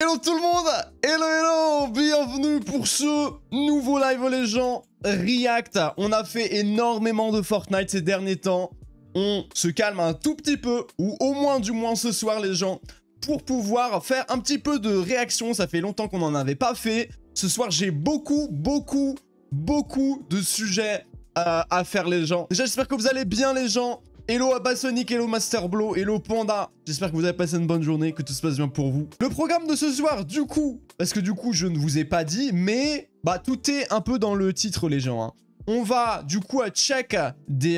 Hello tout le monde, hello, bienvenue pour ce nouveau live les gens, React. On a fait énormément de Fortnite ces derniers temps, on se calme un tout petit peu, ou au moins du moins ce soir les gens, pour pouvoir faire un petit peu de réaction. Ça fait longtemps qu'on n'en avait pas fait. Ce soir j'ai beaucoup de sujets à faire les gens. Déjà j'espère que vous allez bien les gens. Hello Abasonic, hello Masterblow, hello Panda. J'espère que vous avez passé une bonne journée, que tout se passe bien pour vous. Le programme de ce soir, du coup, parce que du coup, je ne vous ai pas dit, mais bah tout est un peu dans le titre, les gens. Hein. On va du coup check des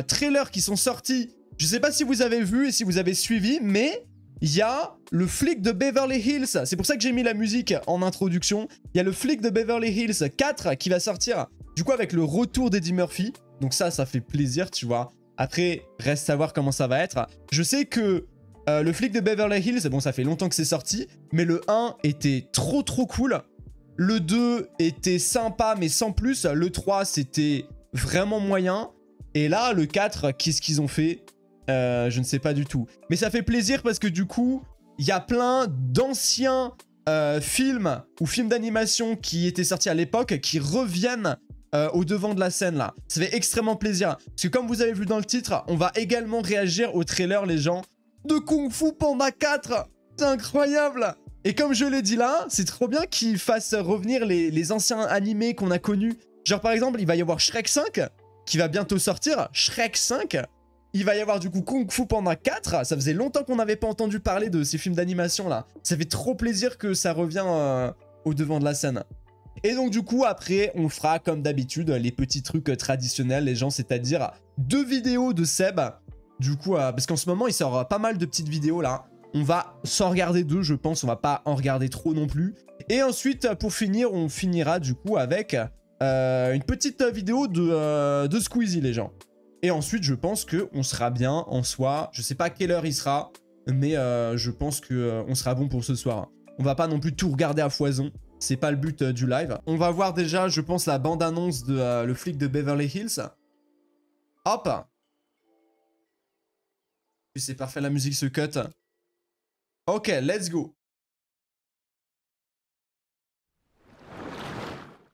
trailers qui sont sortis. Je sais pas si vous avez vu et si vous avez suivi, mais il y a le flic de Beverly Hills. C'est pour ça que j'ai mis la musique en introduction. Il y a le flic de Beverly Hills 4 qui va sortir, du coup, avec le retour d'Eddie Murphy. Donc ça fait plaisir, tu vois. Après, reste à voir comment ça va être. Je sais que le flic de Beverly Hills, bon, ça fait longtemps que c'est sorti, mais le 1 était trop cool. Le 2 était sympa, mais sans plus. Le 3, c'était vraiment moyen. Et là, le 4, qu'est-ce qu'ils ont fait? Je ne sais pas du tout. Mais ça fait plaisir parce que du coup, il y a plein d'anciens films ou films d'animation qui étaient sortis à l'époque qui reviennent au devant de la scène là. Ça fait extrêmement plaisir. Parce que comme vous avez vu dans le titre, on va également réagir au trailer les gens de Kung Fu Panda 4. C'est incroyable. Et comme je l'ai dit là, c'est trop bien qu'ils fassent revenir les anciens animés qu'on a connus. Genre par exemple, il va y avoir Shrek 5 qui va bientôt sortir. Shrek 5. Il va y avoir du coup Kung Fu Panda 4. Ça faisait longtemps qu'on n'avait pas entendu parler de ces films d'animation là. Ça fait trop plaisir que ça revient au devant de la scène. Et donc du coup après on fera comme d'habitude les petits trucs traditionnels les gens, c'est-à-dire 2 vidéos de Seb. Du coup parce qu'en ce moment il sort pas mal de petites vidéos là. On va s'en regarder 2 je pense, on va pas en regarder trop non plus. Et ensuite pour finir on finira du coup avec une petite vidéo de Squeezie les gens. Et ensuite je pense qu'on sera bien en soi. Je sais pas à quelle heure il sera, mais je pense qu'on sera bon pour ce soir. On va pas non plus tout regarder à foison. C'est pas le but du live. On va voir déjà, je pense, la bande-annonce de le flic de Beverly Hills. Hop. C'est parfait, la musique se cut. Ok, let's go.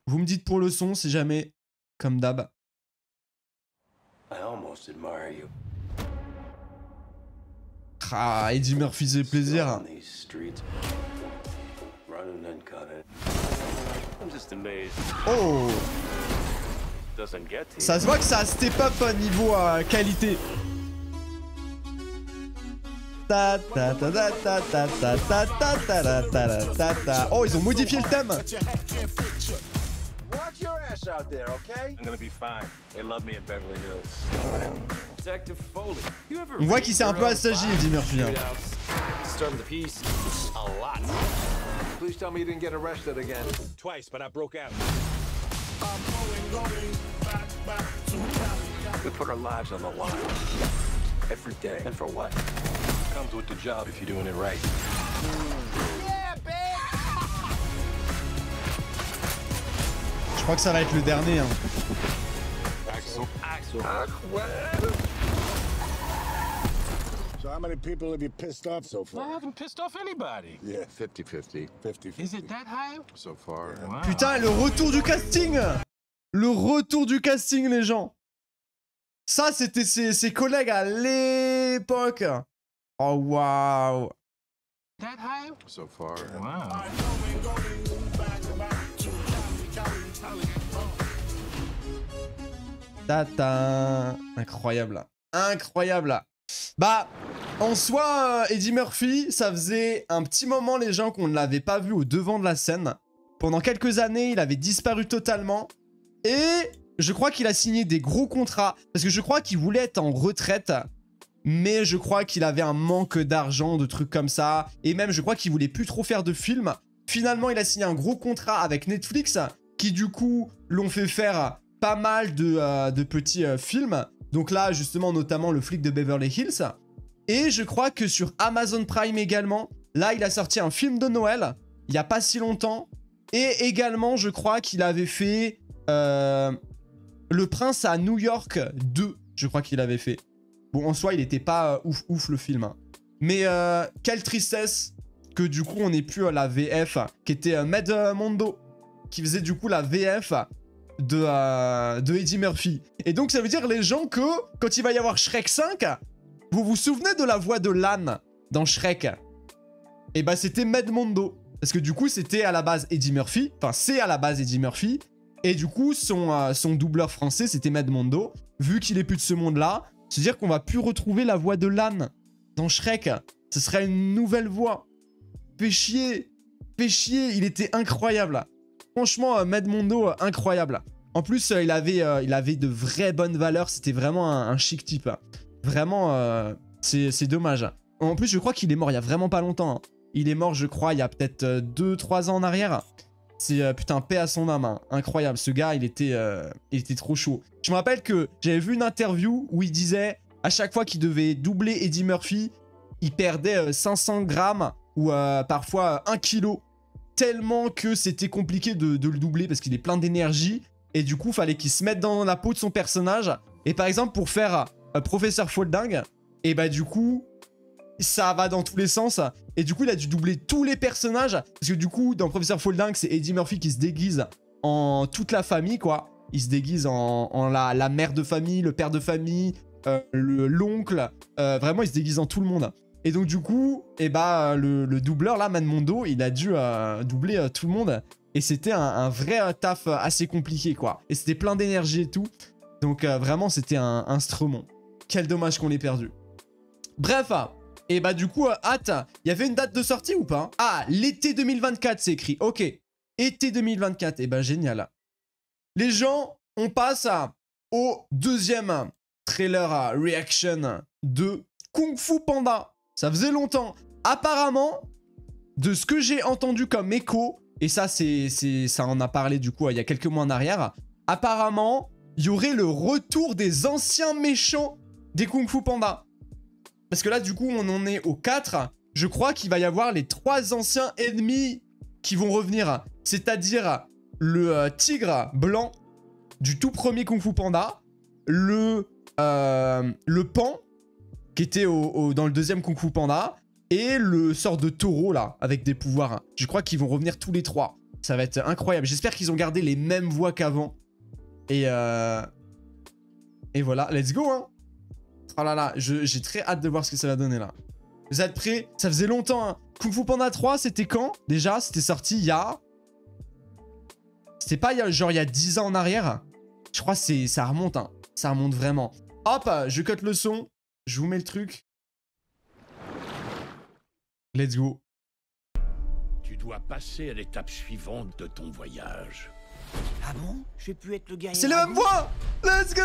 Vous me dites pour le son, si jamais, comme d'hab. Ah, Eddie Murphy, c'est plaisir. Oh! Ça se voit que ça a step up niveau qualité. Oh, ils ont modifié le thème. On voit qu'il s'est un peu assagi, Eddie Murphy. Please tell me you didn't get arrested again. Twice, but I broke out. We put our lives on the line every day. And for what? Comes with the job if you're doing it right. Yeah, bitch! Je crois que ça va être le dernier. Hein. Axel. So how many people have you pissed off so far? I haven't pissed off anybody. Yeah, 50-50. 50-50. Is it that high? So far. Wow. Putain, le retour du casting. Le retour du casting, les gens. Ça, c'était ses collègues à l'époque. Oh, waouh. That high? So far. Wow. Tata. Incroyable. Incroyable. Bah, en soi, Eddie Murphy, ça faisait un petit moment, les gens, qu'on ne l'avait pas vu au devant de la scène. Pendant quelques années, il avait disparu totalement. Et je crois qu'il a signé des gros contrats. Parce que je crois qu'il voulait être en retraite. Mais je crois qu'il avait un manque d'argent, de trucs comme ça. Et même, je crois qu'il voulait plus trop faire de films. Finalement, il a signé un gros contrat avec Netflix. Qui, du coup, l'ont fait faire pas mal de petits films. Donc là, justement, notamment le flic de Beverly Hills. Et je crois que sur Amazon Prime également, là, il a sorti un film de Noël, il n'y a pas si longtemps. Et également, je crois qu'il avait fait Le Prince à New York 2, je crois qu'il avait fait. Bon, en soi, il n'était pas ouf le film. Hein. Mais quelle tristesse que du coup, on n'ait plus la VF qui était Med Mondo, qui faisait du coup la VF de Eddie Murphy. Et donc, ça veut dire, les gens, que quand il va y avoir Shrek 5, vous vous souvenez de la voix de l'âne dans Shrek? Et bah, c'était Med Mondo. Parce que du coup, c'était à la base Eddie Murphy. Enfin, c'est à la base Eddie Murphy. Et du coup, son doubleur français, c'était Med Mondo. Vu qu'il est plus de ce monde-là, c'est-à-dire qu'on va plus retrouver la voix de l'âne dans Shrek. Ce serait une nouvelle voix. Fais chier. Fais chier. Il était incroyable. Franchement, Med Mondo, incroyable. En plus, il avait de vraies bonnes valeurs. C'était vraiment un chic type. Vraiment, c'est dommage. En plus, je crois qu'il est mort il y a vraiment pas longtemps. Hein. Il est mort, je crois, il y a peut-être 2-3 ans en arrière. C'est putain, paix à son âme. Hein. Incroyable. Ce gars, il était trop chaud. Je me rappelle que j'avais vu une interview où il disait, à chaque fois qu'il devait doubler Eddie Murphy, il perdait 500 grammes ou parfois 1 kilo. Tellement que c'était compliqué de le doubler parce qu'il est plein d'énergie. Et du coup, fallait qu'il se mette dans la peau de son personnage. Et par exemple, pour faire Professeur Folding, et bah du coup, ça va dans tous les sens. Et du coup, il a dû doubler tous les personnages. Parce que du coup, dans Professeur Folding, c'est Eddie Murphy qui se déguise en toute la famille, quoi. Il se déguise en la mère de famille, le père de famille, l'oncle. Vraiment, il se déguise en tout le monde. Et donc, du coup, et bah, le doubleur, là, Med Mondo, il a dû doubler tout le monde. Et c'était un vrai taf assez compliqué, quoi. Et c'était plein d'énergie et tout. Donc, vraiment, c'était un stremon. Quel dommage qu'on l'ait perdu. Bref, et bah, du coup, hâte. Il y avait une date de sortie ou pas? Ah, l'été 2024, c'est écrit. Ok. Été 2024. Et bah, génial. Les gens, on passe au deuxième trailer reaction de Kung Fu Panda. Ça faisait longtemps. Apparemment, de ce que j'ai entendu comme écho, et ça, ça en a parlé du coup il y a quelques mois en arrière, apparemment, il y aurait le retour des anciens méchants des Kung Fu Panda. Parce que là, du coup, on en est au 4. Je crois qu'il va y avoir les 3 anciens ennemis qui vont revenir. C'est-à-dire le tigre blanc du tout premier Kung Fu Panda, le pan, qui était dans le deuxième Kung Fu Panda, et le sort de taureau, là, avec des pouvoirs. Je crois qu'ils vont revenir tous les 3. Ça va être incroyable. J'espère qu'ils ont gardé les mêmes voix qu'avant. Et voilà, let's go, hein. Oh là là, j'ai très hâte de voir ce que ça va donner, là. Vous êtes prêts? Ça faisait longtemps, hein. Kung Fu Panda 3, c'était quand? Déjà, c'était sorti il y a... C'était pas genre il y a 10 ans en arrière? Je crois que ça remonte, hein. Ça remonte vraiment. Hop, je cut le son. Je vous mets le truc. Let's go. Tu dois passer à l'étape suivante de ton voyage. Ah bon? J'ai pu être le guerrier. C'est la même voix! Let's go!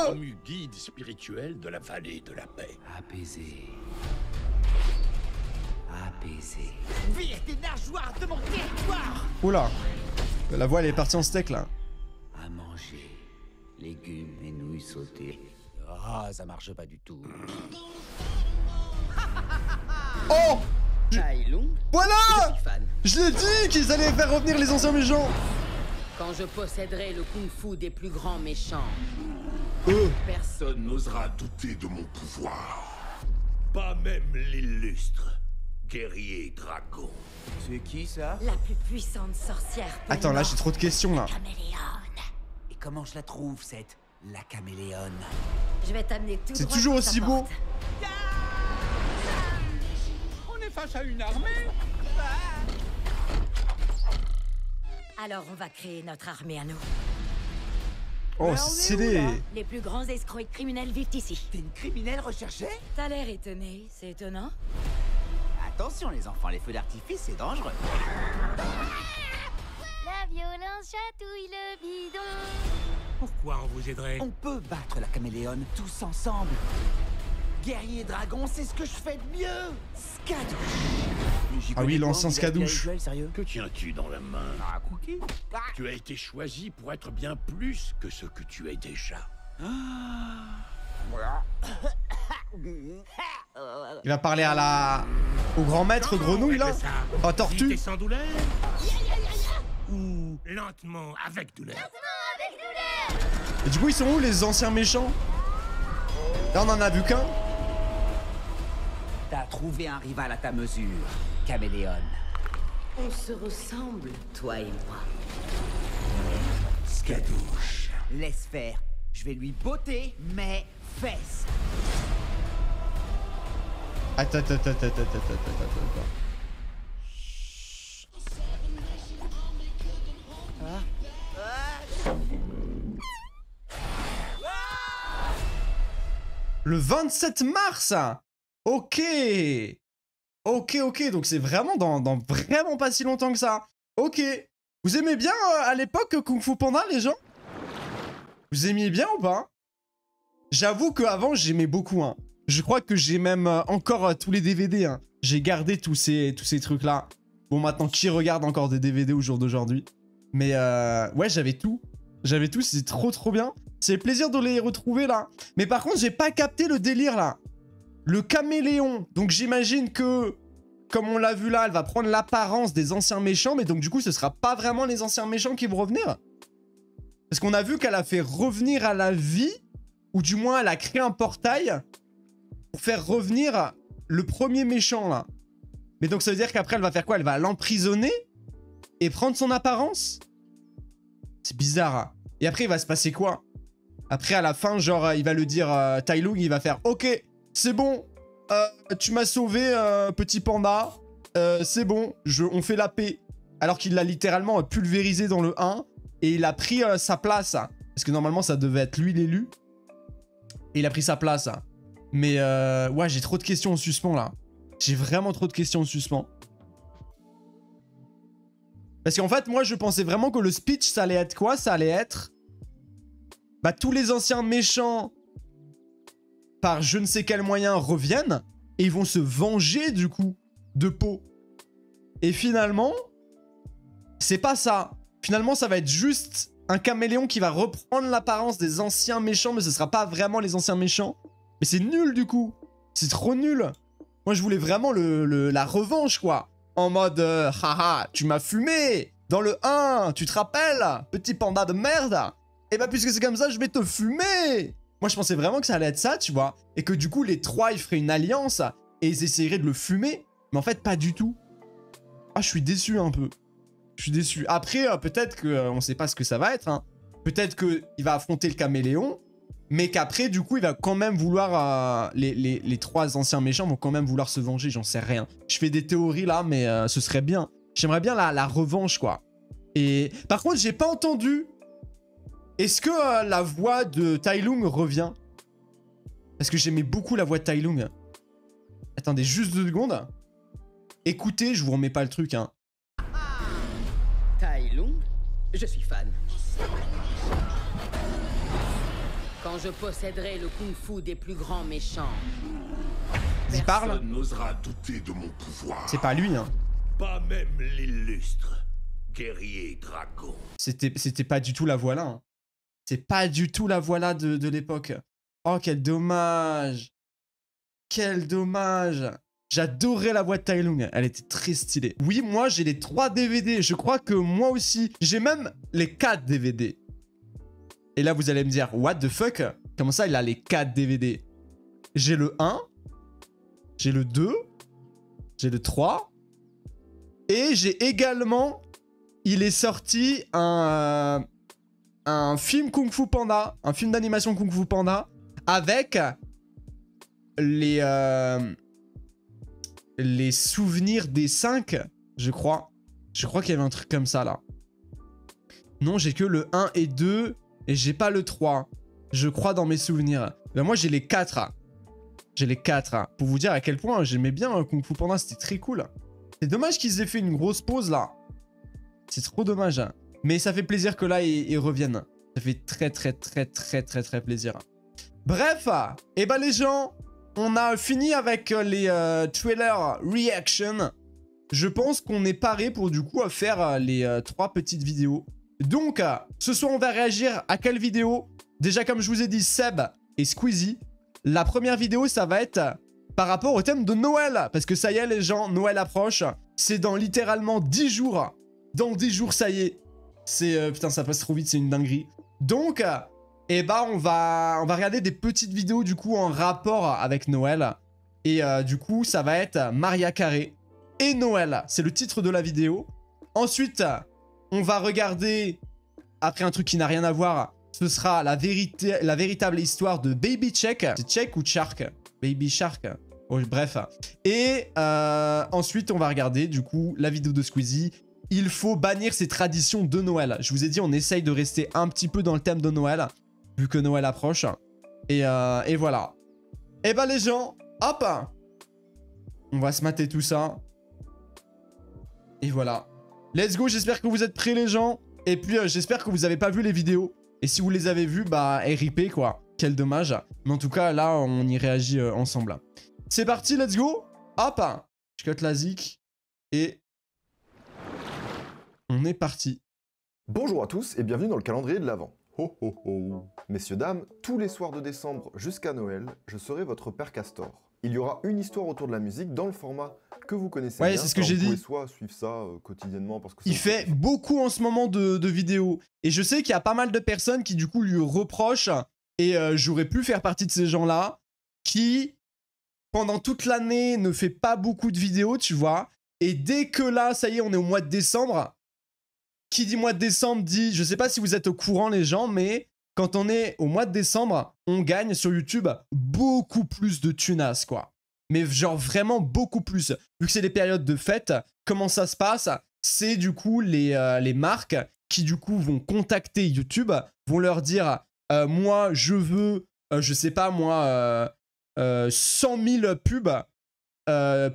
Promu guide spirituel de la vallée de la paix. Apaisé. Apaisé. Vire tes nageoires de mon territoire! Oula. La voix, elle est partie en steak, là. À manger. Légumes et nouilles sautées. Ah, ça marche pas du tout. Oh! Tai Lung, Voilà! je suis fan. Je l'ai dit qu'ils allaient faire revenir les anciens méchants. Quand je posséderai le kung-fu des plus grands méchants, Personne n'osera douter de mon pouvoir. Pas même l'illustre guerrier dragon. C'est qui ça? La plus puissante sorcière. Attends, là, j'ai trop de questions, là. Caméléon. Et comment je la trouve, cette... la caméléone? Je vais t'amener tout C'est droit toujours sur ta aussi beau. porte. on est face à une armée. Alors on va créer notre armée à nous. Oh, c'est stylé. Les plus grands escrocs et criminels vivent ici. T'es une criminelle recherchée? T'as l'air étonné, c'est étonnant. Attention les enfants, les feux d'artifice, c'est dangereux. La violence chatouille le bidon. Pourquoi on vous aiderait? On peut battre la caméléone tous ensemble. Guerrier dragon, c'est ce que je fais de mieux. Skadouche. Ah oui, l'ancien Skadouche. Sérieux? Que tiens-tu dans la main? Un cookie? Tu as été choisi pour être bien plus que ce que tu es déjà. Il va parler au grand maître grenouille, là. Oh, tortue. Sans douleur? Ou lentement avec douleur? Et du coup, ils sont où, les anciens méchants? Là, on en a vu qu'un. t'as trouvé un rival à ta mesure, Caméléon. On se ressemble, toi et moi. Skadouche. Laisse faire. Je vais lui botter mes fesses. Attends. Le 27 mars. Ok, donc c'est vraiment dans vraiment pas si longtemps que ça. Ok. Vous aimez bien à l'époque Kung Fu Panda, les gens? Vous aimiez bien ou pas? J'avoue qu'avant, j'aimais beaucoup. Hein. Je crois que j'ai même encore tous les DVD. Hein. J'ai gardé tous ces trucs-là. Bon, maintenant, qui regarde encore des DVD au jour d'aujourd'hui? Mais ouais, j'avais tout. J'avais tout, c'est trop bien. C'est plaisir de les retrouver, là. Mais par contre, j'ai pas capté le délire, là. Le caméléon. Donc, j'imagine que, comme on l'a vu là, elle va prendre l'apparence des anciens méchants. Mais donc, du coup, ce sera pas vraiment les anciens méchants qui vont revenir. Parce qu'on a vu qu'elle a fait revenir à la vie. Ou du moins, elle a créé un portail pour faire revenir le premier méchant, là. Mais donc, ça veut dire qu'après, elle va faire quoi? Elle va l'emprisonner et prendre son apparence? C'est bizarre. Hein. Et après, il va se passer quoi? Après, à la fin, genre, il va le dire, Tai Lung, il va faire « Ok, c'est bon, tu m'as sauvé, petit panda, c'est bon, on fait la paix. » Alors qu'il l'a littéralement pulvérisé dans le 1 et il a pris sa place. Parce que normalement, ça devait être lui l'élu. Et il a pris sa place. Mais ouais, j'ai trop de questions en suspens là. J'ai vraiment trop de questions en suspens. Parce qu'en fait, moi, je pensais vraiment que le speech, ça allait être quoi? Ça allait être... Bah, tous les anciens méchants, par je ne sais quel moyen, reviennent. Et ils vont se venger, du coup, de Po. Et finalement, c'est pas ça. Finalement, ça va être juste un caméléon qui va reprendre l'apparence des anciens méchants, mais ce sera pas vraiment les anciens méchants. Mais c'est nul, du coup. C'est trop nul. Moi, je voulais vraiment la revanche, quoi. En mode, haha, tu m'as fumé. Dans le 1, tu te rappelles? Petit panda de merde. Et bah, puisque c'est comme ça, je vais te fumer. Moi, je pensais vraiment que ça allait être ça, tu vois. Et que du coup, les trois, ils feraient une alliance et ils essaieraient de le fumer. Mais en fait, pas du tout. Ah, je suis déçu un peu. Je suis déçu. Après, peut-être qu'on sait pas ce que ça va être. Hein. Peut-être qu'il va affronter le caméléon. Mais qu'après, du coup, il va quand même vouloir... les trois anciens méchants vont quand même vouloir se venger, j'en sais rien. Je fais des théories là, mais ce serait bien. J'aimerais bien la revanche, quoi. Et par contre, j'ai pas entendu... Est-ce que la voix de Tai Lung revient? Parce que j'aimais beaucoup la voix de Tai Lung. Attendez, juste 2 secondes. Écoutez, je vous remets pas le truc, hein. Tai Lung, je suis fan. Quand je posséderai le kung-fu des plus grands méchants. Il parle. Personne n'osera douter de mon pouvoir. C'est pas lui, hein. Pas même l'illustre guerrier dragon. C'était pas du tout la voix là. Hein. C'est pas du tout la voix là de l'époque. Oh, quel dommage. Quel dommage. J'adorais la voix de Tai Lung. Elle était très stylée. Oui, moi, j'ai les 3 DVD. Je crois que moi aussi. J'ai même les 4 DVD. Et là, vous allez me dire, what the fuck? Comment ça, il a les 4 DVD? J'ai le 1. J'ai le 2. J'ai le 3. Et j'ai également... Il est sorti un film Kung Fu Panda. Un film d'animation Kung Fu Panda. Avec les souvenirs des 5, je crois. Je crois qu'il y avait un truc comme ça, là. Non, j'ai que le 1 et 2. Et j'ai pas le 3. Je crois dans mes souvenirs. Ben moi, j'ai les 4. J'ai les 4. Pour vous dire à quel point j'aimais bien Kung Fu Panda. C'était très cool. C'est dommage qu'ils aient fait une grosse pause, là. C'est trop dommage. Mais ça fait plaisir que là, ils reviennent. Ça fait très plaisir. Bref. Et ben les gens, on a fini avec les trailers reaction. Je pense qu'on est paré pour du coup faire les 3 petites vidéos. Donc, ce soir, on va réagir à quelle vidéo? Déjà, comme je vous ai dit, Seb et Squeezie. La première vidéo, ça va être par rapport au thème de Noël. Parce que ça y est, les gens, Noël approche. C'est dans littéralement 10 jours. Dans 10 jours, ça y est. C'est... putain, ça passe trop vite, c'est une dinguerie. Donc, eh ben, on va regarder des petites vidéos, du coup, en rapport avec Noël. Et du coup, ça va être Mariah Carey et Noël. C'est le titre de la vidéo. Ensuite, on va regarder, après un truc qui n'a rien à voir, ce sera la véritable histoire de Baby Shark. C'est Check ou Shark? Baby Shark. Oh, bref. Et ensuite, on va regarder, du coup, la vidéo de Squeezie. Il faut bannir ces traditions de Noël. Je vous ai dit, on essaye de rester un petit peu dans le thème de Noël, vu que Noël approche. Et voilà. Et bah les gens, hop, on va se mater tout ça. Et voilà. Let's go, j'espère que vous êtes prêts les gens. Et puis j'espère que vous n'avez pas vu les vidéos. Et si vous les avez vues, bah RIP quoi. Quel dommage. Mais en tout cas, là, on y réagit ensemble. C'est parti, let's go. Hop, je cut la zik. Et on est parti. Bonjour à tous et bienvenue dans le calendrier de l'Avent. Ho ho ho. Messieurs, dames, tous les soirs de décembre jusqu'à Noël, je serai votre père Castor. Il y aura une histoire autour de la musique dans le format que vous connaissez bien. Ouais, c'est ce que j'ai dit. Vous pouvez soit suivre ça quotidiennement parce que il fait beaucoup en ce moment de vidéos. Et je sais qu'il y a pas mal de personnes qui du coup lui reprochent. Et j'aurais pu faire partie de ces gens-là qui, pendant toute l'année, ne fait pas beaucoup de vidéos, tu vois. Et dès que là, ça y est, on est au mois de décembre. Qui dit mois de décembre dit, je sais pas si vous êtes au courant les gens, mais quand on est au mois de décembre, on gagne sur YouTube beaucoup plus de tunas, quoi. Mais genre vraiment beaucoup plus. Vu que c'est des périodes de fête, comment ça se passe? C'est du coup les marques qui du coup vont contacter YouTube, vont leur dire, moi je veux, je sais pas moi, 100 000 pubs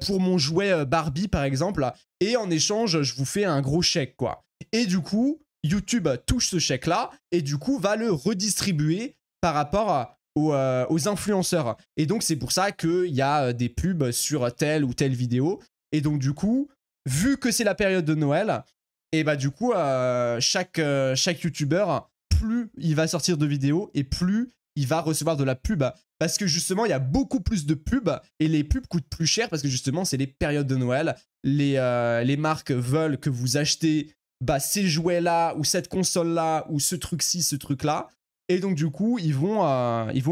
pour mon jouet Barbie par exemple, et en échange je vous fais un gros chèque quoi. Et du coup, YouTube touche ce chèque-là et du coup va le redistribuer par rapport aux influenceurs. Et donc, c'est pour ça qu'il y a des pubs sur telle ou telle vidéo. Et donc, du coup, vu que c'est la période de Noël, et bah du coup, chaque YouTuber, plus il va sortir de vidéos et plus il va recevoir de la pub. Parce que justement, il y a beaucoup plus de pubs et les pubs coûtent plus cher parce que justement, c'est les périodes de Noël. Les marques veulent que vous achetez bah, ces jouets-là, ou cette console-là, ou ce truc-ci, ce truc-là. Et donc, du coup, ils vont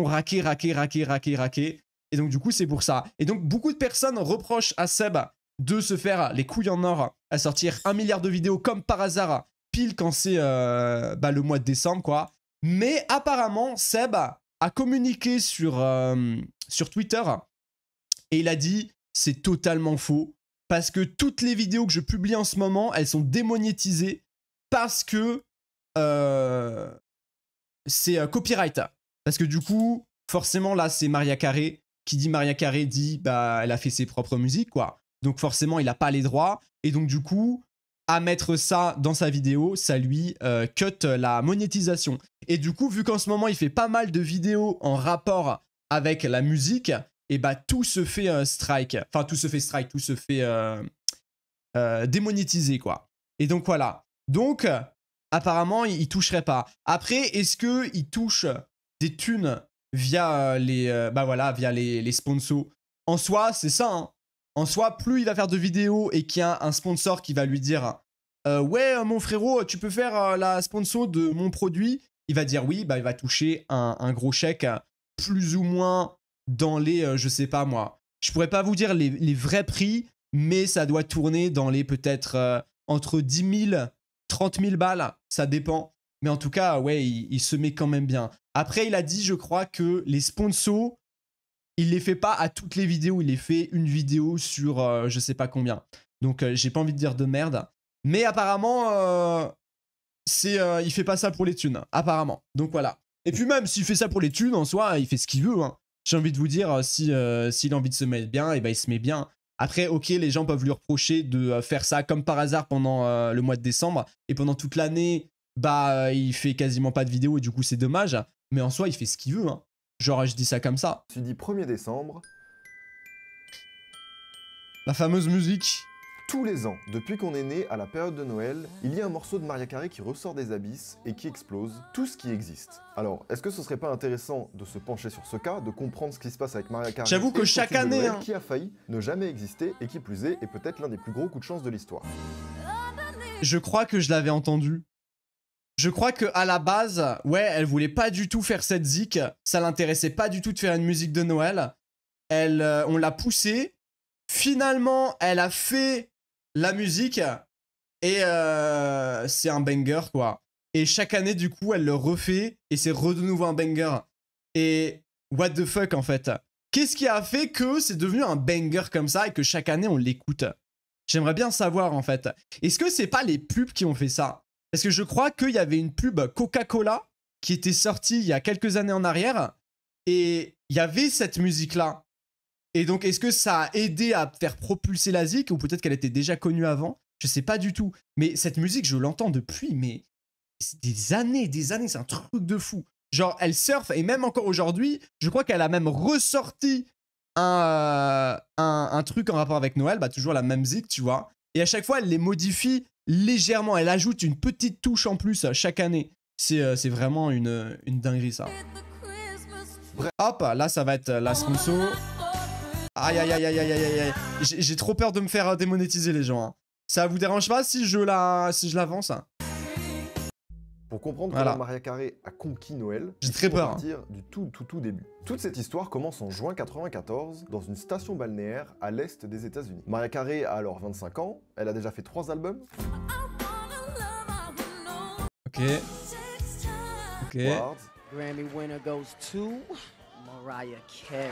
raquer. Et donc, du coup, c'est pour ça. Et donc, beaucoup de personnes reprochent à Seb de se faire les couilles en or à sortir 1 milliard de vidéos comme par hasard, pile quand c'est bah, le mois de décembre, quoi. Mais apparemment, Seb a communiqué sur Twitter et il a dit « c'est totalement faux ». Parce que toutes les vidéos que je publie en ce moment, elles sont démonétisées parce que c'est copyright. Parce que du coup, forcément, là, c'est Mariah Carey. Qui dit Mariah Carey dit, bah, elle a fait ses propres musiques, quoi. Donc forcément, il n'a pas les droits. Et donc du coup, à mettre ça dans sa vidéo, ça lui cut la monétisation. Et du coup, vu qu'en ce moment, il fait pas mal de vidéos en rapport avec la musique, et bah tout se fait strike. Enfin, tout se fait démonétiser, quoi. Et donc, voilà. Donc, apparemment, il toucherait pas. Après, est-ce qu'il touche des thunes via les sponsors? En soi, c'est ça, hein. En soi, plus il va faire de vidéos et qu'il y a un sponsor qui va lui dire ouais, mon frérot, tu peux faire la sponsor de mon produit, il va dire oui, bah il va toucher un gros chèque plus ou moins dans les, je sais pas moi, je pourrais pas vous dire les vrais prix, mais ça doit tourner dans les peut-être entre 10 000, 30 000 balles, ça dépend. Mais en tout cas, ouais, il se met quand même bien. Après, il a dit, je crois, que les sponsors, il les fait pas à toutes les vidéos, il les fait une vidéo sur je sais pas combien. Donc, j'ai pas envie de dire de merde. Mais apparemment, il fait pas ça pour les thunes, apparemment. Donc voilà. Et puis même, s'il fait ça pour les thunes, en soi, il fait ce qu'il veut, hein. J'ai envie de vous dire, s'il a envie de se mettre bien, et ben il se met bien. Après, ok, les gens peuvent lui reprocher de faire ça comme par hasard pendant le mois de décembre. Et pendant toute l'année, bah, il fait quasiment pas de vidéos et du coup, c'est dommage. Mais en soi, il fait ce qu'il veut, hein. Genre, je dis ça comme ça. Je me suis dit 1er décembre. La fameuse musique. Tous les ans, depuis qu'on est né à la période de Noël, il y a un morceau de Mariah Carey qui ressort des abysses et qui explose tout ce qui existe. Alors, est-ce que ce serait pas intéressant de se pencher sur ce cas, de comprendre ce qui se passe avec Mariah Carey? J'avoue que chaque année, Noël, qui a failli ne jamais exister et qui plus est peut-être l'un des plus gros coups de chance de l'histoire. Je crois que je l'avais entendu. Je crois que à la base, ouais, elle voulait pas du tout faire cette zik, ça l'intéressait pas du tout de faire une musique de Noël. on l'a poussée. Finalement, elle a fait la musique et c'est un banger, quoi. Et chaque année, du coup, elle le refait et c'est de nouveau un banger. Et what the fuck, en fait. Qu'est-ce qui a fait que c'est devenu un banger comme ça et que chaque année, on l'écoute? J'aimerais bien savoir, en fait. Est-ce que c'est pas les pubs qui ont fait ça? Parce que je crois qu'il y avait une pub Coca-Cola qui était sortie il y a quelques années en arrière et il y avait cette musique-là. Et donc, est-ce que ça a aidé à faire propulser la zik ou peut-être qu'elle était déjà connue avant? Je sais pas du tout. Mais cette musique, je l'entends depuis, mais c'est des années, c'est un truc de fou. Genre, elle surfe et même encore aujourd'hui, je crois qu'elle a même ressorti un truc en rapport avec Noël, bah toujours la même zik, tu vois. Et à chaque fois, elle les modifie légèrement. Elle ajoute une petite touche en plus chaque année. C'est vraiment une dinguerie, ça. Hop, là, ça va être la sponsor. Aïe, aïe, aïe, aïe, aïe, aïe, aïe. J'ai trop peur de me faire démonétiser, les gens. Hein. Ça vous dérange pas si je l'avance? Pour comprendre voilà. comment Mariah Carey a conquis Noël, j'ai très peur. Partir du tout début. Toute cette histoire commence en juin 94 dans une station balnéaire à l'est des États-Unis. Mariah Carey a alors 25 ans, elle a déjà fait 3 albums. Ok. Ok. Grammy winner goes to Mariah Carey.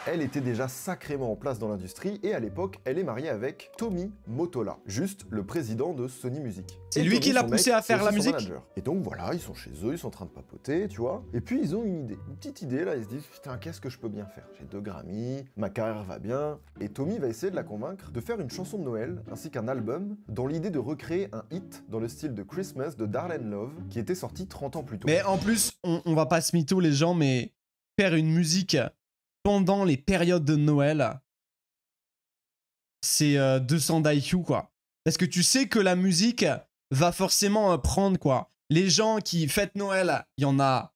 Elle était déjà sacrément en place dans l'industrie et à l'époque, elle est mariée avec Tommy Mottola, juste le président de Sony Music. C'est lui qui l'a poussé à faire la musique? Et donc voilà, ils sont chez eux, ils sont en train de papoter, tu vois. Et puis ils ont une idée, une petite idée là, ils se disent putain, qu'est-ce que je peux bien faire? J'ai 2 Grammy, ma carrière va bien. Et Tommy va essayer de la convaincre de faire une chanson de Noël ainsi qu'un album dans l'idée de recréer un hit dans le style de Christmas de Darlene Love qui était sorti 30 ans plus tôt. Mais en plus, on va pas se mytho les gens, mais faire une musique pendant les périodes de Noël, c'est 200 d'IQ, quoi. Parce que tu sais que la musique va forcément prendre, quoi. Les gens qui fêtent Noël, il y en a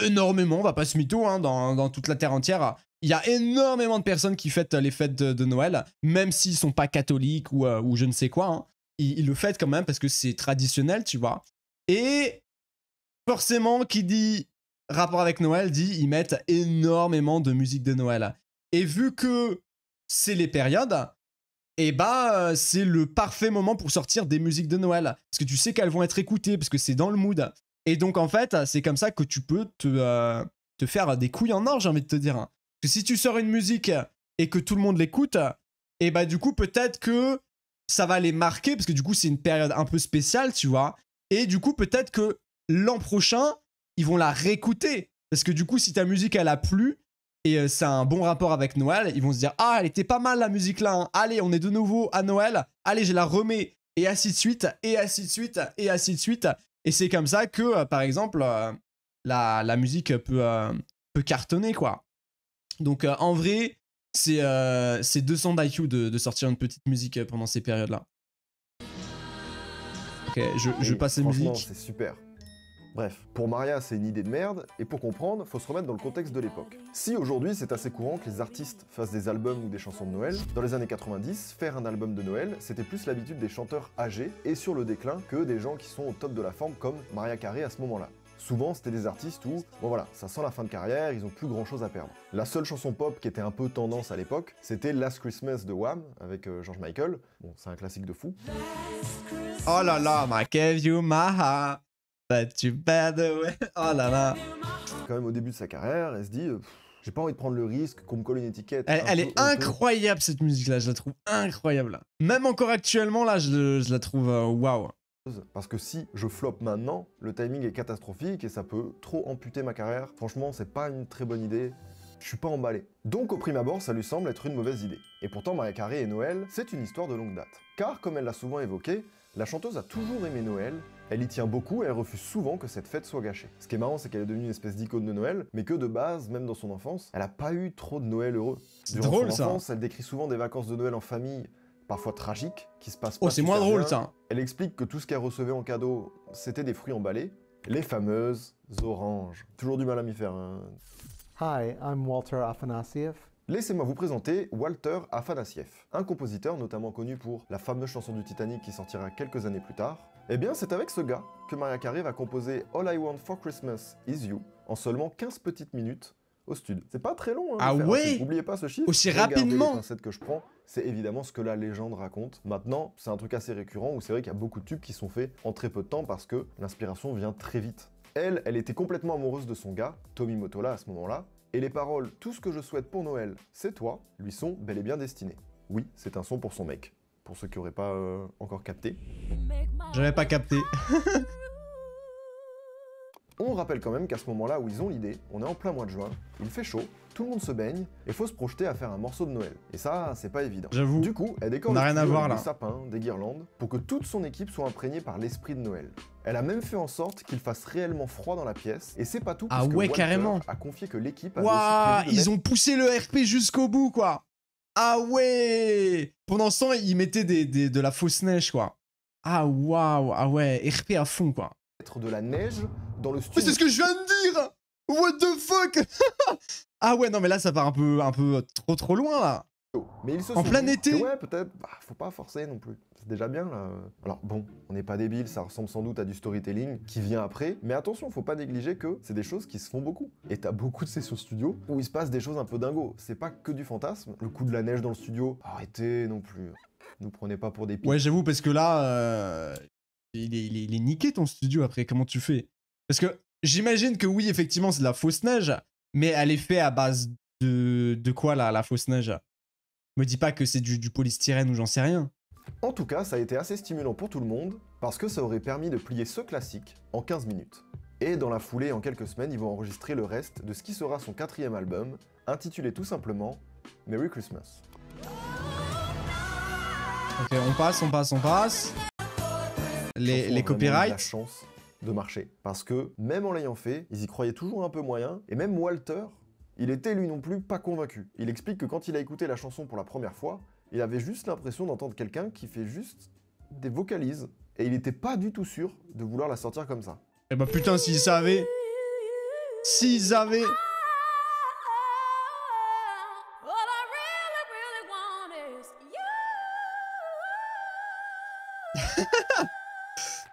énormément, on va pas se mytho, hein, dans toute la terre entière. Il y a énormément de personnes qui fêtent les fêtes de Noël, même s'ils sont pas catholiques ou je ne sais quoi. Hein. Ils le fêtent quand même parce que c'est traditionnel, tu vois. Et forcément, qui dit rapport avec Noël, dit ils mettent énormément de musique de Noël. Et vu que c'est les périodes, et bah c'est le parfait moment pour sortir des musiques de Noël. Parce que tu sais qu'elles vont être écoutées, parce que c'est dans le mood. Et donc en fait, c'est comme ça que tu peux te faire des couilles en or, j'ai envie de te dire. Parce que si tu sors une musique et que tout le monde l'écoute, et bah du coup peut-être que ça va les marquer, parce que du coup c'est une période un peu spéciale, tu vois. Et du coup peut-être que l'an prochain, ils vont la réécouter. Parce que du coup, si ta musique, elle a plu, et c'est un bon rapport avec Noël, ils vont se dire « Ah, elle était pas mal la musique là, hein. Allez, on est de nouveau à Noël. Allez, je la remets. » Et ainsi de suite, et ainsi de suite, et ainsi de suite. Et c'est comme ça que, par exemple, la musique peut cartonner, quoi. Donc, en vrai, c'est 200 d'IQ de sortir une petite musique pendant ces périodes-là. Ok, je passe la musique. C'est super. Bref, pour Mariah, c'est une idée de merde, et pour comprendre, faut se remettre dans le contexte de l'époque. Si aujourd'hui c'est assez courant que les artistes fassent des albums ou des chansons de Noël, dans les années 90, faire un album de Noël, c'était plus l'habitude des chanteurs âgés et sur le déclin que des gens qui sont au top de la forme comme Mariah Carey à ce moment-là. Souvent, c'était des artistes où, bon voilà, ça sent la fin de carrière, ils ont plus grand chose à perdre. La seule chanson pop qui était un peu tendance à l'époque, c'était Last Christmas de Wham, avec George Michael. Bon, c'est un classique de fou. Oh là là, I gave you my heart. But you better way. Oh là là. Quand même au début de sa carrière, elle se dit j'ai pas envie de prendre le risque qu'on me colle une étiquette. Elle est incroyable cette musique là, je la trouve incroyable. Même encore actuellement là, je la trouve waouh. Parce que si je floppe maintenant, le timing est catastrophique et ça peut trop amputer ma carrière. Franchement, c'est pas une très bonne idée. Je suis pas emballé. Donc au prime abord, ça lui semble être une mauvaise idée. Et pourtant, Mariah Carey et Noël, c'est une histoire de longue date. Car, comme elle l'a souvent évoqué, la chanteuse a toujours aimé Noël, elle y tient beaucoup et elle refuse souvent que cette fête soit gâchée. Ce qui est marrant, c'est qu'elle est devenue une espèce d'icône de Noël, mais que de base, même dans son enfance, elle a pas eu trop de Noël heureux. Durant drôle, son enfance, elle décrit souvent des vacances de Noël en famille, parfois tragiques, qui se passent pas. Oh, c'est moins drôle ça. Elle explique que tout ce qu'elle recevait en cadeau, c'était des fruits emballés, les fameuses oranges. Toujours du mal à m'y faire. Hein. Hi, I'm Walter Afanasieff. Laissez-moi vous présenter Walter Afanasieff, un compositeur notamment connu pour la fameuse chanson du Titanic qui sortira quelques années plus tard. Eh bien, c'est avec ce gars que Mariah Carey va composer All I Want for Christmas Is You en seulement 15 petites minutes au stud. C'est pas très long, hein, Ah de faire un ouais? clip. N'oubliez pas ce chiffre. Aussi Regardez rapidement? les pincettes que je prends, c'est évidemment ce que la légende raconte. Maintenant, c'est un truc assez récurrent où c'est vrai qu'il y a beaucoup de tubes qui sont faits en très peu de temps parce que l'inspiration vient très vite. Elle était complètement amoureuse de son gars, Tommy Mottola à ce moment-là, et les paroles « Tout ce que je souhaite pour Noël, c'est toi » lui sont bel et bien destinées. Oui, c'est un son pour son mec, pour ceux qui n'auraient pas encore capté. J'avais pas capté. On rappelle quand même qu'à ce moment-là où ils ont l'idée, on est en plein mois de juin, il fait chaud, tout le monde se baigne, et faut se projeter à faire un morceau de Noël. Et ça, c'est pas évident. J'avoue. Du coup, elle décore On a le rien à studio voir, avec là. des sapins, des guirlandes, pour que toute son équipe soit imprégnée par l'esprit de Noël. Elle a même fait en sorte qu'il fasse réellement froid dans la pièce, et c'est pas tout, Ah puisque ouais, Walter carrément. a confié que l'équipe avait Waouh, aussi prévu de ils mettre ont poussé le RP jusqu'au bout, quoi. Ah ouais. Pendant ce temps, ils mettaient de la fausse neige, quoi. Ah waouh, ah ouais, RP à fond, quoi. de la neige dans le Mais studio. c'est ce que je viens de dire. What the fuck. Ah ouais, non mais là ça part un peu trop loin là. Mais ils se En sont plein dit été. que ouais, peut-être, faut pas forcer non plus. C'est déjà bien là. Alors bon, on n'est pas débile, ça ressemble sans doute à du storytelling qui vient après. Mais attention, faut pas négliger que c'est des choses qui se font beaucoup. Et t'as beaucoup de sessions studio où il se passe des choses un peu dingos. C'est pas que du fantasme. Le coup de la neige dans le studio, arrêtez non plus. Nous prenez pas pour des pipes. Ouais, j'avoue parce que là, il est niqué ton studio après. Comment tu fais? Parce que j'imagine que oui, effectivement, c'est de la fausse neige, mais elle est faite à base de quoi là, la fausse neige? Me dis pas que c'est du polystyrène ou j'en sais rien. En tout cas, ça a été assez stimulant pour tout le monde, parce que ça aurait permis de plier ce classique en 15 minutes. Et dans la foulée, en quelques semaines, ils vont enregistrer le reste de ce qui sera son 4e album, intitulé tout simplement Merry Christmas. Ok, on passe. Les Chanson a vraiment eu de la copyrights. chance de marcher, parce que même en l'ayant fait, ils y croyaient toujours un peu moyen, et même Walter, il était lui non plus pas convaincu. Il explique que quand il a écouté la chanson pour la première fois, il avait juste l'impression d'entendre quelqu'un qui fait juste des vocalises, et il était pas du tout sûr de vouloir la sortir comme ça. Eh bah putain, s'ils savaient. S'ils avaient.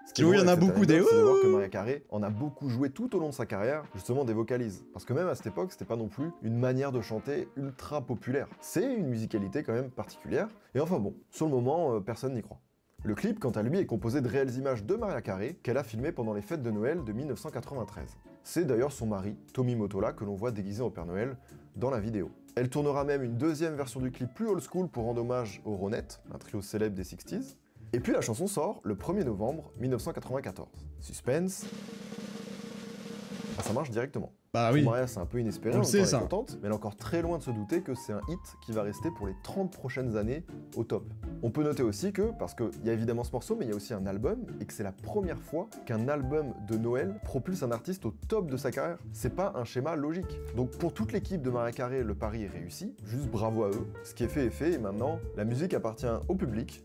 Ce qui est Oui, il y drôle en a avec cette beaucoup des anecdote, c'est de voir que Mariah Carey en a beaucoup joué tout au long de sa carrière, justement des vocalises. Parce que même à cette époque, c'était pas non plus une manière de chanter ultra populaire. C'est une musicalité quand même particulière, et enfin bon, sur le moment, personne n'y croit. Le clip, quant à lui, est composé de réelles images de Mariah Carey qu'elle a filmées pendant les fêtes de Noël de 1993. C'est d'ailleurs son mari, Tommy Mottola, que l'on voit déguisé en Père Noël dans la vidéo. Elle tournera même une deuxième version du clip plus old school pour rendre hommage aux Ronettes, un trio célèbre des 60s. Et puis la chanson sort le 1er novembre 1994. Suspense. Ah, ça marche directement. Bah Son oui. mariage, c'est un peu inespéré, On le en même sait, temps, elle ça. est contente, mais elle est encore très loin de se douter que c'est un hit qui va rester pour les 30 prochaines années au top. On peut noter aussi que, parce qu'il y a évidemment ce morceau, mais il y a aussi un album, et que c'est la première fois qu'un album de Noël propulse un artiste au top de sa carrière. C'est pas un schéma logique. Donc pour toute l'équipe de Mariah Carey, le pari est réussi, juste bravo à eux. Ce qui est fait, et maintenant, la musique appartient au public,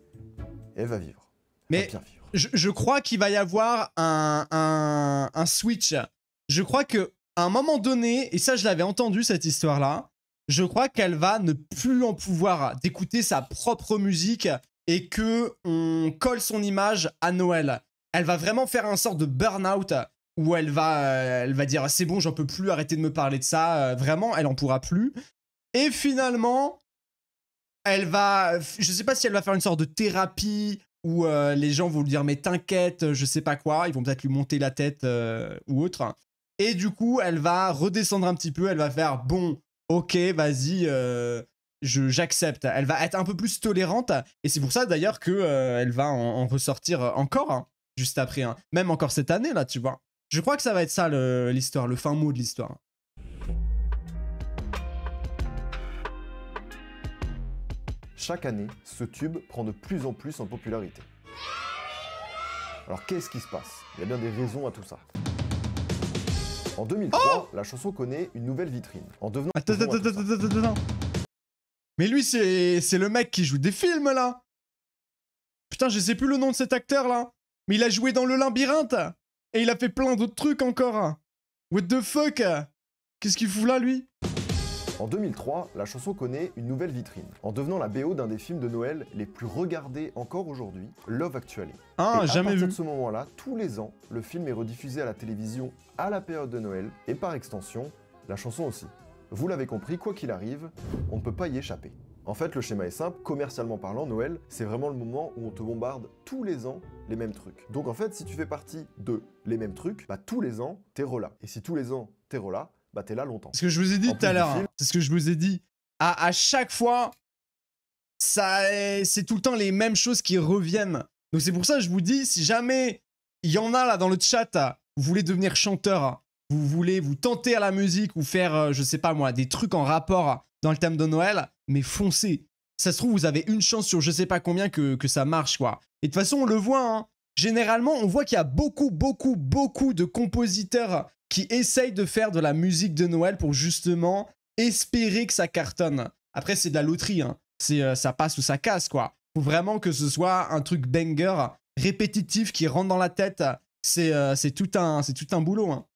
et elle va vivre. Mais Va bien vivre. je crois qu'il va y avoir un switch. Je crois que à un moment donné, et ça je l'avais entendu cette histoire-là, je crois qu'elle va ne plus en pouvoir d'écouter sa propre musique et que on colle son image à Noël. Elle va vraiment faire un sort de burn-out où elle va dire c'est bon, j'en peux plus, arrêtez de me parler de ça. Vraiment, elle en pourra plus. Et finalement, elle va, je sais pas si elle va faire une sorte de thérapie où les gens vont lui dire mais t'inquiète, je sais pas quoi, ils vont peut-être lui monter la tête ou autre. Et du coup, elle va redescendre un petit peu, elle va faire bon, ok, vas-y, j'accepte. Elle va être un peu plus tolérante et c'est pour ça d'ailleurs que elle va en ressortir encore hein, juste après, hein. Même encore cette année là, tu vois. Je crois que ça va être ça l'histoire, le fin mot de l'histoire. Chaque année, ce tube prend de plus en plus en popularité. Alors qu'est-ce qui se passe? Il y a bien des raisons à tout ça. En 2003, la chanson connaît une nouvelle vitrine. En devenant... Attends. Mais lui, c'est le mec qui joue des films, là. Putain, je sais plus le nom de cet acteur, là. Mais il a joué dans Le Labyrinthe. Et il a fait plein d'autres trucs encore. What the fuck? Qu'est-ce qu'il fout là, lui? En 2003, la chanson connaît une nouvelle vitrine, en devenant la BO d'un des films de Noël les plus regardés encore aujourd'hui, Love Actually. Ah, Et jamais à partir vu. de ce moment-là, tous les ans, le film est rediffusé à la télévision à la période de Noël, et par extension, la chanson aussi. vous l'avez compris, quoi qu'il arrive, on ne peut pas y échapper. En fait, le schéma est simple, commercialement parlant, Noël, c'est vraiment le moment où on te bombarde tous les ans les mêmes trucs. Donc en fait, si tu fais partie de les mêmes trucs, bah tous les ans, t'es relà. Et si tous les ans, t'es relà, bah t'es là longtemps. C'est ce que je vous ai dit tout à l'heure, hein. C'est ce que je vous ai dit. À chaque fois, c'est tout le temps les mêmes choses qui reviennent. Donc c'est pour ça que je vous dis, si jamais il y en a là dans le chat, vous voulez devenir chanteur, vous voulez vous tenter à la musique ou faire, je sais pas moi, des trucs en rapport dans le thème de Noël, mais foncez. Ça se trouve, vous avez une chance sur je sais pas combien que ça marche, quoi. Et de toute façon, on le voit, hein. Généralement, on voit qu'il y a beaucoup de compositeurs qui essayent de faire de la musique de Noël pour justement espérer que ça cartonne. Après, c'est de la loterie, hein. Ça passe ou ça casse, quoi. Faut vraiment que ce soit un truc banger, répétitif, qui rentre dans la tête. C'est tout un boulot, hein.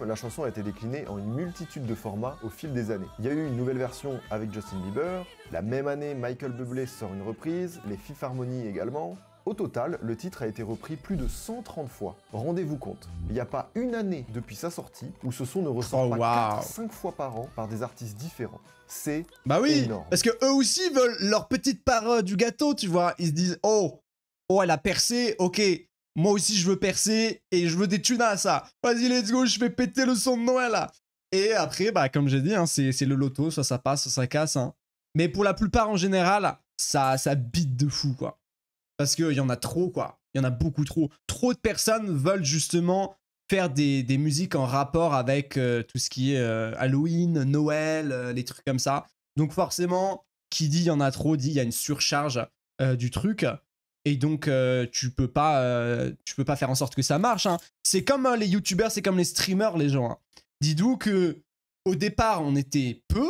La chanson a été déclinée en une multitude de formats au fil des années. Il y a eu une nouvelle version avec Justin Bieber, la même année Michael Bublé sort une reprise, les Fifth Harmony également. Au total, le titre a été repris plus de 130 fois. Rendez-vous compte, il n'y a pas une année depuis sa sortie où ce son ne ressort pas 4-5 fois par an par des artistes différents. C'est énorme. Parce que eux aussi veulent leur petite part du gâteau, tu vois. Ils se disent, oh, elle a percé, ok. Moi aussi, je veux percer et je veux des thunes à ça. Vas-y, let's go, je fais péter le son de Noël, là. Et après, bah, comme j'ai dit, hein, c'est le loto, soit ça passe, soit ça casse. Hein. Mais pour la plupart, en général, ça bite de fou, quoi. Parce qu'il y en a trop, quoi. Il y en a beaucoup trop. Trop de personnes veulent justement faire des musiques en rapport avec tout ce qui est Halloween, Noël, les trucs comme ça. Donc forcément, qui dit il y en a trop, dit il y a une surcharge du truc. Et donc, tu peux pas faire en sorte que ça marche. Hein. C'est comme les youtubeurs, c'est comme les streamers, les gens. Hein. Dites-vous que au départ, on était peu.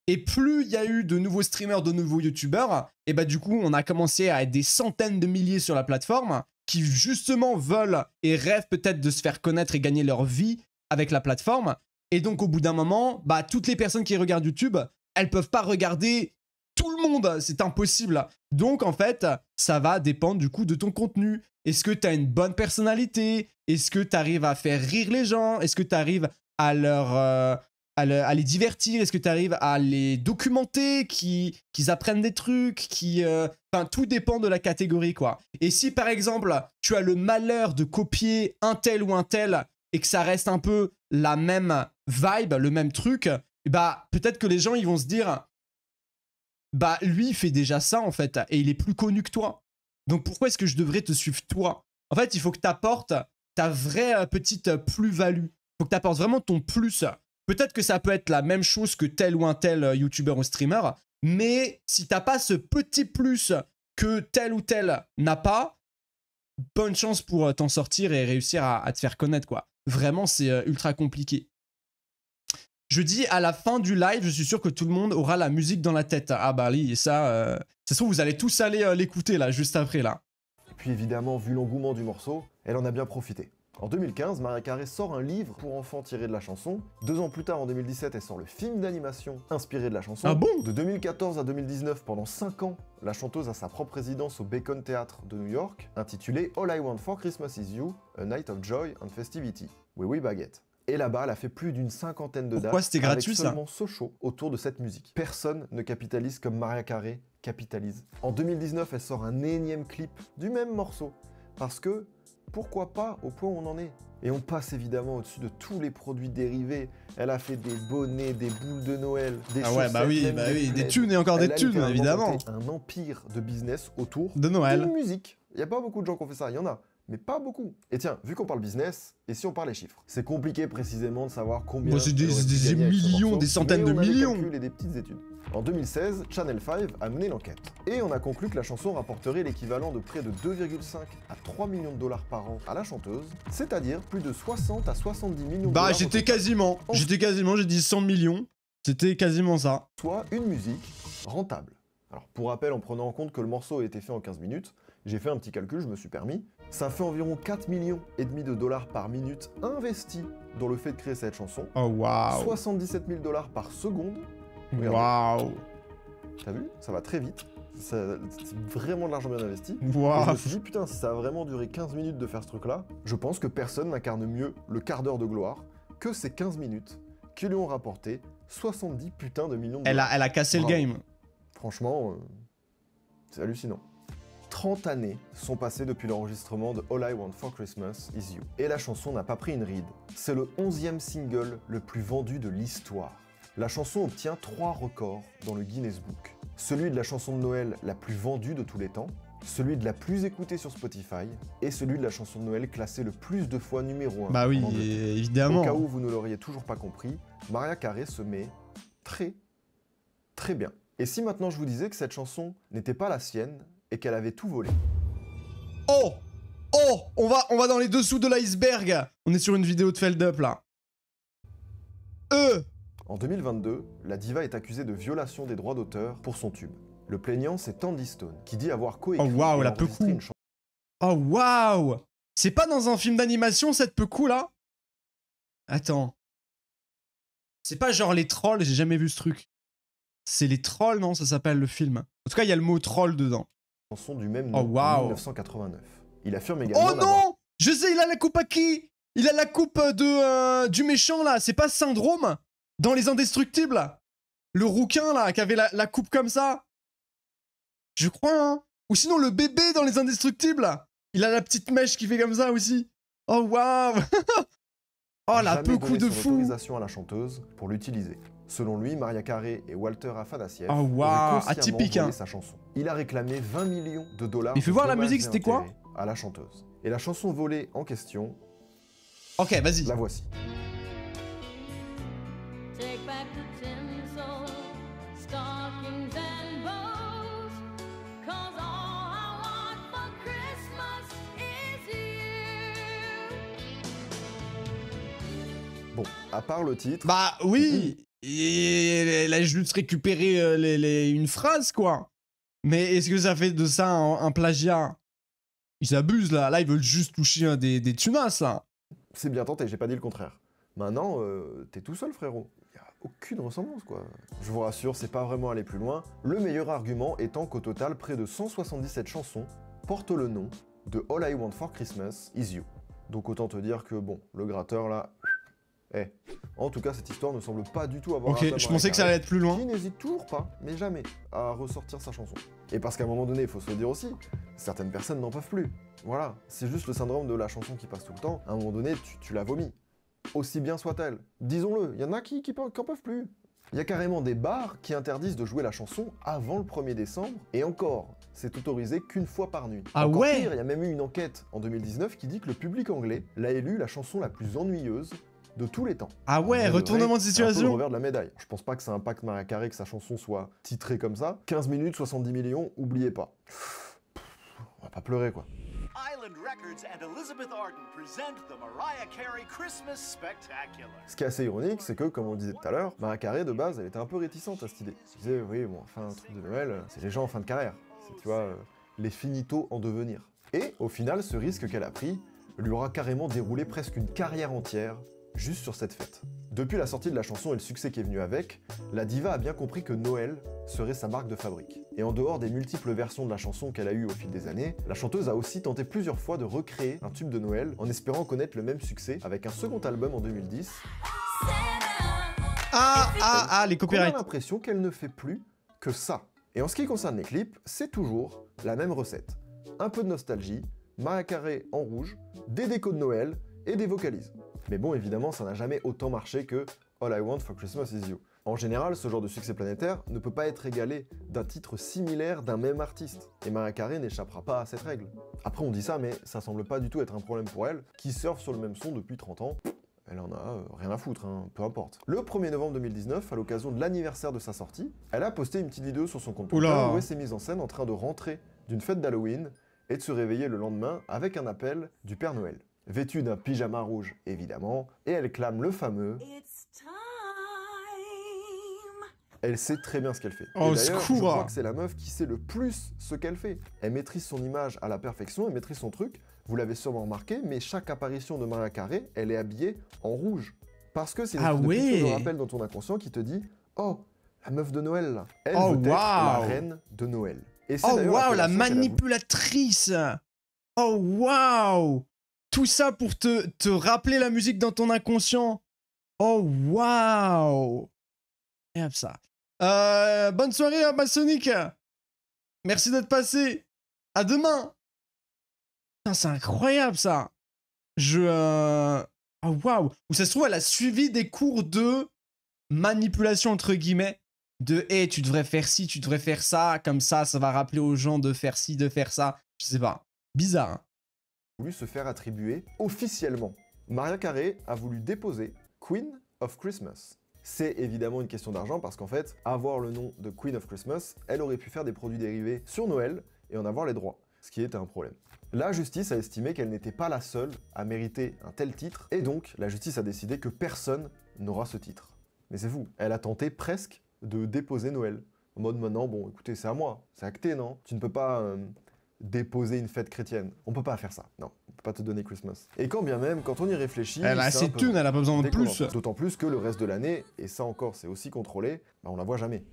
Et plus il y a eu de nouveaux streamers, de nouveaux youtubeurs, et bah du coup, on a commencé à être des centaines de milliers sur la plateforme qui justement veulent et rêvent peut-être de se faire connaître et gagner leur vie avec la plateforme. Et donc, au bout d'un moment, bah toutes les personnes qui regardent YouTube, elles peuvent pas regarder tout le monde, c'est impossible. Donc en fait, ça va dépendre du coup de ton contenu. Est-ce que tu as une bonne personnalité? Est-ce que tu arrives à faire rire les gens? Est-ce que tu arrives à à les divertir? Est-ce que tu arrives à les documenter, qu'ils apprennent des trucs, Enfin, tout dépend de la catégorie, quoi. Et si par exemple, tu as le malheur de copier un tel ou un tel et que ça reste un peu la même vibe, le même truc, bah peut-être que les gens ils vont se dire bah lui il fait déjà ça en fait et il est plus connu que toi. Donc pourquoi est-ce que je devrais te suivre toi? En fait, il faut que tu apportes ta vraie petite plus-value. Il faut que tu apportes vraiment ton plus. Peut-être que ça peut être la même chose que tel ou un tel youtubeur ou streamer, mais si t'as pas ce petit plus que tel ou tel n'a pas, bonne chance pour t'en sortir et réussir à te faire connaître, quoi. Vraiment, c'est ultra compliqué. Je dis à la fin du live, je suis sûr que tout le monde aura la musique dans la tête. Ah bah oui, ça se trouve, vous allez tous aller l'écouter là, juste après là. Et puis évidemment, vu l'engouement du morceau, elle en a bien profité. En 2015, Mariah Carey sort un livre pour enfants tiré de la chanson. 2 ans plus tard, en 2017, elle sort le film d'animation inspiré de la chanson. Ah bon? De 2014 à 2019, pendant 5 ans, la chanteuse a sa propre résidence au Bacon Theatre de New York, intitulée All I Want for Christmas Is You, A Night of Joy and Festivity. Oui, oui, baguette. Et là-bas, elle a fait plus d'une 50aine de dates. Pourquoi c'était gratuit, avec seulement Sochaux autour de cette musique. Personne ne capitalise comme Mariah Carey capitalise. En 2019, elle sort un énième clip du même morceau. Parce que, pourquoi pas au point où on en est? Et on passe évidemment au-dessus de tous les produits dérivés. Elle a fait des bonnets, des boules de Noël, des chaussettes, ouais, bah oui, des thunes et encore des thunes, évidemment. Un empire de business autour de Noël. De musique. Il n'y a pas beaucoup de gens qui ont fait ça, il y en a. Mais pas beaucoup. Et tiens, vu qu'on parle business, et si on parle les chiffres? C'est compliqué précisément de savoir combien... c'est des millions, des centaines de millions. Et des petites études. En 2016, Channel 5 a mené l'enquête. Et on a conclu que la chanson rapporterait l'équivalent de près de 2,5 à 3 millions de dollars par an à la chanteuse, c'est-à-dire plus de 60 à 70 millions de dollars. Bah j'étais quasiment, j'ai dit 100 millions, c'était quasiment ça. Soit une musique rentable. Alors pour rappel, en prenant en compte que le morceau a été fait en 15 minutes, j'ai fait un petit calcul, je me suis permis. Ça fait environ 4,5 millions de dollars par minute investis dans le fait de créer cette chanson. Oh waouh. 77 000 dollars par seconde. Waouh. T'as vu? Ça va très vite. C'est vraiment de l'argent bien investi. Waouh. Et je me suis dit, putain, si ça a vraiment duré 15 minutes de faire ce truc-là, je pense que personne n'incarne mieux le quart d'heure de gloire que ces 15 minutes qui lui ont rapporté 70 putains de millions de Elle dollars. a cassé le Bravo. game. Franchement, c'est hallucinant. 30 années sont passées depuis l'enregistrement de All I Want for Christmas Is You. Et la chanson n'a pas pris une ride. C'est le 11e single le plus vendu de l'histoire. La chanson obtient 3 records dans le Guinness Book. Celui de la chanson de Noël la plus vendue de tous les temps, celui de la plus écoutée sur Spotify, et celui de la chanson de Noël classée le plus de fois numéro 1. Bah oui, en Angleterre. évidemment. Au cas où vous ne l'auriez toujours pas compris, Mariah Carey se met très bien. Et si maintenant je vous disais que cette chanson n'était pas la sienne et qu'elle avait tout volé? Oh, on va dans les dessous de l'iceberg. On est sur une vidéo de Feld Up là. En 2022, la diva est accusée de violation des droits d'auteur pour son tube. Le plaignant, c'est Tandy Stone, qui dit avoir coécrit Oh waouh, et la enregistré Pecou. une chanson. Oh waouh. C'est pas dans un film d'animation cette Pecou là? Attends. C'est pas genre les trolls, j'ai jamais vu ce truc. C'est les trolls, non? Ça s'appelle le film. En tout cas, il y a le mot troll dedans. Du même nom Oh waouh. en 1989. Il affirme également Oh non! Je sais, il a la coupe à qui? Il a la coupe du méchant là. C'est pas Syndrome dans Les Indestructibles? Le rouquin là qui avait la coupe comme ça? Je crois, hein. Ou sinon le bébé dans Les Indestructibles. Il a la petite mèche qui fait comme ça aussi. Oh waouh. Oh la Pecou de fou. Autorisation à la chanteuse pour l'utiliser. Selon lui, Mariah Carey et Walter Afanasieff Oh waouh, auraient consciemment atypique, volé hein. sa chanson. Il a réclamé 20 millions de dollars. Mais fais de voir la dommages musique, et c'était quoi? intérêts à la chanteuse. Et la chanson volée en question, Ok, vas-y. la voici. Take back the tinsel, stockings and bows, 'cause all I want for Christmas is you. Bon, à part le titre, Bah oui. Et elle a juste récupéré une phrase quoi. Mais est-ce que ça fait de ça un plagiat? Ils abusent là. Là ils veulent juste toucher des tunas là. c'est bien tenté, j'ai pas dit le contraire. Maintenant, t'es tout seul, frérot. Y a aucune ressemblance, quoi. Je vous rassure, c'est pas vraiment aller plus loin. Le meilleur argument étant qu'au total, près de 177 chansons portent le nom de All I Want for Christmas Is You. Donc autant te dire que, bon, le gratteur, là... En tout cas, cette histoire ne semble pas du tout avoir... Ok, je pensais que ça allait être plus loin. Qui n'hésite toujours pas, mais jamais, à ressortir sa chanson. Et parce qu'à un moment donné, il faut se le dire aussi, certaines personnes n'en peuvent plus. Voilà, c'est juste le syndrome de la chanson qui passe tout le temps. À un moment donné, tu la vomis. Aussi bien soit-elle. Disons-le, il y en a qui en peuvent plus. Il y a carrément des bars qui interdisent de jouer la chanson avant le 1er décembre, et encore, c'est autorisé qu'une fois par nuit. Ah Encore ouais. pire, il y a même eu une enquête en 2019 qui dit que le public anglais l'a élu la chanson la plus ennuyeuse de tous les temps. Ah ouais, retournement de C'est un peu le situation. revers de la médaille. Je pense pas que ça impacte Mariah Carey que sa chanson soit titrée comme ça. 15 minutes, 70 millions, oubliez pas. On va pas pleurer, quoi. Island Records and Elizabeth Arden present the Mariah Carey Christmas Spectacular. Ce qui est assez ironique, c'est que, comme on le disait tout à l'heure, Mariah Carey, de base, elle était un peu réticente à cette idée. Elle disait, oui, bon, enfin, un truc de Noël, c'est les gens en fin de carrière. C'est, tu vois, les finitos en devenir. Et, au final, ce risque qu'elle a pris lui aura carrément déroulé presque une carrière entière juste sur cette fête. Depuis la sortie de la chanson et le succès qui est venu avec, la diva a bien compris que Noël serait sa marque de fabrique. Et en dehors des multiples versions de la chanson qu'elle a eues au fil des années, la chanteuse a aussi tenté plusieurs fois de recréer un tube de Noël en espérant connaître le même succès avec un second album en 2010. Les On copyrights. a l'impression qu'elle ne fait plus que ça. Et en ce qui concerne les clips, c'est toujours la même recette. Un peu de nostalgie, Mariah Carey en rouge, des décos de Noël et des vocalises. Mais bon, évidemment, ça n'a jamais autant marché que All I Want for Christmas Is You. En général, ce genre de succès planétaire ne peut pas être égalé d'un titre similaire d'un même artiste, et Mariah Carey n'échappera pas à cette règle. Après on dit ça, mais ça semble pas du tout être un problème pour elle, qui surfe sur le même son depuis 30 ans, elle en a rien à foutre, hein, peu importe. Le 1er novembre 2019, à l'occasion de l'anniversaire de sa sortie, elle a posté une petite vidéo sur son compte Twitter où elle s'est mise en scène en train de rentrer d'une fête d'Halloween et de se réveiller le lendemain avec un appel du Père Noël. Vêtue d'un pyjama rouge, évidemment, et elle clame le fameux It's time. Elle sait très bien ce qu'elle fait. Oh, et d'ailleurs, je secours. crois que c'est la meuf qui sait le plus ce qu'elle fait. Elle maîtrise son image à la perfection, elle maîtrise son truc. Vous l'avez sûrement remarqué, mais chaque apparition de Mariah Carey, elle est habillée en rouge. Parce que c'est une espèce de piqûre de rappel dans ton inconscient qui te dit « Oh, la meuf de Noël, là. Elle veut être la reine de Noël. » Oh waouh, la manipulatrice. Oh waouh. Tout ça pour te rappeler la musique dans ton inconscient. Oh waouh. incroyable ça. Bonne soirée, Masonic. Merci d'être passé. À demain. Putain, c'est incroyable ça. Ah waouh. Ou ça se trouve, elle a suivi des cours de manipulation entre guillemets. De hey, tu devrais faire ci, tu devrais faire ça. Comme ça va rappeler aux gens de faire ci, de faire ça. Je sais pas. Bizarre. Hein. Voulu se faire attribuer officiellement. Mariah Carey a voulu déposer Queen of Christmas. C'est évidemment une question d'argent parce qu'en fait, avoir le nom de Queen of Christmas, elle aurait pu faire des produits dérivés sur Noël et en avoir les droits, ce qui était un problème. La justice a estimé qu'elle n'était pas la seule à mériter un tel titre, et donc la justice a décidé que personne n'aura ce titre. Mais c'est fou, elle a tenté presque de déposer Noël. En mode maintenant, bon écoutez, c'est à moi, c'est acté, non? Tu ne peux pas déposer une fête chrétienne. On peut pas faire ça, non. On peut pas te donner Christmas. Et quand bien même, quand on y réfléchit... Elle a assez de thunes, elle a pas besoin de plus. D'autant plus que le reste de l'année, et ça encore c'est aussi contrôlé, bah on la voit jamais.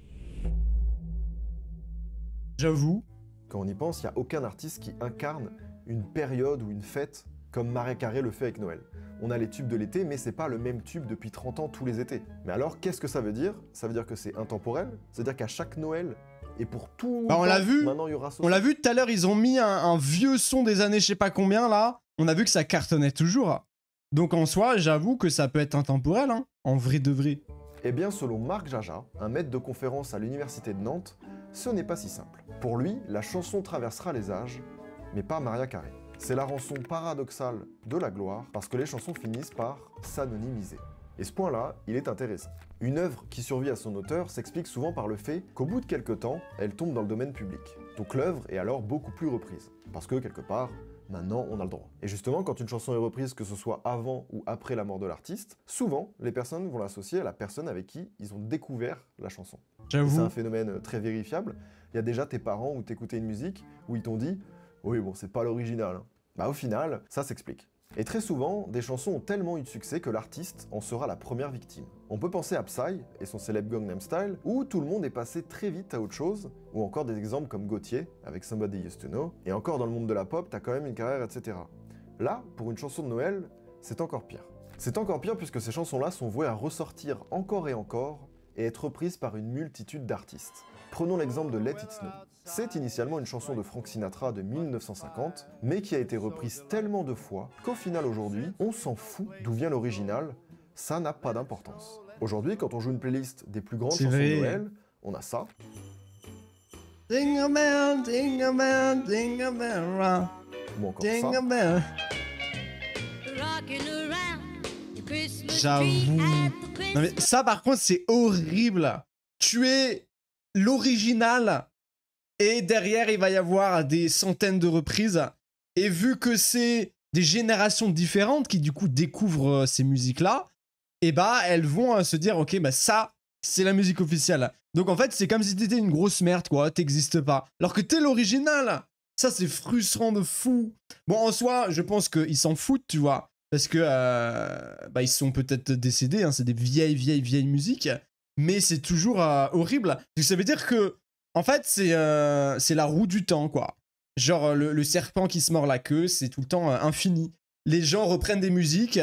J'avoue. Quand on y pense, il n'y a aucun artiste qui incarne une période ou une fête comme Mariah Carey le fait avec Noël. On a les tubes de l'été, mais c'est pas le même tube depuis 30 ans tous les étés. Mais alors, qu'est-ce que ça veut dire? Ça veut dire que c'est intemporel? C'est-à-dire qu'à chaque Noël, et pour tout bah on l'a vu. Maintenant, il y aura ce on l'a vu tout à l'heure, ils ont mis un vieux son des années je sais pas combien, là. On a vu que ça cartonnait toujours. Donc en soi, j'avoue que ça peut être intemporel, hein, en vrai de vrai. Eh bien, selon Marc Jaja, un maître de conférence à l'université de Nantes, ce n'est pas si simple. Pour lui, la chanson traversera les âges, mais pas Mariah Carey. C'est la rançon paradoxale de la gloire, parce que les chansons finissent par s'anonymiser. Et ce point-là, il est intéressant. Une œuvre qui survit à son auteur s'explique souvent par le fait qu'au bout de quelques temps, elle tombe dans le domaine public. Donc l'œuvre est alors beaucoup plus reprise. Parce que, quelque part, maintenant, on a le droit. Et justement, quand une chanson est reprise, que ce soit avant ou après la mort de l'artiste, souvent, les personnes vont l'associer à la personne avec qui ils ont découvert la chanson. J'avoue. C'est un phénomène très vérifiable. Il y a déjà tes parents où t'écoutais une musique, où ils t'ont dit « Oui, bon, c'est pas l'original. Hein. » Bah au final, ça s'explique. Et très souvent, des chansons ont tellement eu de succès que l'artiste en sera la première victime. On peut penser à Psy et son célèbre Gangnam Style, où tout le monde est passé très vite à autre chose, ou encore des exemples comme Gauthier, avec Somebody Used to Know, et encore dans le monde de la pop, t'as quand même une carrière, etc. Là, pour une chanson de Noël, c'est encore pire. C'est encore pire puisque ces chansons-là sont vouées à ressortir encore et encore, et être reprises par une multitude d'artistes. Prenons l'exemple de Let It Snow. C'est initialement une chanson de Frank Sinatra de 1950, mais qui a été reprise tellement de fois qu'au final aujourd'hui, on s'en fout d'où vient l'original, ça n'a pas d'importance. Aujourd'hui, quand on joue une playlist des plus grandes chansons de Noël, on a ça. Jingle bell, jingle bell, jingle bell, ou encore jingle ça. bell. J'avoue. Non mais ça par contre c'est horrible. Tu es l'original et derrière il va y avoir des centaines de reprises. Et vu que c'est des générations différentes qui du coup découvrent ces musiques-là, et bah elles vont se dire ok bah ça c'est la musique officielle. Donc en fait c'est comme si t'étais une grosse merde quoi, t'existes pas. Alors que t'es l'original. Ça c'est frustrant de fou. Bon en soi je pense qu'ils s'en foutent tu vois. Parce que bah, ils sont peut-être décédés, hein, c'est des vieilles musiques, mais c'est toujours horrible. Parce que ça veut dire que, en fait, c'est la roue du temps, quoi. Genre, le serpent qui se mord la queue, c'est tout le temps infini. Les gens reprennent des musiques,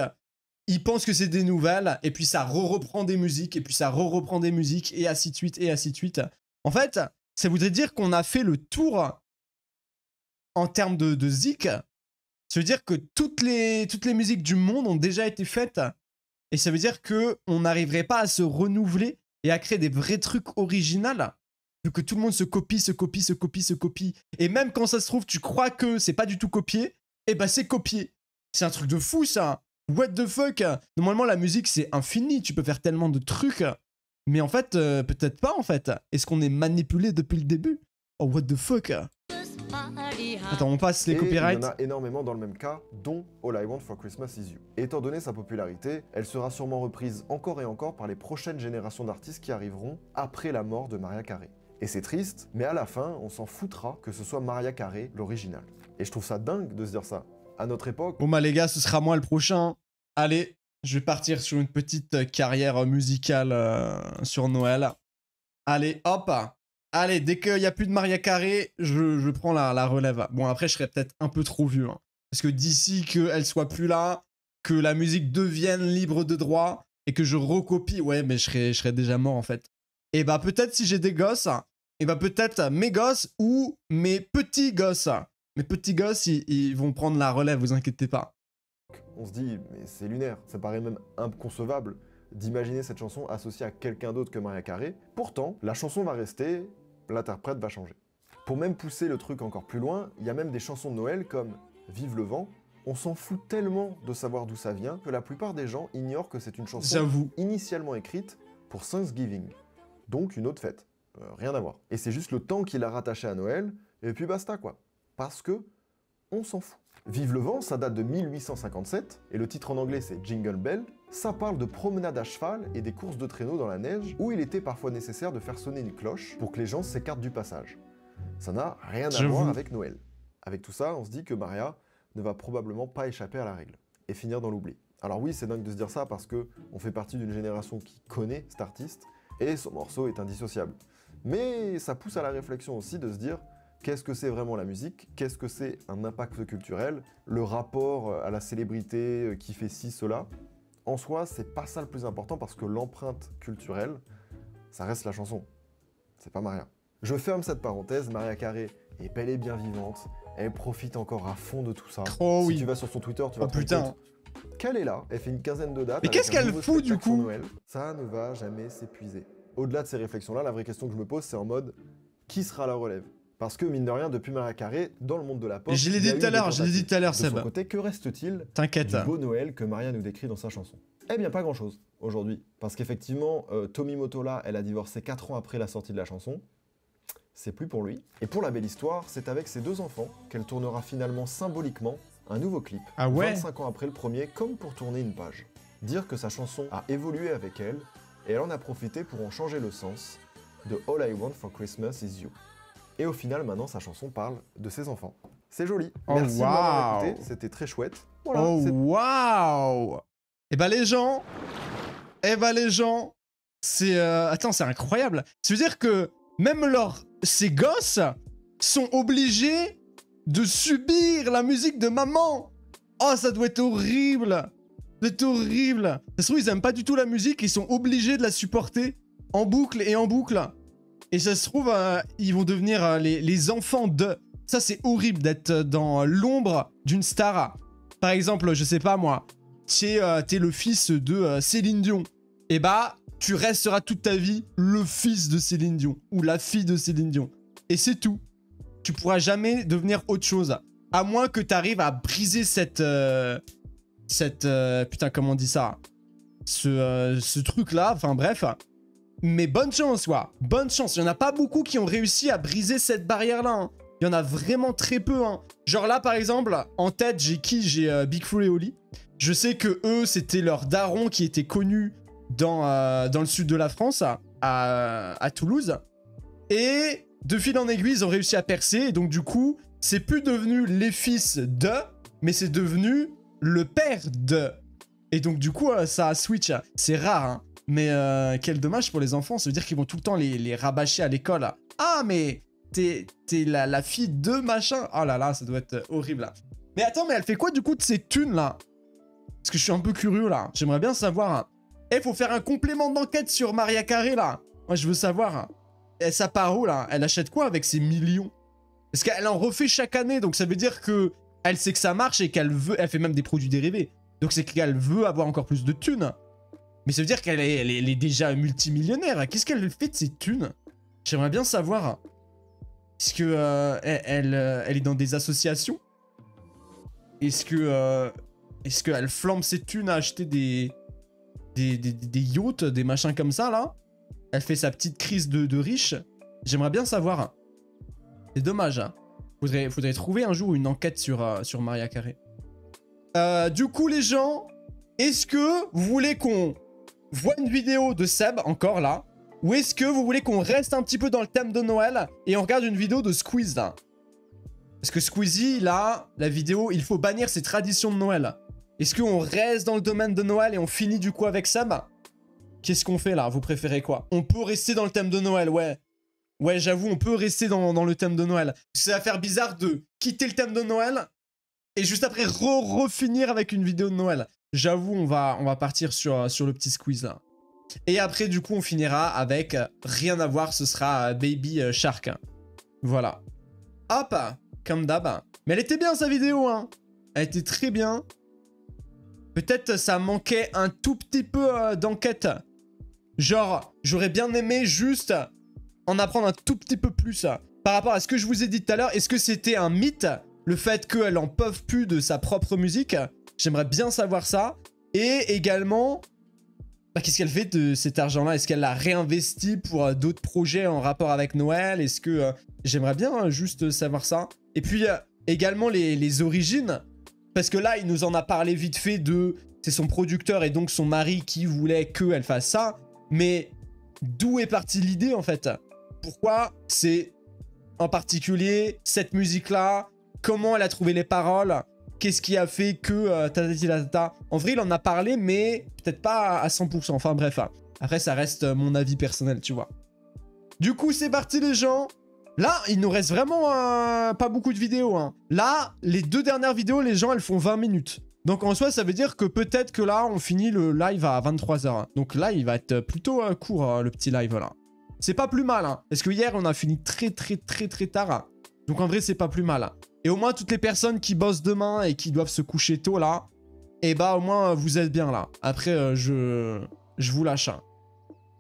ils pensent que c'est des nouvelles, et puis ça reprend des musiques, et puis ça reprend des musiques, et ainsi de suite, et ainsi de suite. En fait, ça voudrait dire qu'on a fait le tour en termes de zik. Ça veut dire que toutes les musiques du monde ont déjà été faites. Et ça veut dire qu'on n'arriverait pas à se renouveler et à créer des vrais trucs originaux. Vu que tout le monde se copie. Et même quand ça se trouve, tu crois que c'est pas du tout copié, et bah c'est copié. C'est un truc de fou ça. What the fuck. Normalement la musique c'est infini, tu peux faire tellement de trucs. Mais en fait, peut-être pas en fait. Est-ce qu'on est manipulé depuis le début? Oh what the fuck. Attends, on passe les copyrights. Il y en a énormément dans le même cas, dont All I Want for Christmas Is You. Et étant donné sa popularité, elle sera sûrement reprise encore et encore par les prochaines générations d'artistes qui arriveront après la mort de Mariah Carey. Et c'est triste, mais à la fin, on s'en foutra que ce soit Mariah Carey l'original. Et je trouve ça dingue de se dire ça. À notre époque... Bon bah les gars, ce sera moi le prochain. Allez, je vais partir sur une petite carrière musicale sur Noël. Allez, hop. Allez, dès qu'il n'y a plus de Mariah Carey, je prends la relève. Bon, après, je serais peut-être un peu trop vieux. Hein, parce que d'ici qu'elle soit plus là, que la musique devienne libre de droit, et que je recopie, ouais, mais je serais déjà mort, en fait. Et bah peut-être si j'ai des gosses, et bah peut-être mes gosses ou mes petits gosses. Mes petits gosses, ils vont prendre la relève, vous inquiétez pas. On se dit, mais c'est lunaire, ça paraît même inconcevable d'imaginer cette chanson associée à quelqu'un d'autre que Mariah Carey. Pourtant, la chanson va rester, l'interprète va changer. Pour même pousser le truc encore plus loin, il y a même des chansons de Noël comme Vive le vent. On s'en fout tellement de savoir d'où ça vient que la plupart des gens ignorent que c'est une chanson initialement écrite pour Thanksgiving, donc une autre fête. Rien à voir. Et c'est juste le temps qu'il a rattaché à Noël, et puis basta quoi. Parce que on s'en fout. Vive le vent, ça date de 1857, et le titre en anglais c'est Jingle Bell. Ça parle de promenade à cheval et des courses de traîneau dans la neige, où il était parfois nécessaire de faire sonner une cloche pour que les gens s'écartent du passage. Ça n'a rien à voir avec Noël. Avec tout ça, on se dit que Mariah ne va probablement pas échapper à la règle, et finir dans l'oubli. Alors oui, c'est dingue de se dire ça parce que on fait partie d'une génération qui connaît cet artiste, et son morceau est indissociable. Mais ça pousse à la réflexion aussi de se dire qu'est-ce que c'est vraiment la musique, qu'est-ce que c'est un impact culturel, le rapport à la célébrité qui fait ci, cela. En soi, c'est pas ça le plus important parce que l'empreinte culturelle, ça reste la chanson. C'est pas Mariah. Je ferme cette parenthèse, Mariah Carey est bel et bien vivante, elle profite encore à fond de tout ça. Oh si oui. tu vas sur son Twitter, tu vas te putain. rendre compte qu'elle est là, elle fait une quinzaine de dates. Mais qu'est-ce qu'elle fout du coup? Noël. Ça ne va jamais s'épuiser. Au-delà de ces réflexions-là, la vraie question que je me pose, c'est en mode, qui sera la relève? Parce que, mine de rien, depuis Mariah Carey, dans le monde de la pop... Je l'ai dit tout à l'heure, Seb. De son côté, que reste-t-il T'inquiète. du beau Noël que Mariah nous décrit dans sa chanson? Eh bien, pas grand-chose, aujourd'hui. Parce qu'effectivement, Tommy Mottola, elle a divorcé 4 ans après la sortie de la chanson. C'est plus pour lui. Et pour la belle histoire, c'est avec ses 2 enfants qu'elle tournera finalement symboliquement un nouveau clip. Ah ouais? 25 ans après le premier, comme pour tourner une page. Dire que sa chanson a évolué avec elle, et elle en a profité pour en changer le sens de All I Want for Christmas is You. Et au final, maintenant, sa chanson parle de ses enfants. C'est joli. Oh, merci de m'avoir écouté, c'était très chouette. Voilà, oh waouh! Eh ben les gens, c'est... Attends, c'est incroyable. Ça veut dire que même ces gosses sont obligés de subir la musique de maman. Oh, ça doit être horrible. C'est horrible. Ça se trouve, ils aiment pas du tout la musique, ils sont obligés de la supporter en boucle et en boucle. Et ça se trouve, ils vont devenir les enfants de... Ça, c'est horrible d'être dans l'ombre d'une star. Par exemple, je sais pas moi, t'es le fils de Céline Dion. Et bah, tu resteras toute ta vie le fils de Céline Dion. Ou la fille de Céline Dion. Et c'est tout. Tu pourras jamais devenir autre chose. À moins que tu arrives à briser cette putain, comment on dit ça? Ce truc-là, enfin bref. Mais bonne chance, quoi. Bonne chance. Il y en a pas beaucoup qui ont réussi à briser cette barrière-là. Hein. Il y en a vraiment très peu. Hein. Genre là, par exemple, en tête, j'ai qui? J'ai Big Flo et Oli. Je sais que eux, c'était leur daron qui était connu dans le sud de la France, à Toulouse. Et de fil en aiguille, ils ont réussi à percer. Et donc, du coup, c'est plus devenu les fils de, mais c'est devenu le père de. Et donc, du coup, ça a switch. C'est rare, hein. Mais quel dommage pour les enfants. Ça veut dire qu'ils vont tout le temps les rabâcher à l'école. Ah, mais t'es la fille de machin. Oh là là, ça doit être horrible, là. Mais attends, mais elle fait quoi, du coup, de ces thunes, là? Parce que je suis un peu curieux, là. J'aimerais bien savoir. Eh, faut faire un complément d'enquête sur Mariah Carey, là. Moi, je veux savoir. Et ça part où, là? Elle achète quoi avec ces millions? Parce qu'elle en refait chaque année, donc ça veut dire que elle sait que ça marche et qu'elle veut... Elle fait même des produits dérivés. Donc c'est qu'elle veut avoir encore plus de thunes. Mais ça veut dire qu'elle est déjà multimillionnaire. Qu'est-ce qu'elle fait de ces thunes? J'aimerais bien savoir. Est-ce que elle est dans des associations? Est-ce qu'elle flambe ses thunes à acheter des yachts, des machins comme ça, là? Elle fait sa petite crise de riche. J'aimerais bien savoir. C'est dommage. Hein. Faudrait trouver un jour une enquête sur Mariah Carey. Du coup, les gens, est-ce que vous voulez qu'on voit une vidéo de Seb, encore là? Ou est-ce que vous voulez qu'on reste un petit peu dans le thème de Noël et on regarde une vidéo de Squeeze, là? Parce que Squeezie, là, la vidéo, il faut bannir ses traditions de Noël. Est-ce qu'on reste dans le domaine de Noël et on finit du coup avec Seb? Qu'est-ce qu'on fait, là? Vous préférez quoi? On peut rester dans le thème de Noël, ouais. Ouais, j'avoue, on peut rester dans le thème de Noël. Ça va faire bizarre de quitter le thème de Noël et juste après refinir avec une vidéo de Noël. J'avoue, on va partir sur le petit squeeze là. Et après, du coup, on finira avec rien à voir, ce sera Baby Shark. Voilà. Hop, comme d'hab. Mais elle était bien, sa vidéo, hein. Elle était très bien. Peut-être ça manquait un tout petit peu d'enquête. Genre, j'aurais bien aimé juste en apprendre un tout petit peu plus par rapport à ce que je vous ai dit tout à l'heure. Est-ce que c'était un mythe, le fait qu'elle en peut plus de sa propre musique? J'aimerais bien savoir ça. Et également, bah, qu'est-ce qu'elle fait de cet argent-là? Est-ce qu'elle l'a réinvesti pour d'autres projets en rapport avec Noël? Est-ce que... j'aimerais bien juste savoir ça. Et puis, également les origines. Parce que là, il nous en a parlé vite fait de... C'est son producteur et donc son mari qui voulait qu'elle fasse ça. Mais d'où est partie l'idée, en fait? Pourquoi c'est en particulier cette musique-là? Comment elle a trouvé les paroles? Qu'est-ce qui a fait que... En vrai, il en a parlé, mais peut-être pas à 100%. Enfin, bref. Après, ça reste mon avis personnel, tu vois. Du coup, c'est parti, les gens. Là, il nous reste vraiment pas beaucoup de vidéos. Hein. Là, les 2 dernières vidéos, les gens, elles font 20 minutes. Donc, en soi, ça veut dire que peut-être que là, on finit le live à 23 h. Donc là, il va être plutôt court, le petit live, là. C'est pas plus mal, hein. Parce que hier, on a fini très tard. Donc, en vrai, c'est pas plus mal. Et au moins, toutes les personnes qui bossent demain et qui doivent se coucher tôt, là, et bah, au moins, vous êtes bien, là. Après, je vous lâche.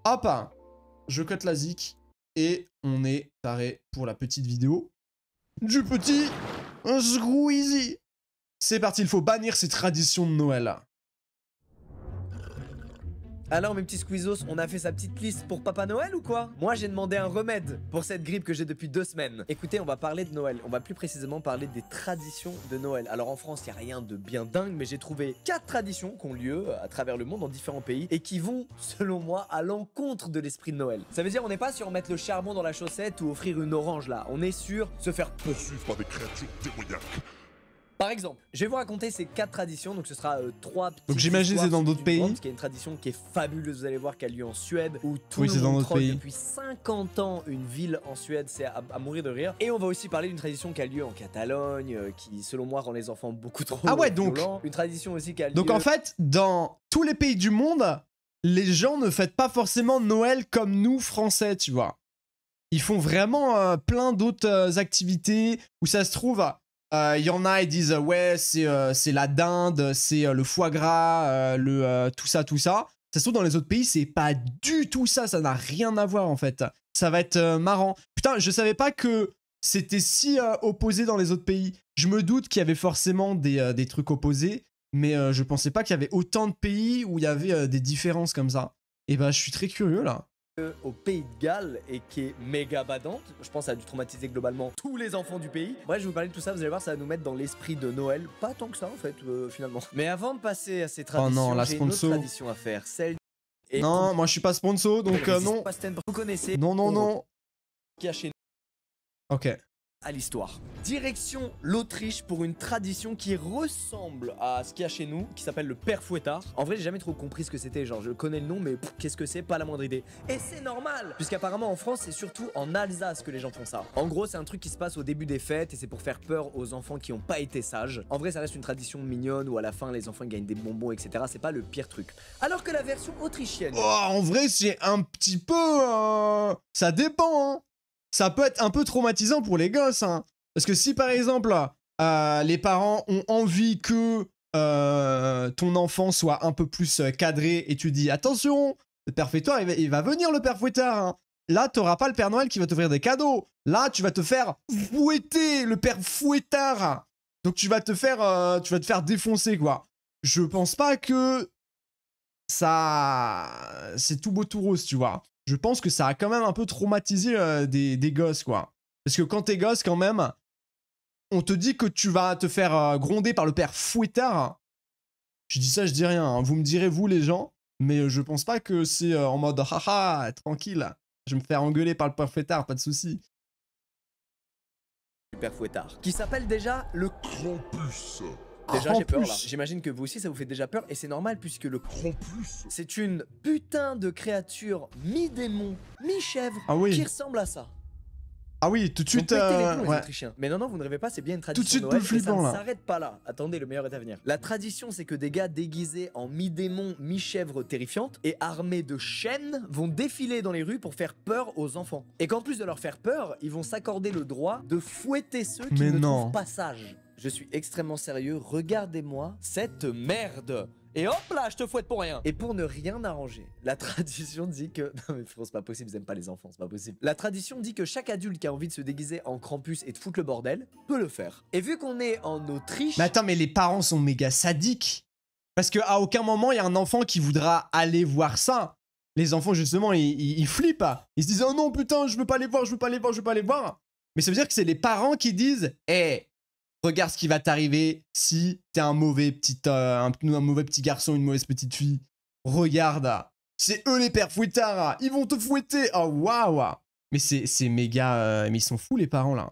Hop, je cut la zik. Et on est paré pour la petite vidéo du petit Squeezie. C'est parti, il faut bannir ces traditions de Noël. Alors mes petits squeezos, on a fait sa petite liste pour Papa Noël ou quoi? Moi j'ai demandé un remède pour cette grippe que j'ai depuis 2 semaines. Écoutez, on va parler de Noël, on va plus précisément parler des traditions de Noël. Alors en France, il n'y a rien de bien dingue, mais j'ai trouvé 4 traditions qui ont lieu à travers le monde dans différents pays et qui vont, selon moi, à l'encontre de l'esprit de Noël. Ça veut dire on n'est pas sur mettre le charbon dans la chaussette ou offrir une orange là, on est sur se faire poursuivre par des créatures démoniaques. Par exemple, je vais vous raconter ces 4 traditions, donc ce sera 3 petites. Donc j'imagine c'est dans d'autres pays. Parce qu'il y a une tradition qui est fabuleuse, vous allez voir, qui a lieu en Suède, où tout le monde troll depuis 50 ans une ville en Suède, c'est à mourir de rire. Et on va aussi parler d'une tradition qui a lieu en Catalogne, qui selon moi rend les enfants beaucoup trop violents. Une tradition aussi qui a lieu... Donc en fait, dans tous les pays du monde, les gens ne fêtent pas forcément Noël comme nous, Français, tu vois. Ils font vraiment plein d'autres activités où ça se trouve... Il y en a, ils disent ouais, c'est la dinde, c'est le foie gras, tout ça. Ça se trouve dans les autres pays, c'est pas du tout ça, ça n'a rien à voir en fait. Ça va être marrant. Putain, je savais pas que c'était si opposé dans les autres pays. Je me doute qu'il y avait forcément des trucs opposés, mais je pensais pas qu'il y avait autant de pays où il y avait des différences comme ça. Et bah, je suis très curieux là. Au Pays de Galles et qui est méga badante. Je pense que ça a dû traumatiser globalement tous les enfants du pays. Bref, je vais vous parler de tout ça, vous allez voir, ça va nous mettre dans l'esprit de Noël. Pas tant que ça en fait, finalement. Mais avant de passer à ces traditions, j'ai une autre tradition à faire. Celle... Non, moi je suis pas sponsor, donc non. Vous connaissez... Non. Qui a chez nous. Ok. À l'histoire. Direction l'Autriche pour une tradition qui ressemble à ce qu'il y a chez nous, qui s'appelle le père fouettard. En vrai, j'ai jamais trop compris ce que c'était, genre je connais le nom, mais qu'est-ce que c'est? Pas la moindre idée. Et c'est normal, puisqu'apparemment en France, c'est surtout en Alsace que les gens font ça. En gros, c'est un truc qui se passe au début des fêtes et c'est pour faire peur aux enfants qui n'ont pas été sages. En vrai, ça reste une tradition mignonne où à la fin, les enfants gagnent des bonbons, etc. C'est pas le pire truc. Alors que la version autrichienne... Oh, en vrai, c'est un petit peu... Ça dépend, hein. Ça peut être un peu traumatisant pour les gosses, hein. Parce que si par exemple, les parents ont envie que ton enfant soit un peu plus cadré et tu dis attention, le père fouettard, il va venir le père fouettard, hein. Là, t'auras pas le Père Noël qui va t'offrir des cadeaux. Là, tu vas te faire fouetter, le père fouettard. Donc tu vas te faire défoncer, quoi. Je pense pas que ça... C'est tout beau tout rose, tu vois. Je pense que ça a quand même un peu traumatisé des gosses, quoi. Parce que quand t'es gosse, quand même, on te dit que tu vas te faire gronder par le père fouettard. Je dis ça, je dis rien. Hein. Vous me direz, vous, les gens. Mais je pense pas que c'est en mode haha, tranquille. Je vais me faire engueuler par le père fouettard, pas de soucis. Le père fouettard. Qui s'appelle déjà le Krampus. Déjà j'ai peur là, j'imagine que vous aussi ça vous fait déjà peur et c'est normal puisque le Krampus c'est une putain de créature mi-démon, mi-chèvre qui ressemble à ça. Ah oui, tout de Ils ont suite. pété les plombs, les Ouais. Autrichiens. Mais non, vous ne rêvez pas, c'est bien une Tout de tradition suite de Noël, plus mais ça flippant, ne là. s'arrête pas là. Attendez, le meilleur est à venir. La tradition, c'est que des gars déguisés en mi-démon, mi-chèvre terrifiante et armés de chaînes vont défiler dans les rues pour faire peur aux enfants. Et qu'en plus de leur faire peur, ils vont s'accorder le droit de fouetter ceux qui Mais ne non. trouvent pas sages. Je suis extrêmement sérieux, regardez-moi cette merde. Et hop là, je te fouette pour rien. Et pour ne rien arranger, la tradition dit que... Non mais frérot, c'est pas possible, ils aiment pas les enfants, c'est pas possible. La tradition dit que chaque adulte qui a envie de se déguiser en Krampus et de foutre le bordel peut le faire. Et vu qu'on est en Autriche... Mais attends, mais les parents sont méga sadiques. Parce qu'à aucun moment, il y a un enfant qui voudra aller voir ça. Les enfants, justement, ils flippent. Ils se disent, oh non, putain, je veux pas les voir, je veux pas les voir, je veux pas les voir. Mais ça veut dire que c'est les parents qui disent, hé, regarde ce qui va t'arriver si t'es un mauvais petit garçon, une mauvaise petite fille. Regarde, c'est eux les pères fouettards, ils vont te fouetter. Oh waouh. Mais c'est méga, mais ils sont fous les parents là.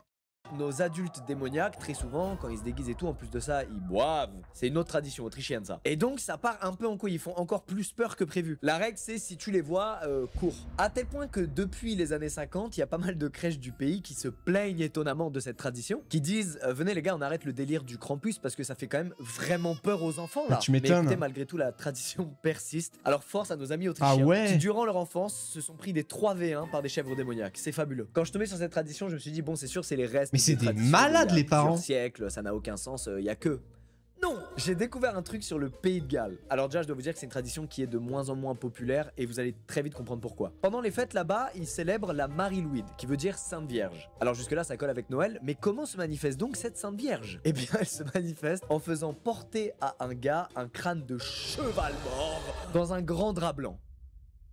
Nos adultes démoniaques, très souvent, quand ils se déguisent et tout, en plus de ça, ils boivent. C'est une autre tradition autrichienne, ça. Et donc, ça part un peu en couille. Ils font encore plus peur que prévu. La règle, c'est si tu les vois, cours. À tel point que depuis les années 50, il y a pas mal de crèches du pays qui se plaignent étonnamment de cette tradition, qui disent venez les gars, on arrête le délire du Krampus parce que ça fait quand même vraiment peur aux enfants là. Tu Mais m'étonnes. écoutez, malgré tout, la tradition persiste. Alors force à nos amis autrichiens Ah ouais. qui, durant leur enfance, se sont pris des 3v1 par des chèvres démoniaques. C'est fabuleux. Quand je tombais sur cette tradition, je me suis dit bon, c'est sûr, c'est les restes. Mais c'est des traditions malades, d'il y a les parents. plusieurs siècles, ça n'a aucun sens, il y a que. Non, j'ai découvert un truc sur le Pays de Galles. Alors déjà, je dois vous dire que c'est une tradition qui est de moins en moins populaire et vous allez très vite comprendre pourquoi. Pendant les fêtes là-bas, ils célèbrent la Marie-Louise, qui veut dire Sainte Vierge. Alors jusque-là, ça colle avec Noël, mais comment se manifeste donc cette Sainte Vierge? Eh bien, elle se manifeste en faisant porter à un gars un crâne de cheval mort dans un grand drap blanc.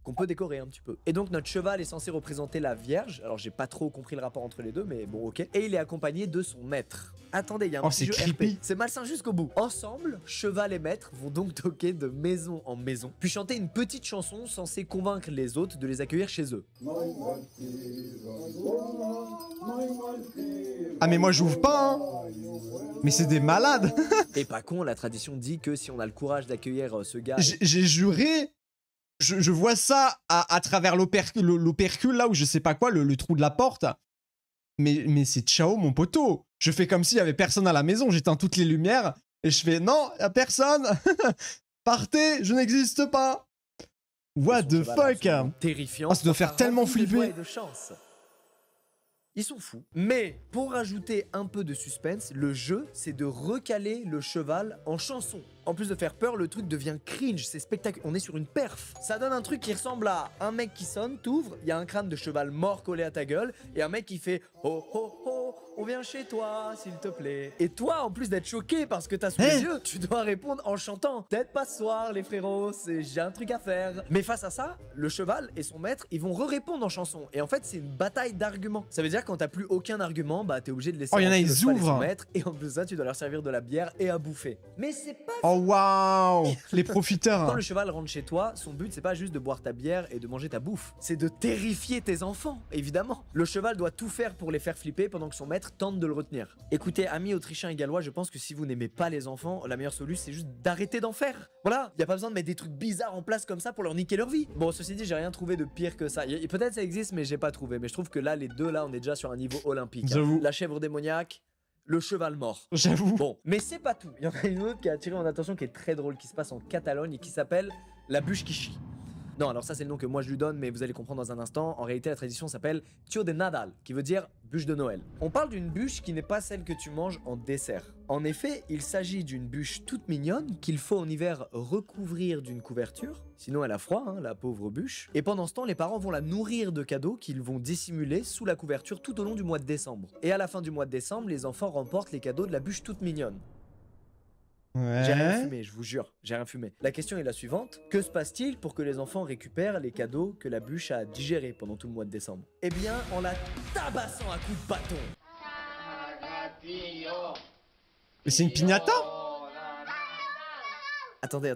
Qu'on peut décorer un petit peu. Et donc notre cheval est censé représenter la Vierge. Alors j'ai pas trop compris le rapport entre les deux, mais bon ok. Et il est accompagné de son maître. Attendez, il y a un petit jeu RP. C'est malsain jusqu'au bout. Ensemble, cheval et maître vont donc toquer de maison en maison, puis chanter une petite chanson censée convaincre les hôtes de les accueillir chez eux. Ah mais moi j'ouvre pas hein. Mais c'est des malades. Et pas con, la tradition dit que si on a le courage d'accueillir ce gars... J'ai juré. Je vois ça à travers l'opercule là où je sais pas quoi, le trou de la porte. Mais c'est ciao mon poteau. Je fais comme s'il y avait personne à la maison, j'éteins toutes les lumières et je fais non, y a personne. Partez, je n'existe pas. What the fuck. Terrifiant. Oh, ça doit faire tellement rempli de joie flipper. et de chance. Ils sont fous. Mais pour rajouter un peu de suspense, le jeu, c'est de recaler le cheval en chanson. En plus de faire peur, le truc devient cringe, c'est spectaculaire. On est sur une perf. Ça donne un truc qui ressemble à un mec qui sonne, t'ouvres, il y a un crâne de cheval mort collé à ta gueule, et un mec qui fait oh oh oh, on vient chez toi, s'il te plaît. Et toi, en plus d'être choqué parce que t'as sous les yeux, tu dois répondre en chantant. Peut-être pas ce soir, les frérots, j'ai un truc à faire. Mais face à ça, le cheval et son maître, ils vont répondre en chanson. Et en fait, c'est une bataille d'arguments. Ça veut dire que quand t'as plus aucun argument, bah t'es obligé de laisser Oh, y en a, rentrer ils le cheval et son ouvrent. maître. Et en plus de ça, tu dois leur servir de la bière et à bouffer. Mais c'est pas Oh waouh. Les Quand profiteurs. le cheval rentre chez toi, son but c'est pas juste de boire ta bière et de manger ta bouffe, c'est de terrifier tes enfants, évidemment. Le cheval doit tout faire pour les faire flipper pendant que son maître tente de le retenir. Écoutez, amis autrichiens et gallois, je pense que si vous n'aimez pas les enfants, la meilleure solution c'est juste d'arrêter d'en faire. Voilà, y a pas besoin de mettre des trucs bizarres en place comme ça pour leur niquer leur vie. Bon, ceci dit, j'ai rien trouvé de pire que ça. Peut-être ça existe, mais j'ai pas trouvé. Mais je trouve que là, les deux là, on est déjà sur un niveau olympique. hein. J'avoue. La chèvre démoniaque. Le cheval mort. J'avoue. Bon, mais c'est pas tout. Il y en a une autre qui a attiré mon attention qui est très drôle, qui se passe en Catalogne et qui s'appelle la bûche qui chie. Non, alors ça c'est le nom que moi je lui donne, mais vous allez comprendre dans un instant. En réalité, la tradition s'appelle Tio de Nadal, qui veut dire bûche de Noël. On parle d'une bûche qui n'est pas celle que tu manges en dessert. En effet, il s'agit d'une bûche toute mignonne qu'il faut en hiver recouvrir d'une couverture. Sinon elle a froid, hein, la pauvre bûche. Et pendant ce temps, les parents vont la nourrir de cadeaux qu'ils vont dissimuler sous la couverture tout au long du mois de décembre. Et à la fin du mois de décembre, les enfants remportent les cadeaux de la bûche toute mignonne. J'ai rien Ouais. fumé, je vous jure, j'ai rien fumé. La question est la suivante, que se passe-t-il pour que les enfants récupèrent les cadeaux que la bûche a digérés pendant tout le mois de décembre? Eh bien, en la tabassant à coups de bâton. Mais c'est une piñata. Attendez,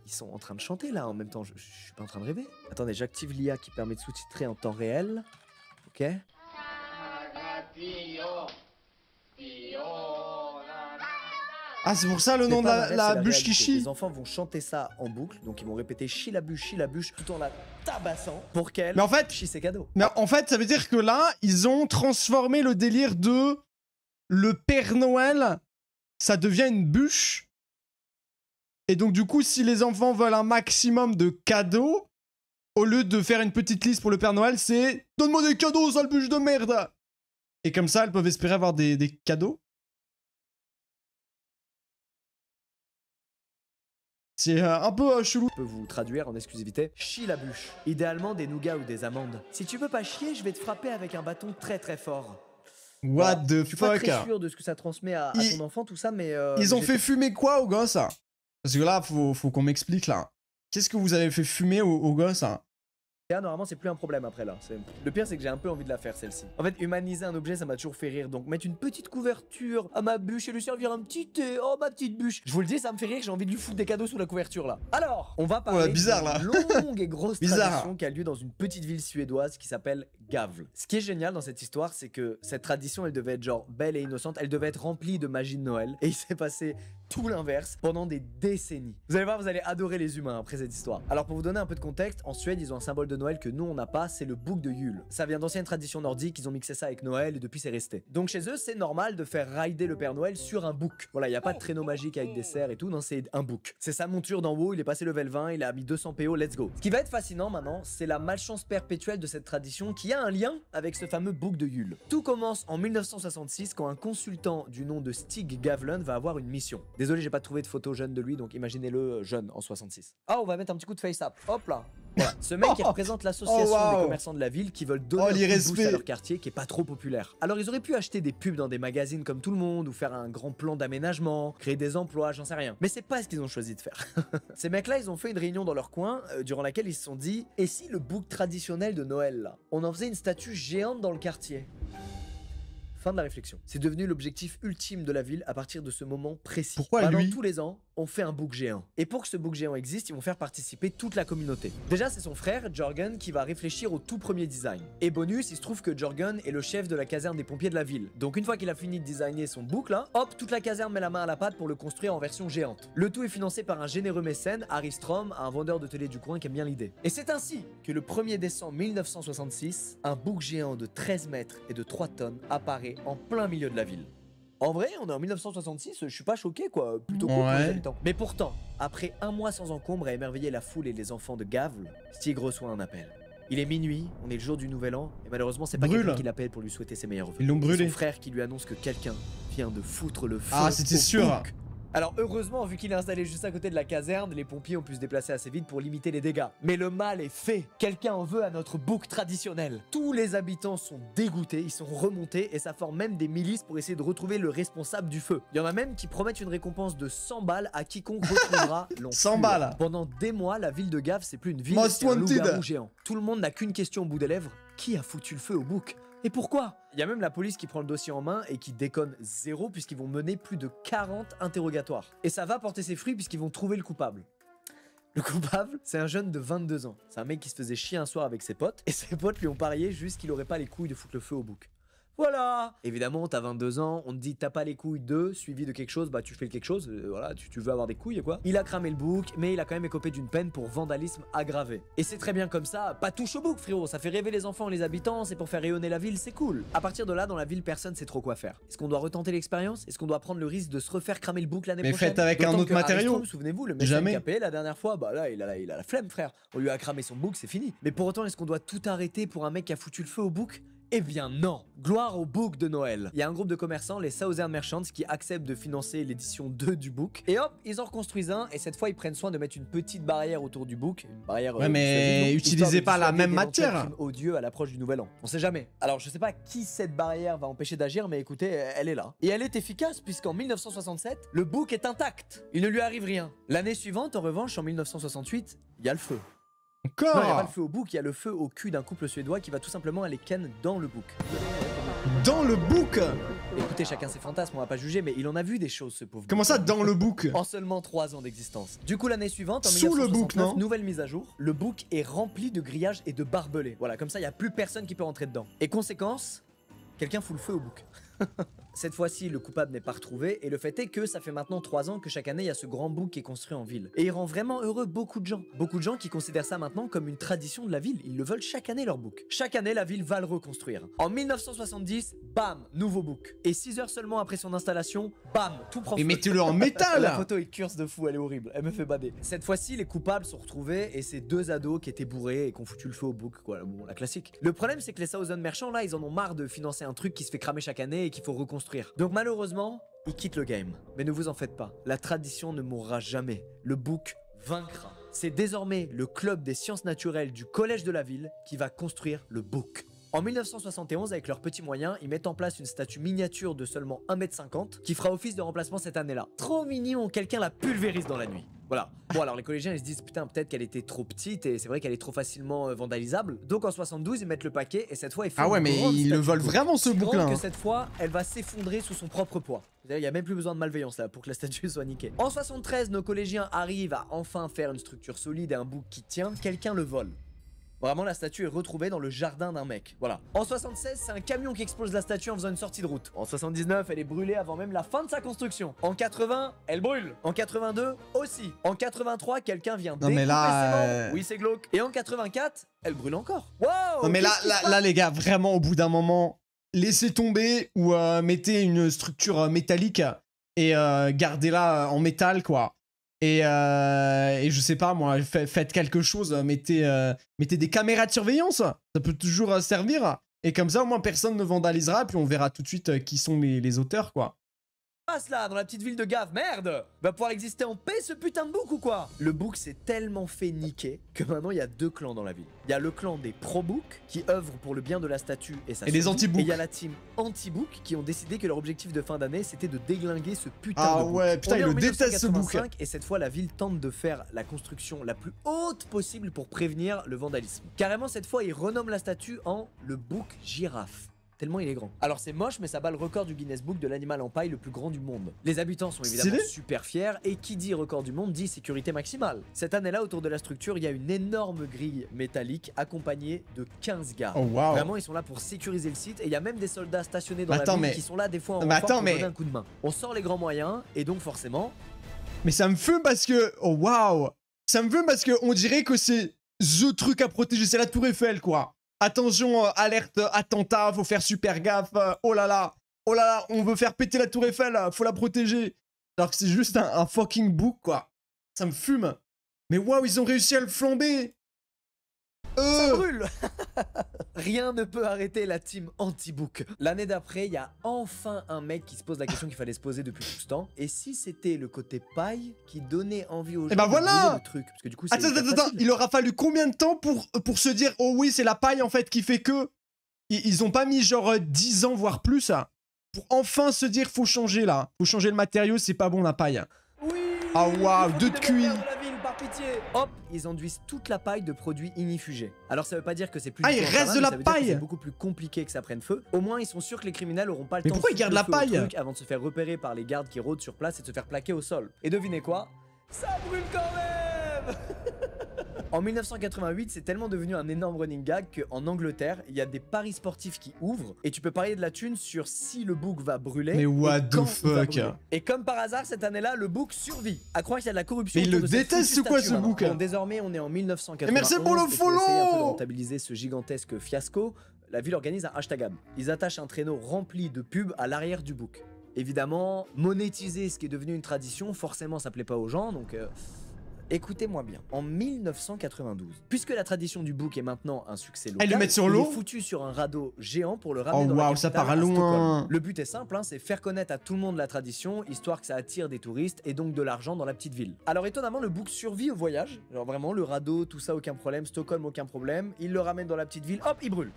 ils sont en train de chanter là en même temps, je suis pas en train de rêver. Attendez, j'active l'IA qui permet de sous-titrer en temps réel. Ok. Ah c'est pour ça le C'est nom de pas ma rêve, la c'est bûche qui réalité. chie. Les enfants vont chanter ça en boucle, donc ils vont répéter chie la bûche tout en la tabassant pour qu'elle Mais en fait, chie ses cadeaux. Mais en fait, ça veut dire que là, ils ont transformé le délire de le Père Noël, ça devient une bûche. Et donc du coup, si les enfants veulent un maximum de cadeaux, au lieu de faire une petite liste pour le Père Noël, c'est « Donne-moi des cadeaux, sale bûche de merde !» Et comme ça, elles peuvent espérer avoir des cadeaux. C'est un peu chelou. Je peux vous traduire en exclusivité. Chie la bûche. Idéalement des nougats ou des amandes. Si tu veux pas chier, je vais te frapper avec un bâton très très fort. What the fuck. Je suis pas très fuck. sûr de ce que ça transmet à ton enfant, tout ça, mais... Ils ont fait fumer quoi au gosse? Parce que là, faut qu'on m'explique là. Qu'est-ce que vous avez fait fumer au gosse? Normalement, c'est plus un problème après là. Le pire, c'est que j'ai un peu envie de la faire celle-ci. En fait, humaniser un objet, ça m'a toujours fait rire. Donc, mettre une petite couverture à ma bûche et lui servir un petit thé. Oh, ma petite bûche. Je vous le dis, ça me fait rire. J'ai envie de lui foutre des cadeaux sous la couverture là. Alors, on va parler d'une longue et grosse tradition qui a lieu dans une petite ville suédoise qui s'appelle Gavle. Ce qui est génial dans cette histoire, c'est que cette tradition, elle devait être genre belle et innocente. Elle devait être remplie de magie de Noël. Et il s'est passé tout l'inverse pendant des décennies. Vous allez voir, vous allez adorer les humains après cette histoire. Alors, pour vous donner un peu de contexte, en Suède, ils ont un symbole de Noël que nous on n'a pas, c'est le bouc de Yule. Ça vient d'anciennes traditions nordiques, ils ont mixé ça avec Noël et depuis c'est resté. Donc chez eux c'est normal de faire rider le Père Noël sur un bouc. Voilà, il y a pas de traîneau magique avec des cerfs et tout, non c'est un bouc. C'est sa monture d'en haut, il est passé level 20, il a mis 200 PO, let's go. Ce qui va être fascinant maintenant, c'est la malchance perpétuelle de cette tradition qui a un lien avec ce fameux bouc de Yule. Tout commence en 1966 quand un consultant du nom de Stig Gavlen va avoir une mission. Désolé, j'ai pas trouvé de photo jeune de lui, donc imaginez-le jeune en 66. Ah, on va mettre un petit coup de face-up, hop là. Voilà. Ce mec il représente l'association des commerçants de la ville qui veulent donner un coup de boost à leur quartier qui est pas trop populaire. Alors ils auraient pu acheter des pubs dans des magazines comme tout le monde ou faire un grand plan d'aménagement, créer des emplois, j'en sais rien. Mais c'est pas ce qu'ils ont choisi de faire. Ces mecs là ils ont fait une réunion dans leur coin durant laquelle ils se sont dit et si le bouc traditionnel de Noël là, on en faisait une statue géante dans le quartier. Fin de la réflexion. C'est devenu l'objectif ultime de la ville à partir de ce moment précis. Pourquoi lui ? Tous les ans, on fait un bouc géant. Et pour que ce bouc géant existe, ils vont faire participer toute la communauté. Déjà, c'est son frère, Jörgen, qui va réfléchir au tout premier design. Et bonus, il se trouve que Jörgen est le chef de la caserne des pompiers de la ville. Donc une fois qu'il a fini de designer son bouc là, hop, toute la caserne met la main à la pâte pour le construire en version géante. Le tout est financé par un généreux mécène, Harry Strom, un vendeur de télé du coin qui aime bien l'idée. Et c'est ainsi que le 1er décembre 1966, un bouc géant de 13 mètres et de 3 tonnes apparaît en plein milieu de la ville. En vrai, on est en 1966, je suis pas choqué quoi, plutôt cool pour les habitants. Mais pourtant, après un mois sans encombre à émerveiller la foule et les enfants de Gavle, Stig reçoit un appel. Il est minuit, on est le jour du nouvel an, et malheureusement c'est pas quelqu'un qui l'appelle pour lui souhaiter ses meilleurs vœux. Ils l'ont brûlé. Son frère qui lui annonce que quelqu'un vient de foutre le feu. Ah, c'était sûr. Bouc. Alors heureusement, vu qu'il est installé juste à côté de la caserne, les pompiers ont pu se déplacer assez vite pour limiter les dégâts. Mais le mal est fait. Quelqu'un en veut à notre bouc traditionnel. Tous les habitants sont dégoûtés, ils sont remontés et ça forme même des milices pour essayer de retrouver le responsable du feu. Il y en a même qui promettent une récompense de 100 balles à quiconque retrouvera l'enflure. 100 balles. Pendant des mois, la ville de Gavle, c'est plus une ville, Most c'est un wanted. loup-garou géant. Tout le monde n'a qu'une question au bout des lèvres. Qui a foutu le feu au bouc ? Et pourquoi ? Il y a même la police qui prend le dossier en main et qui déconne zéro puisqu'ils vont mener plus de 40 interrogatoires. Et ça va porter ses fruits puisqu'ils vont trouver le coupable. Le coupable, c'est un jeune de 22 ans. C'est un mec qui se faisait chier un soir avec ses potes et ses potes lui ont parié juste qu'il aurait pas les couilles de foutre le feu au bouc. Voilà. Évidemment, t'as 22 ans, on te dit t'as pas les couilles de, suivi de quelque chose, bah tu fais quelque chose, voilà, tu veux avoir des couilles quoi. Il a cramé le bouc, mais il a quand même écopé d'une peine pour vandalisme aggravé. Et c'est très bien comme ça, pas touche au bouc frérot, ça fait rêver les enfants et les habitants, c'est pour faire rayonner la ville, c'est cool. À partir de là, dans la ville, personne sait trop quoi faire. Est-ce qu'on doit retenter l'expérience ? Est-ce qu'on doit prendre le risque de se refaire cramer le bouc l'année prochaine ? Mais faites avec un autre matériau. Souvenez-vous, le mec qui a payé la dernière fois, bah là, il a la flemme frère. On lui a cramé son bouc, c'est fini. Mais pour autant, est-ce qu'on doit tout arrêter pour un mec qui a foutu le feu au bouc ? Eh bien non. Gloire au bouc de Noël. Il y a un groupe de commerçants, les Southern Merchants, qui acceptent de financer l'édition 2 du bouc. Et hop, ils en reconstruisent un, et cette fois ils prennent soin de mettre une petite barrière autour du bouc. Une barrière... Ouais mais utilisez pas la même matière. Odieux à l'approche du nouvel an. On sait jamais. Alors je sais pas qui cette barrière va empêcher d'agir, mais écoutez, elle est là. Et elle est efficace puisqu'en 1967, le bouc est intact. Il ne lui arrive rien. L'année suivante, en revanche, en 1968, il y a le feu. Encore ? Non, il n'y a pas le feu au bouc, il y a le feu au cul d'un couple suédois qui va tout simplement aller ken dans le bouc. Dans le bouc ? Écoutez, chacun ses fantasmes, on va pas juger, mais il en a vu des choses ce pauvre. Comment ça, dans le bouc ? En seulement 3 ans d'existence. Du coup, l'année suivante, en Sous 1969, le bouc, non ? nouvelle mise à jour, le bouc est rempli de grillages et de barbelés. Voilà, comme ça, il n'y a plus personne qui peut rentrer dedans. Et conséquence, quelqu'un fout le feu au bouc. Cette fois-ci, le coupable n'est pas retrouvé, et le fait est que ça fait maintenant 3 ans que chaque année il y a ce grand bouc qui est construit en ville. Et il rend vraiment heureux beaucoup de gens. Beaucoup de gens qui considèrent ça maintenant comme une tradition de la ville. Ils le veulent chaque année leur bouc. Chaque année, la ville va le reconstruire. En 1970, bam, nouveau bouc. Et 6 heures seulement après son installation, bam, tout prend feu. Et mettez-le en métal. La photo est curse de fou, elle est horrible. Elle me fait bader. Cette fois-ci, les coupables sont retrouvés et c'est 2 ados qui étaient bourrés et qui ont foutu le feu au bouc, quoi. Bon, la classique. Le problème, c'est que les Southern Merchants, là, ils en ont marre de financer un truc qui se fait cramer chaque année et qu'il faut reconstruire. Donc malheureusement, ils quittent le game. Mais ne vous en faites pas, la tradition ne mourra jamais. Le bouc vaincra. C'est désormais le club des sciences naturelles du collège de la ville qui va construire le bouc. En 1971, avec leurs petits moyens, ils mettent en place une statue miniature de seulement 1,50 m qui fera office de remplacement cette année-là. Trop mignon, quelqu'un la pulvérise dans la nuit. Voilà. Bon alors les collégiens ils se disent putain peut-être qu'elle était trop petite et c'est vrai qu'elle est trop facilement vandalisable. Donc en 72 ils mettent le paquet et cette fois ils font Ah ouais mais ils le volent vraiment ce bouc là. Que cette fois elle va s'effondrer sous son propre poids. Il y a même plus besoin de malveillance là pour que la statue soit niquée. En 73 nos collégiens arrivent à enfin faire une structure solide et un bouc qui tient. Quelqu'un le vole. Vraiment, la statue est retrouvée dans le jardin d'un mec. Voilà. En 76, c'est un camion qui explose la statue en faisant une sortie de route. En 79, elle est brûlée avant même la fin de sa construction. En 80, elle brûle. En 82, aussi. En 83, quelqu'un vient découper ses membres. Oui, c'est glauque. Et en 84, elle brûle encore. Wow. Non mais là les gars, vraiment au bout d'un moment, laissez tomber ou mettez une structure métallique et gardez-la en métal quoi. Et je sais pas moi, faites quelque chose, mettez des caméras de surveillance, ça peut toujours servir. Et comme ça au moins personne ne vandalisera, puis on verra tout de suite qui sont les auteurs quoi. Là, dans la petite ville de Gave, merde! Va pouvoir exister en paix ce putain de bouc ou quoi? Le bouc s'est tellement fait niquer que maintenant il y a 2 clans dans la ville. Il y a le clan des pro-boucs qui œuvrent pour le bien de la statue et sa survie. Les anti-boucs. Et il y a la team anti-bouc qui ont décidé que leur objectif de fin d'année c'était de déglinguer ce putain de bouc. Ah ouais, putain, il le déteste ce bouc. Et cette fois la ville tente de faire la construction la plus haute possible pour prévenir le vandalisme. Carrément cette fois ils renomment la statue en le bouc girafe. Tellement il est grand. Alors c'est moche mais ça bat le record du Guinness Book de l'animal en paille le plus grand du monde. Les habitants sont évidemment super fiers et qui dit record du monde dit sécurité maximale. Cette année-là autour de la structure il y a une énorme grille métallique accompagnée de 15 gardes. Oh, wow. Vraiment ils sont là pour sécuriser le site et il y a même des soldats stationnés dans la ville qui sont là des fois en renfort pour donner un coup de main. On sort les grands moyens et donc forcément... Mais ça me fume parce que... Oh waouh. Ça me fume parce que on dirait que c'est the truc à protéger, c'est la tour Eiffel quoi. Attention, alerte, attentat, faut faire super gaffe. Oh là là, on veut faire péter la tour Eiffel, faut la protéger. Alors que c'est juste un fucking bouc, quoi. Ça me fume. Mais waouh, ils ont réussi à le flamber. Ça brûle. Rien ne peut arrêter la team anti-bouc. L'année d'après, il y a enfin un mec qui se pose la question qu'il fallait se poser depuis tout ce temps. Et si c'était le côté paille qui donnait envie aux gens de brûler le truc parce que du coup, attends, il aura fallu combien de temps pour se dire oh oui, c'est la paille en fait qui fait que... Ils ont pas mis genre 10 ans voire plus pour enfin se dire faut changer là. Faut changer le matériau, c'est pas bon la paille. Oui. Ah waouh, 2 de QI. Hop, ils enduisent toute la paille de produits ignifugés. Alors ça veut pas dire que c'est plus il reste de la paille. C'est beaucoup plus compliqué que ça prenne feu. Au moins ils sont sûrs que les criminels auront pas le temps pourquoi ils gardent la paille avant de se faire repérer par les gardes qui rôdent sur place et de se faire plaquer au sol. Et devinez quoi? Ça brûle quand même. En 1988, c'est tellement devenu un énorme running gag qu'en Angleterre, il y a des paris sportifs qui ouvrent et tu peux parier de la thune sur si le bouc va brûler. Mais what the fuck. Et comme par hasard, cette année-là, le bouc survit. À croire qu'il y a de la corruption. Mais il le déteste ou quoi ce bouc? Bon, désormais, on est en 1991. Merci pour le follow. Pour essayer un peu de rentabiliser ce gigantesque fiasco, la ville organise un hashtag. Ils attachent un traîneau rempli de pubs à l'arrière du bouc. Évidemment, monétiser ce qui est devenu une tradition, forcément ça plaît pas aux gens, donc... Écoutez-moi bien, en 1992, puisque la tradition du bouc est maintenant un succès local, le mettent sur l'eau, il est foutu sur un radeau géant pour le ramener dans la capitale, ça part loin. Le but est simple, c'est faire connaître à tout le monde la tradition, histoire que ça attire des touristes et donc de l'argent dans la petite ville. Alors étonnamment, le bouc survit au voyage, genre vraiment le radeau, tout ça aucun problème, Stockholm aucun problème, il le ramène dans la petite ville, hop, il brûle.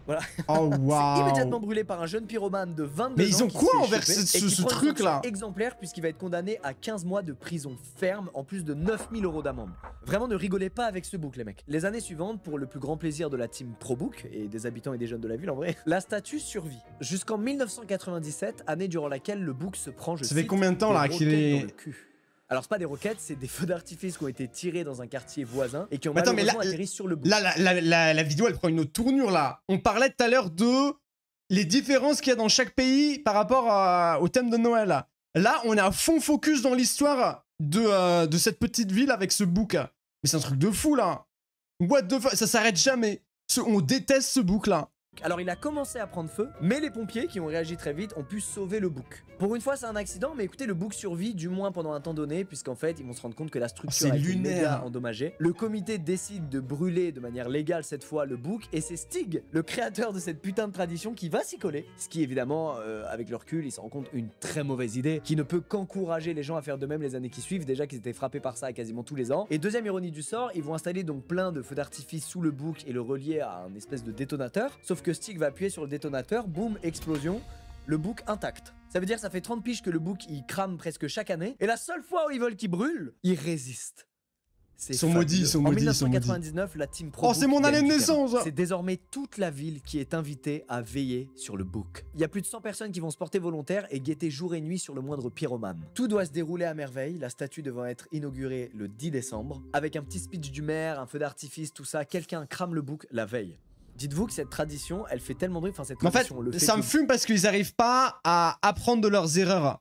Voilà. Oh wow. C'est immédiatement brûlé par un jeune pyromane de 22 ans. Mais ils ont quoi envers ce truc là? Exemplaire puisqu'il va être condamné à 15 mois de prison ferme en plus de 9000 € d'amende. Vraiment ne rigolez pas avec ce bouc les mecs. Les années suivantes, pour le plus grand plaisir de la team pro bouc et des habitants et des jeunes de la ville en vrai, la statue survit. Jusqu'en 1997, année durant laquelle le bouc se prend, ça fait combien de temps là qu'il est... dans le cul. Alors c'est pas des roquettes, c'est des feux d'artifice qui ont été tirés dans un quartier voisin et qui ont malheureusement atterri sur le bouc. Là, la vidéo elle prend une autre tournure là. On parlait tout à l'heure de les différences qu'il y a dans chaque pays par rapport au thème de Noël. Là, on est à fond focus dans l'histoire de cette petite ville avec ce bouc. Mais c'est un truc de fou, là. What the fuck, ça s'arrête jamais. On déteste ce bouc, là. Alors il a commencé à prendre feu, mais les pompiers qui ont réagi très vite ont pu sauver le bouc. Pour une fois c'est un accident, mais écoutez, le bouc survit du moins pendant un temps donné, puisqu'en fait ils vont se rendre compte que la structure a été méga endommagée. Le comité décide de brûler de manière légale cette fois le bouc, et c'est Stig, le créateur de cette putain de tradition, qui va s'y coller. Ce qui évidemment, avec le recul, il se rend compte une très mauvaise idée, qui ne peut qu'encourager les gens à faire de même les années qui suivent, déjà qu'ils étaient frappés par ça quasiment tous les ans. Et deuxième ironie du sort, ils vont installer donc plein de feux d'artifice sous le bouc et le relier à un espèce de détonateur, sauf que Stig va appuyer sur le détonateur, boum, explosion, le bouc intact. Ça veut dire que ça fait 30 piges que le bouc il crame presque chaque année, et la seule fois où ils veulent qu'il brûle, il résiste. Ils sont maudits, ils sont maudits. En 1999, la team Pro. Oh, c'est mon année de naissance! C'est désormais toute la ville qui est invitée à veiller sur le bouc. Il y a plus de 100 personnes qui vont se porter volontaires et guetter jour et nuit sur le moindre pyromane. Tout doit se dérouler à merveille, la statue devant être inaugurée le 10 décembre. Avec un petit speech du maire, un feu d'artifice, tout ça, quelqu'un crame le bouc la veille. Dites-vous que cette tradition, elle fait tellement de bruit, enfin cette tradition, en fait, ça me fume parce qu'ils arrivent pas à apprendre de leurs erreurs.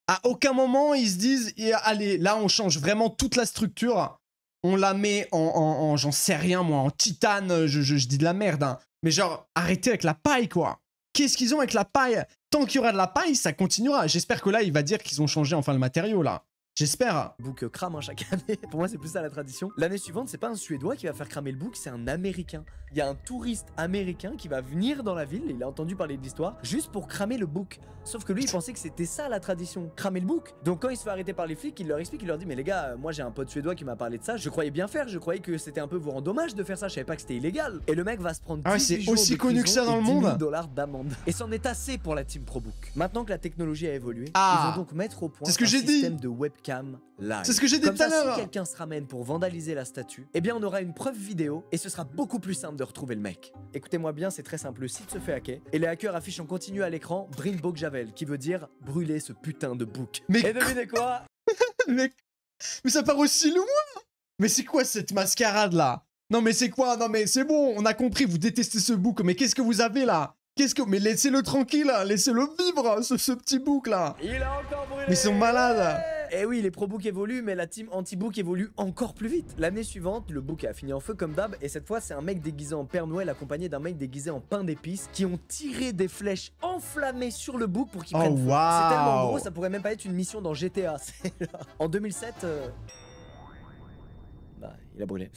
À aucun moment, ils se disent, allez, là, on change vraiment toute la structure. On la met en j'en sais rien, moi, en titane, je dis de la merde. Hein. Mais genre, arrêtez avec la paille, quoi. Qu'est-ce qu'ils ont avec la paille? Tant qu'il y aura de la paille, ça continuera. J'espère que là, il va dire qu'ils ont changé, enfin, le matériau, là. J'espère. Le bouc crame hein, chaque année. Pour moi, c'est plus ça la tradition. L'année suivante, c'est pas un Suédois qui va faire cramer le bouc, c'est un Américain. Il y a un touriste américain qui va venir dans la ville, il a entendu parler de l'histoire, juste pour cramer le bouc. Sauf que lui, il pensait que c'était ça la tradition, cramer le bouc. Donc quand il se fait arrêter par les flics, il leur explique, il leur dit, mais les gars, moi j'ai un pote suédois qui m'a parlé de ça, je croyais bien faire, je croyais que c'était un peu vous rendre dommage de faire ça, je savais pas que c'était illégal. Et le mec va se prendre 18 jours aussi de connu que ça dans le monde. $10 d'amende. Et c'en est assez pour la team Pro Book. Maintenant que la technologie a évolué, ils vont donc mettre au point un système de webcam live. C'est ce que j'ai dit tout à l'heure. Si quelqu'un se ramène pour vandaliser la statue, eh bien on aura une preuve vidéo et ce sera beaucoup plus simple de retrouver le mec. Écoutez-moi bien, c'est très simple, le site se fait hacker et les hackers affichent en continu à l'écran Bring Book Javel, qui veut dire brûler ce putain de bouc. Mais et devinez quoi? mais ça part aussi loin. Mais c'est quoi cette mascarade là? Non mais c'est quoi? Non mais c'est bon, on a compris, vous détestez ce bouc, mais qu'est-ce que vous avez là? Mais laissez-le tranquille, laissez-le vivre, ce petit bouc là. Il a encore brûlé. Mais ils sont malades. Eh oui, les pro-books évoluent, mais la team anti-book évolue encore plus vite. L'année suivante, le book a fini en feu comme d'hab, et cette fois, c'est un mec déguisé en Père Noël accompagné d'un mec déguisé en pain d'épices qui ont tiré des flèches enflammées sur le book pour qu'il prenne feu. C'est tellement gros, ça pourrait même pas être une mission dans GTA. En 2007, bah, il a brûlé.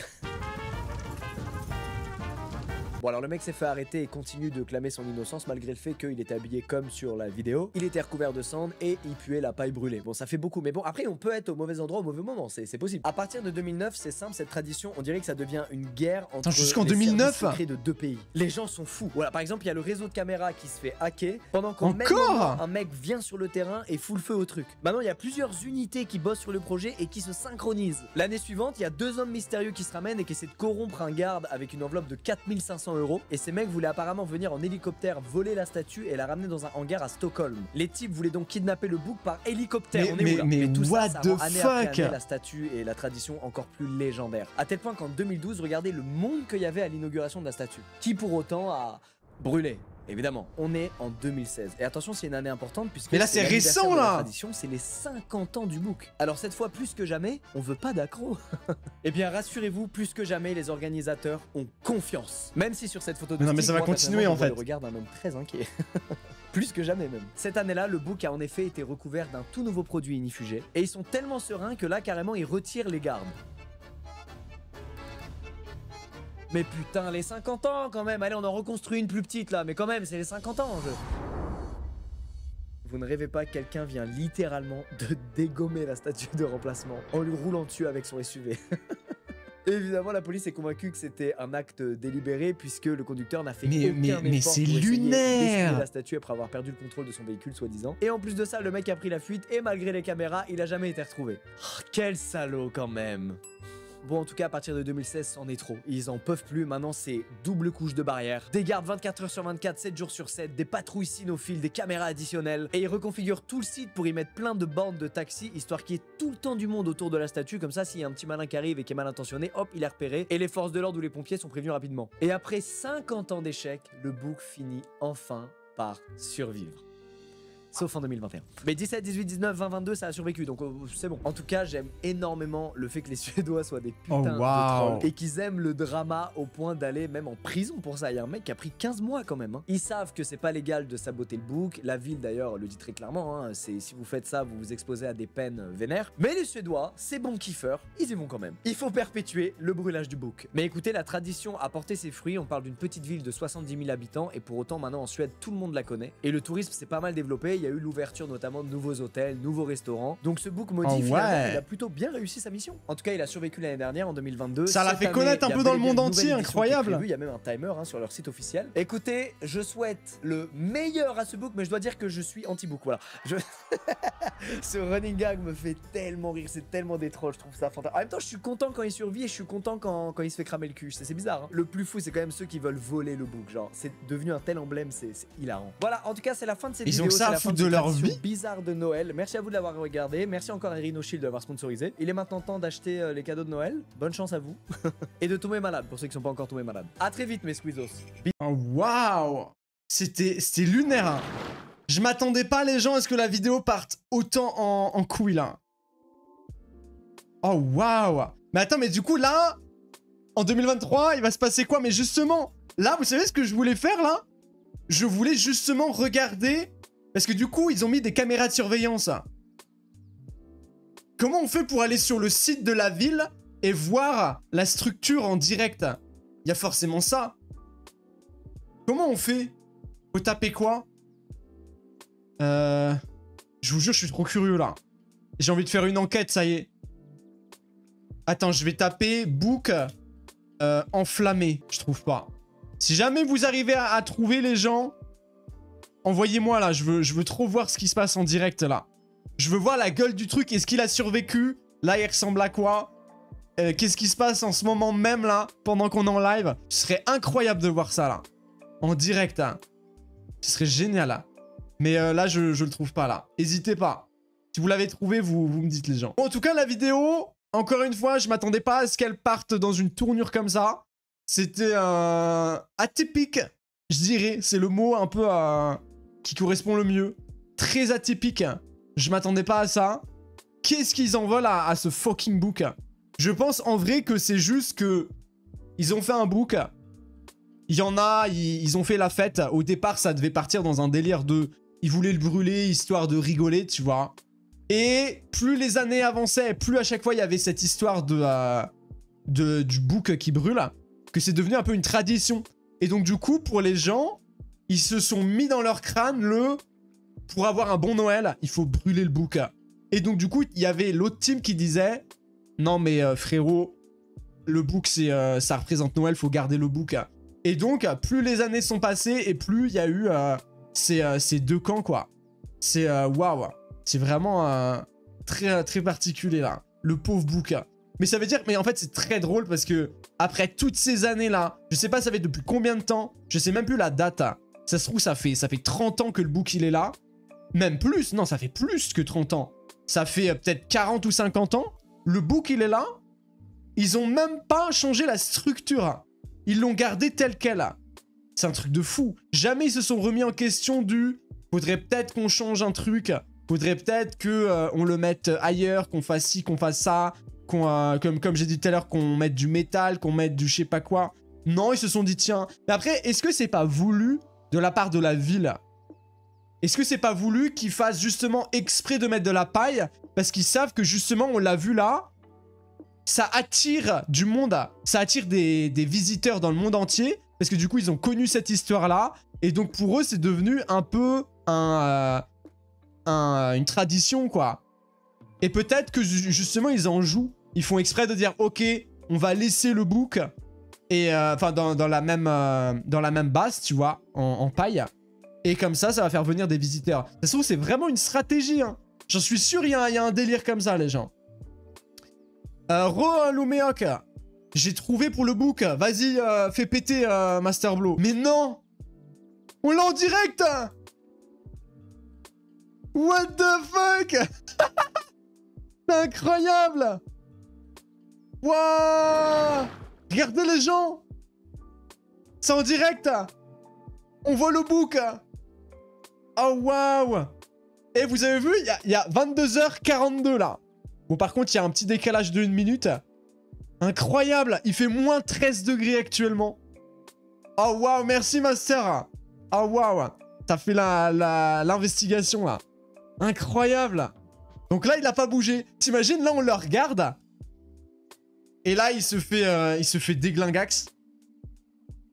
Bon alors le mec s'est fait arrêter et continue de clamer son innocence malgré le fait qu'il était habillé comme sur la vidéo. Il était recouvert de cendres et il puait la paille brûlée. Bon ça fait beaucoup, mais bon après on peut être au mauvais endroit au mauvais moment, c'est possible. À partir de 2009, c'est simple, cette tradition, on dirait que ça devient une guerre entre jusqu'en les 2009 services secrets de deux pays. Les gens sont fous. Voilà, par exemple il y a le réseau de caméras qui se fait hacker pendant qu'en même moment, un mec vient sur le terrain et fout le feu au truc. Maintenant il y a plusieurs unités qui bossent sur le projet et qui se synchronisent. L'année suivante, il y a deux hommes mystérieux qui se ramènent et qui essaient de corrompre un garde avec une enveloppe de 4500 €. Et ces mecs voulaient apparemment venir en hélicoptère voler la statue et la ramener dans un hangar à Stockholm. Les types voulaient donc kidnapper le bouc par hélicoptère. Mais tout ça rend année après année la statue et la tradition encore plus légendaire. À tel point qu'en 2012, regardez le monde qu'il y avait à l'inauguration de la statue, qui pour autant a brûlé. Évidemment, on est en 2016. Et attention, c'est une année importante puisque... Mais là, c'est récent, là. La tradition, c'est les 50 ans du bouc. Alors cette fois, plus que jamais, on veut pas d'accro. Eh bien, rassurez-vous, plus que jamais, les organisateurs ont confiance. Même si sur cette photo de... Non, mais ça va continuer, en fait. Je regarde un homme très inquiet. Plus que jamais même. Cette année-là, le bouc a en effet été recouvert d'un tout nouveau produit inifugé. Et ils sont tellement sereins que là, carrément, ils retirent les gardes. Mais putain, les 50 ans quand même. Allez, on en reconstruit une plus petite là. Mais quand même, c'est les 50 ans. Vous ne rêvez pas, quelqu'un vient littéralement de dégommer la statue de remplacement en lui roulant dessus avec son SUV. Évidemment, la police est convaincue que c'était un acte délibéré puisque le conducteur n'a fait aucun effort mais c'est pour essayer lunaire. la statue après avoir perdu le contrôle de son véhicule soi-disant. Et en plus de ça, le mec a pris la fuite et malgré les caméras, il a jamais été retrouvé. Oh, quel salaud quand même. Bon, en tout cas, à partir de 2016, c'en est trop. Ils en peuvent plus. Maintenant, c'est double couche de barrière, des gardes 24 h sur 24, 7 jours sur 7, des patrouilles cynophiles, des caméras additionnelles. Et ils reconfigurent tout le site pour y mettre plein de bandes de taxis, histoire qu'il y ait tout le temps du monde autour de la statue. Comme ça, s'il y a un petit malin qui arrive et qui est mal intentionné, hop, il est repéré. Et les forces de l'ordre ou les pompiers sont prévenus rapidement. Et après 50 ans d'échecs, le bouc finit enfin par survivre. Sauf en 2021. Mais 17, 18, 19, 20, 22, ça a survécu, donc c'est bon. En tout cas, j'aime énormément le fait que les Suédois soient des putains de trolls et qu'ils aiment le drama au point d'aller même en prison pour ça. Il y a un mec qui a pris 15 mois quand même. Hein. Ils savent que c'est pas légal de saboter le book. La ville d'ailleurs le dit très clairement. Hein. C'est si vous faites ça, vous vous exposez à des peines vénères. Mais les Suédois, ces bons kiffeurs, ils y vont quand même. Il faut perpétuer le brûlage du book. Mais écoutez, la tradition a porté ses fruits. On parle d'une petite ville de 70 000 habitants et pour autant maintenant en Suède, tout le monde la connaît. Et le tourisme s'est pas mal développé. Il y a eu l'ouverture notamment de nouveaux hôtels, nouveaux restaurants. Donc ce book maudit, finalement, il a plutôt bien réussi sa mission. En tout cas, il a survécu l'année dernière, en 2022. Ça l'a fait connaître un peu dans le monde entier, incroyable. Il y a même un timer hein, sur leur site officiel. Écoutez, je souhaite le meilleur à ce book, mais je dois dire que je suis anti-book. Voilà. Ce running gag me fait tellement rire, c'est tellement des trolls, je trouve ça fantastique. En même temps, je suis content quand il survit et je suis content quand il se fait cramer le cul. C'est bizarre. Hein. Le plus fou, c'est quand même ceux qui veulent voler le book. Genre, c'est devenu un tel emblème, c'est hilarant. Voilà, en tout cas, c'est la fin de cette vidéo. Ils ont ça à foutre de leur vie. Bizarre de Noël. Merci à vous de l'avoir regardé. Merci encore à Rhino Shield d'avoir sponsorisé. Il est maintenant temps d'acheter les cadeaux de Noël. Bonne chance à vous. Et de tomber malade pour ceux qui sont pas encore tombés malades. A très vite mes squeezos. Oh, waouh. C'était lunaire. Hein. Je m'attendais pas les gens à ce que la vidéo parte autant en couille là. Oh waouh. Mais attends, mais du coup là, en 2023, il va se passer quoi? Mais justement, là, vous savez ce que je voulais faire là? Je voulais justement regarder... Parce que du coup, ils ont mis des caméras de surveillance. Comment on fait pour aller sur le site de la ville et voir la structure en direct? Il y a forcément ça. Comment on fait? Faut taper quoi? Je vous jure, je suis trop curieux là. J'ai envie de faire une enquête, ça y est. Attends, je vais taper book enflammé. Je trouve pas. Si jamais vous arrivez à trouver les gens... Envoyez-moi là, je veux trop voir ce qui se passe en direct là. Je veux voir la gueule du truc, est-ce qu'il a survécu? Là il ressemble à quoi? Qu'est-ce qui se passe en ce moment même là, pendant qu'on est en live? Ce serait incroyable de voir ça là. En direct hein. Ce serait génial là. Mais là je le trouve pas là. N'hésitez pas. Si vous l'avez trouvé, vous me dites les gens. Bon, en tout cas la vidéo, encore une fois, je m'attendais pas à ce qu'elle parte dans une tournure comme ça. C'était atypique, je dirais. C'est le mot un peu... qui correspond le mieux. Très atypique. Je m'attendais pas à ça. Qu'est-ce qu'ils en veulent à ce fucking book? Je pense en vrai que c'est juste que... Ils ont fait un book. Il y en a, ils ont fait la fête. Au départ, ça devait partir dans un délire de... Ils voulaient le brûler, histoire de rigoler, tu vois. Et plus les années avançaient, plus à chaque fois, il y avait cette histoire du book qui brûle. Que c'est devenu un peu une tradition. Et donc du coup, pour les gens... Ils se sont mis dans leur crâne pour avoir un bon Noël, il faut brûler le book. Et donc du coup, il y avait l'autre team qui disait non mais frérot, le book ça représente Noël, faut garder le book. Et donc, plus les années sont passées et plus il y a eu ces deux camps quoi. C'est waouh, c'est vraiment très très particulier là. Le pauvre book. Mais ça veut dire, mais en fait c'est très drôle parce que après toutes ces années là, je sais pas ça fait depuis combien de temps, je sais même plus la date. Ça se trouve, ça fait 30 ans que le book il est là. Même plus, non, ça fait plus que 30 ans. Ça fait peut-être 40 ou 50 ans. Le book il est là. Ils ont même pas changé la structure. Ils l'ont gardé tel quel. C'est un truc de fou. Jamais ils se sont remis en question du... Faudrait peut-être qu'on change un truc. Faudrait peut-être qu'on le mette ailleurs, qu'on fasse ci, qu'on fasse ça. Comme j'ai dit tout à l'heure, qu'on mette du métal, qu'on mette du je sais pas quoi. Non, ils se sont dit tiens. Mais après, est-ce que c'est pas voulu de la part de la ville? Est-ce que c'est pas voulu qu'ils fassent justement exprès de mettre de la paille? Parce qu'ils savent que justement, on l'a vu là, ça attire du monde, ça attire des visiteurs dans le monde entier. Parce que du coup, ils ont connu cette histoire-là. Et donc pour eux, c'est devenu un peu une tradition, quoi. Et peut-être que justement, ils en jouent. Ils font exprès de dire, ok, on va laisser le book... Et enfin dans la même base, tu vois, en paille. Et comme ça va faire venir des visiteurs. Ça se trouve, c'est vraiment une stratégie. Hein. J'en suis sûr, il y a un délire comme ça, les gens. Luméoc, j'ai trouvé pour le book. Vas-y, fais péter Master Blow. Mais non, on l'a en direct. What the fuck. C'est incroyable. Wouah. Regardez les gens. C'est en direct. On voit le book. Oh waouh! Et vous avez vu, il y a 22h42 là. Bon, par contre, il y a un petit décalage de 1 minute. Incroyable! Il fait moins 13 degrés actuellement. Oh waouh, merci Master! Oh waouh! T'as fait l'investigation là. Incroyable! Donc là, il a pas bougé. T'imagines, là, on le regarde. Et là, il se fait déglingax.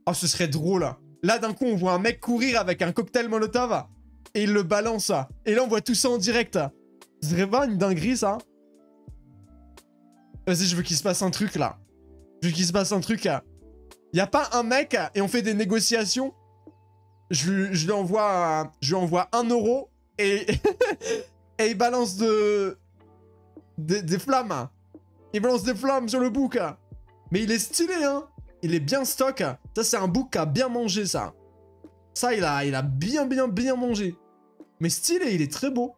Oh, ce serait drôle. Là, d'un coup, on voit un mec courir avec un cocktail Molotov. Et il le balance. Et là, on voit tout ça en direct. Ce serait pas une dinguerie, ça? Vas-y, je veux qu'il se passe un truc, là. Je veux qu'il se passe un truc. Y a pas un mec et on fait des négociations. Je lui envoie 1 € et... et il balance des flammes. Il balance des flammes sur le bouc. Mais il est stylé, hein. Il est bien stock. Ça, c'est un bouc qui a bien mangé, ça. Ça, il a bien mangé. Mais stylé, il est très beau.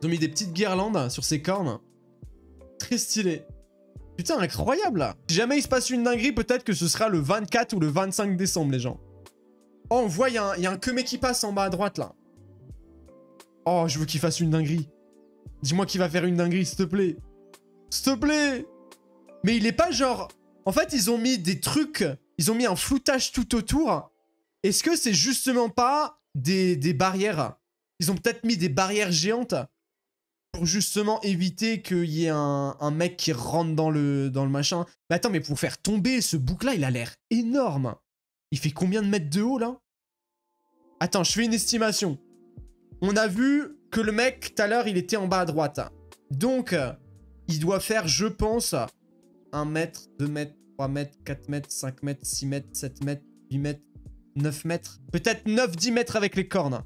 Ils ont mis des petites guirlandes sur ses cornes. Très stylé. Putain, incroyable. Si jamais il se passe une dinguerie, peut-être que ce sera le 24 ou le 25 décembre, les gens. Oh, on voit, il y a un Kemé qui passe en bas à droite, là. Oh, je veux qu'il fasse une dinguerie. Dis-moi qu'il va faire une dinguerie, s'il te plaît. S'il te plaît. Mais il est pas genre... En fait, ils ont mis des trucs... Ils ont mis un floutage tout autour. Est-ce que c'est justement pas des barrières? Ils ont peut-être mis des barrières géantes pour justement éviter qu'il y ait un mec qui rentre dans le machin. Mais attends, mais pour faire tomber ce bouc-là, il a l'air énorme. Il fait combien de mètres de haut, là? Attends, je fais une estimation. On a vu que le mec, tout à l'heure, il était en bas à droite. Donc, il doit faire, je pense, 1 mètre, 2 mètres, 3 mètres, 4 mètres, 5 mètres, 6 mètres, 7 mètres, 8 mètres, 9 mètres. Peut-être 9-10 mètres avec les cornes.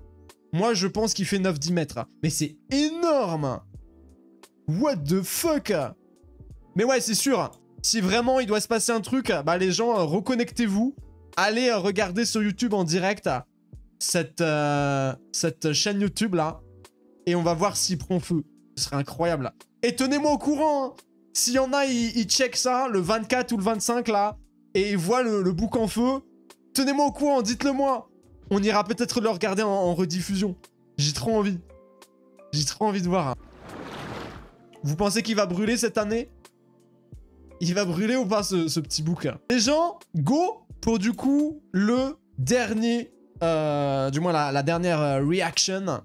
Moi, je pense qu'il fait 9-10 mètres. Mais c'est énorme! What the fuck? Mais ouais, c'est sûr. Si vraiment il doit se passer un truc, bah les gens, reconnectez-vous. Allez regarder sur YouTube en direct cette chaîne YouTube là. Et on va voir s'il prend feu. Ce serait incroyable. Et tenez-moi au courant. Hein. S'il y en a, ils checkent ça, le 24 ou le 25 là. Et ils voient le bouc en feu. Tenez-moi au courant, dites-le moi. On ira peut-être le regarder en rediffusion. J'ai trop envie. J'ai trop envie de voir. Hein. Vous pensez qu'il va brûler cette année? Il va brûler ou pas ce petit bouc? Les gens, go pour du coup le dernier... du moins la dernière reaction.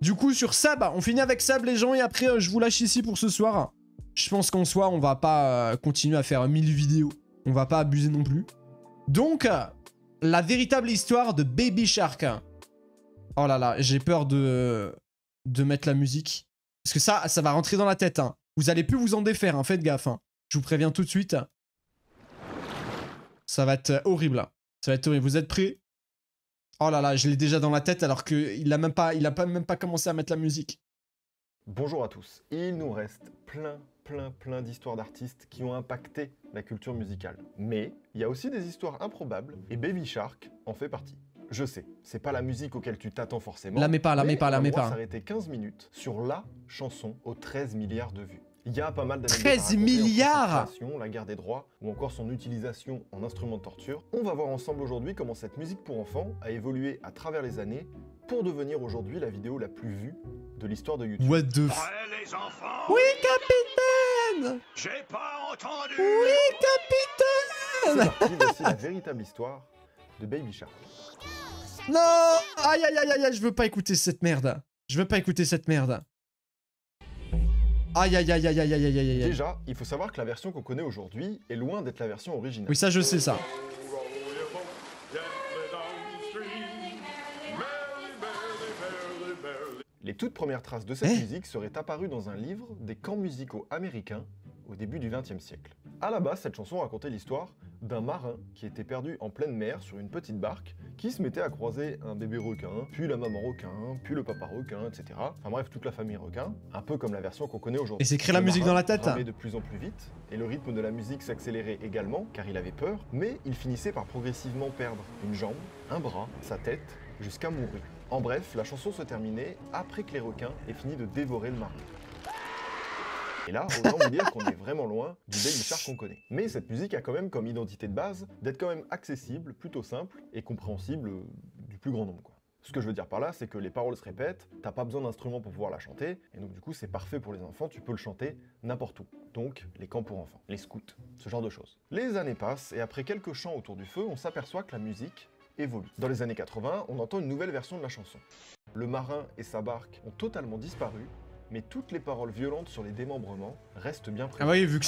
Du coup sur Sab, on finit avec Sab les gens et après je vous lâche ici pour ce soir. Je pense qu'en soi on va pas continuer à faire 1000 vidéos. On va pas abuser non plus. Donc... la véritable histoire de Baby Shark. Oh là là, j'ai peur de mettre la musique. Parce que ça va rentrer dans la tête. Hein. Vous allez plus vous en défaire, hein. Faites gaffe. Hein. Je vous préviens tout de suite. Ça va être horrible. Ça va être horrible. Vous êtes prêts? Oh là là, je l'ai déjà dans la tête alors qu'il a même pas commencé à mettre la musique. Bonjour à tous. Il nous reste plein d'histoires d'artistes qui ont impacté la culture musicale. Mais il y a aussi des histoires improbables et Baby Shark en fait partie. Je sais, c'est pas la musique auquelle tu t'attends forcément. La mets pas. On va s'arrêter 15 minutes sur la chanson aux 13 milliards de vues. Il y a pas mal d'anecdotes 13 milliards! La guerre des droits ou encore son utilisation en instrument de torture. On va voir ensemble aujourd'hui comment cette musique pour enfants a évolué à travers les années pour devenir aujourd'hui la vidéo la plus vue de l'histoire de YouTube. What the f... les enfants! Oui, capitaine! J'ai pas entendu! Oui, capitaine! C'est parti, voici la véritable histoire de Baby Shark. Non! Aïe, aïe, aïe, aïe, je veux pas écouter cette merde. Je veux pas écouter cette merde. Aïe, aïe, aïe, aïe, aïe, aïe, aïe, aïe. Déjà, il faut savoir que la version qu'on connaît aujourd'hui est loin d'être la version originale. Oui, ça, je sais ça. Les toutes premières traces de cette musique seraient apparues dans un livre des camps musicaux américains au début du XXe siècle. À la base, cette chanson racontait l'histoire d'un marin qui était perdu en pleine mer sur une petite barque, qui se mettait à croiser un bébé requin, puis la maman requin, puis le papa requin, etc. Enfin bref, toute la famille requin, un peu comme la version qu'on connaît aujourd'hui. Et c'est créer la musique dans la tête. Il de plus en plus vite, et le rythme de la musique s'accélérait également, car il avait peur, mais il finissait par progressivement perdre une jambe, un bras, sa tête, jusqu'à mourir. En bref, la chanson se terminait après que les requins aient fini de dévorer le marin. Et là, autant vous dire qu'on est vraiment loin du Baby Shark qu'on connaît. Mais cette musique a quand même comme identité de base d'être quand même accessible, plutôt simple et compréhensible du plus grand nombre, quoi. Ce que je veux dire par là, c'est que les paroles se répètent, t'as pas besoin d'instruments pour pouvoir la chanter, et donc du coup c'est parfait pour les enfants, tu peux le chanter n'importe où. Donc les camps pour enfants, les scouts, ce genre de choses. Les années passent, et après quelques chants autour du feu, on s'aperçoit que la musique évolue. Dans les années 80, on entend une nouvelle version de la chanson. Le marin et sa barque ont totalement disparu, mais toutes les paroles violentes sur les démembrements restent bien présentes. Ah oui, vu que...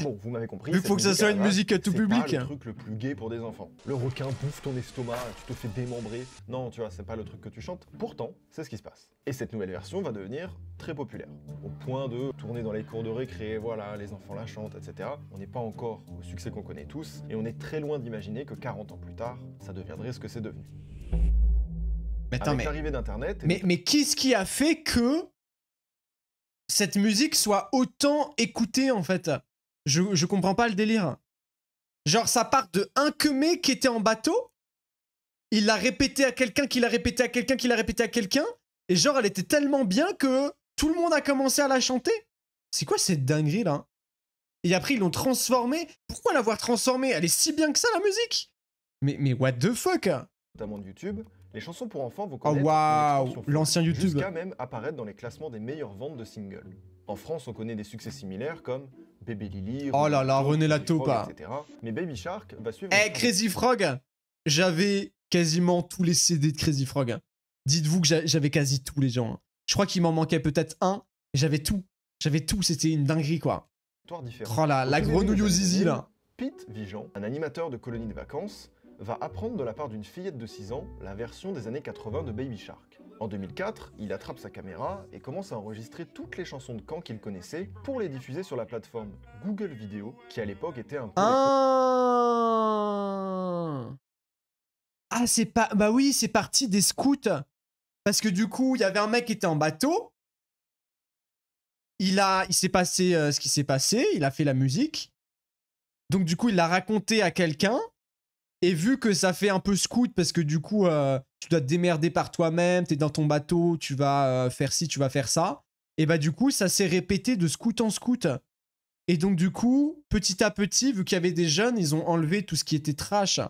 Bon, vous m'avez compris. Vu qu'il faut que ça soit une musique tout public. C'est pas le truc le plus gai pour des enfants. Le requin bouffe ton estomac, tu te fais démembrer. Non, tu vois, c'est pas le truc que tu chantes. Pourtant, c'est ce qui se passe. Et cette nouvelle version va devenir très populaire. Au point de tourner dans les cours de récré, voilà, les enfants la chantent, etc. On n'est pas encore au succès qu'on connaît tous, et on est très loin d'imaginer que 40 ans plus tard, ça deviendrait ce que c'est devenu. Mais attends, Avec l'arrivée d'Internet... Mais qu'est-ce qui a fait que cette musique soit autant écoutée, en fait? Je comprends pas le délire. Genre, ça part de un queumé qui était en bateau, il l'a répété à quelqu'un, qui l'a répété à quelqu'un, qui l'a répété à quelqu'un, et genre, elle était tellement bien que tout le monde a commencé à la chanter. C'est quoi cette dinguerie, là? Et après, ils l'ont transformée. Pourquoi l'avoir transformée? Elle est si bien que ça, la musique? Mais what the fuck? Notamment de YouTube, les chansons pour enfants vont Oh connaître waouh, l'ancien YouTube. jusqu'à même apparaître dans les classements des meilleures ventes de singles. En France, on connaît des succès similaires comme Baby Lily, Oh là là, René la taupe, etc. Mais Baby Shark va suivre... Eh, Crazy Frog, j'avais quasiment tous les CD de Crazy Frog. Dites-vous que j'avais quasi tous les gens. Je crois qu'il m'en manquait peut-être un. J'avais tout. J'avais tout, c'était une dinguerie, quoi. Oh là, la grenouille aux zizi, là. Pete Vigeant, un animateur de colonie de vacances, va apprendre de la part d'une fillette de 6 ans la version des années 80 de Baby Shark. En 2004, il attrape sa caméra et commence à enregistrer toutes les chansons de camp qu'il connaissait pour les diffuser sur la plateforme Google Video, qui à l'époque était un peu... Ah, c'est pas... Bah oui, c'est parti des scouts. Parce que du coup, il y avait un mec qui était en bateau. Il s'est passé ce qui s'est passé, il a fait la musique. Donc du coup, il l'a raconté à quelqu'un. Et vu que ça fait un peu scout, parce que du coup, tu dois te démerder par toi-même, t'es dans ton bateau, tu vas faire ci, tu vas faire ça. Et bah du coup, ça s'est répété de scout en scout. Et donc du coup, petit à petit, vu qu'il y avait des jeunes, ils ont enlevé tout ce qui était trash.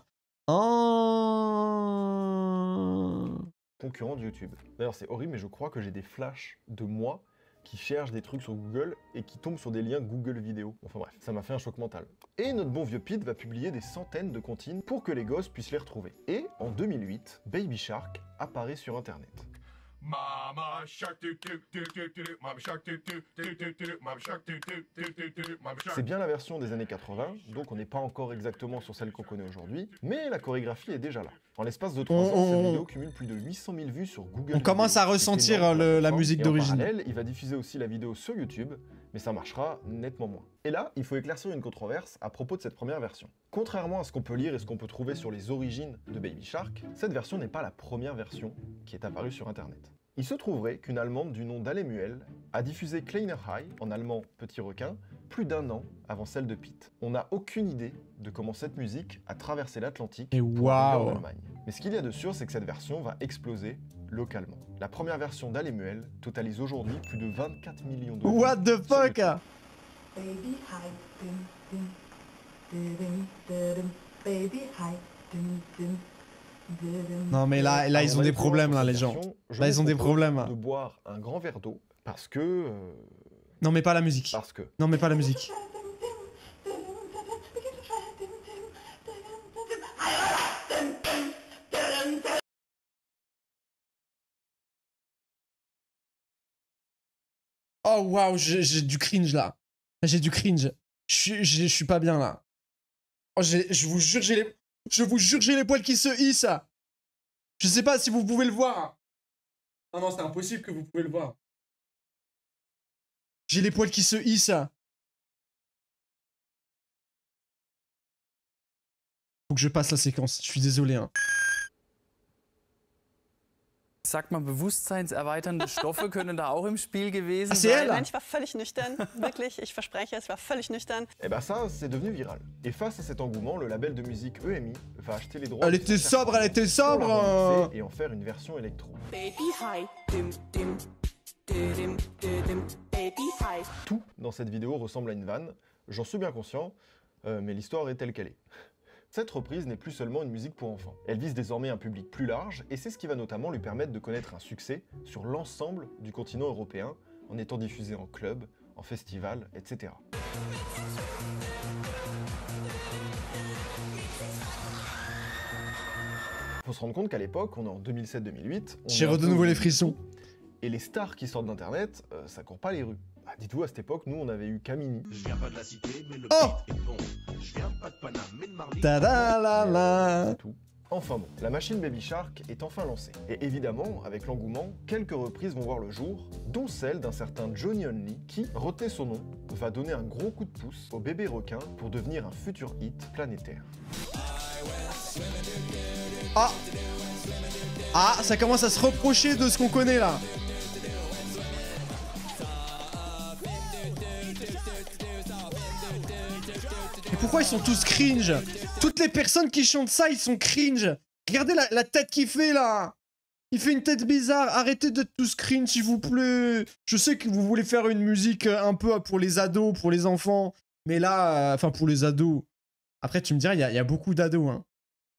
Concurrent de YouTube. D'ailleurs, c'est horrible, mais je crois que j'ai des flashs de moi qui cherchent des trucs sur Google et qui tombent sur des liens Google Vidéo. Enfin bref, ça m'a fait un choc mental. Et notre bon vieux Pete va publier des centaines de comptines pour que les gosses puissent les retrouver. Et en 2008, Baby Shark apparaît sur Internet. Mama Shark, Mama Shark, Mama Shark, Mama Shark. C'est bien la version des années 80, donc on n'est pas encore exactement sur celle qu'on connaît aujourd'hui, mais la chorégraphie est déjà là. En l'espace de 3 ans, cette vidéo cumule plus de 800 000 vues sur Google. On commence à ressentir la musique d'origine. En parallèle, il va diffuser aussi la vidéo sur YouTube, mais ça marchera nettement moins. Et là, il faut éclaircir une controverse à propos de cette première version. Contrairement à ce qu'on peut lire et ce qu'on peut trouver sur les origines de Baby Shark, cette version n'est pas la première version qui est apparue sur Internet. Il se trouverait qu'une Allemande du nom d'Alemuel a diffusé Kleiner Hai, en allemand Petit Requin, plus d'1 an avant celle de Pete. On n'a aucune idée de comment cette musique a traversé l'Atlantique pour arriver en Allemagne. Mais ce qu'il y a de sûr, c'est que cette version va exploser localement. La première version d'Alemuel totalise aujourd'hui plus de 24 millions de vues. What the fuck? Baby Hai, dum dum, baby Hai, dum. Non mais là ils ont des problèmes là les gens. Là ils ont des problèmes. De boire un grand verre d'eau parce que... Non mais pas la musique. Parce que... Non mais pas la musique. Oh waouh, j'ai du cringe là. J'ai du cringe. Je suis pas bien là. Oh, je vous jure, j'ai les poils qui se hissent. Je sais pas si vous pouvez le voir. Non, non, c'est impossible que vous pouvez le voir. J'ai les poils qui se hissent. Faut que je passe la séquence. Je suis désolé. Hein. Sag mal, bewusstseinserweiternde Stoffe können da auch im Spiel gewesen sein. Nein, ich war völlig nüchtern. Wirklich, ich verspreche, es war völlig nüchtern. Et bah ça, c'est devenu viral. Et face à cet engouement, le label de musique EMI va acheter les droits... Elle était sobre, elle était sobre. Et en faire une version électro. Baby Hai, baby Hai. Tout dans cette vidéo ressemble à une vanne. J'en suis bien conscient, mais l'histoire est telle qu'elle est. Cette reprise n'est plus seulement une musique pour enfants. Elle vise désormais un public plus large et c'est ce qui va notamment lui permettre de connaître un succès sur l'ensemble du continent européen en étant diffusée en club, en festival, etc. Faut se rendre compte qu'à l'époque, on est en 2007-2008. J'ai redonné les frissons. Et les stars qui sortent d'internet, ça court pas les rues. Bah, dites-vous, à cette époque, nous, on avait eu Camini. Je viens pas de la cité, mais le Oh beat est bon. Je viens pas de Paname, mais de Marly. Ta-da-la-la. C'est tout. Enfin bon, la machine Baby Shark est enfin lancée. Et évidemment, avec l'engouement, quelques reprises vont voir le jour, dont celle d'un certain Johnny Only qui, retenez son nom, va donner un gros coup de pouce au bébé requin pour devenir un futur hit planétaire. Ah. Ah, ça commence à se reprocher de ce qu'on connaît là. Et pourquoi ils sont tous cringe? Toutes les personnes qui chantent ça, ils sont cringe. Regardez la tête qu'il fait là. Il fait une tête bizarre. Arrêtez d'être tous cringe s'il vous plaît. Je sais que vous voulez faire une musique un peu pour les ados, pour les enfants. Mais là, enfin pour les ados. Après tu me diras, il y a beaucoup d'ados. Hein.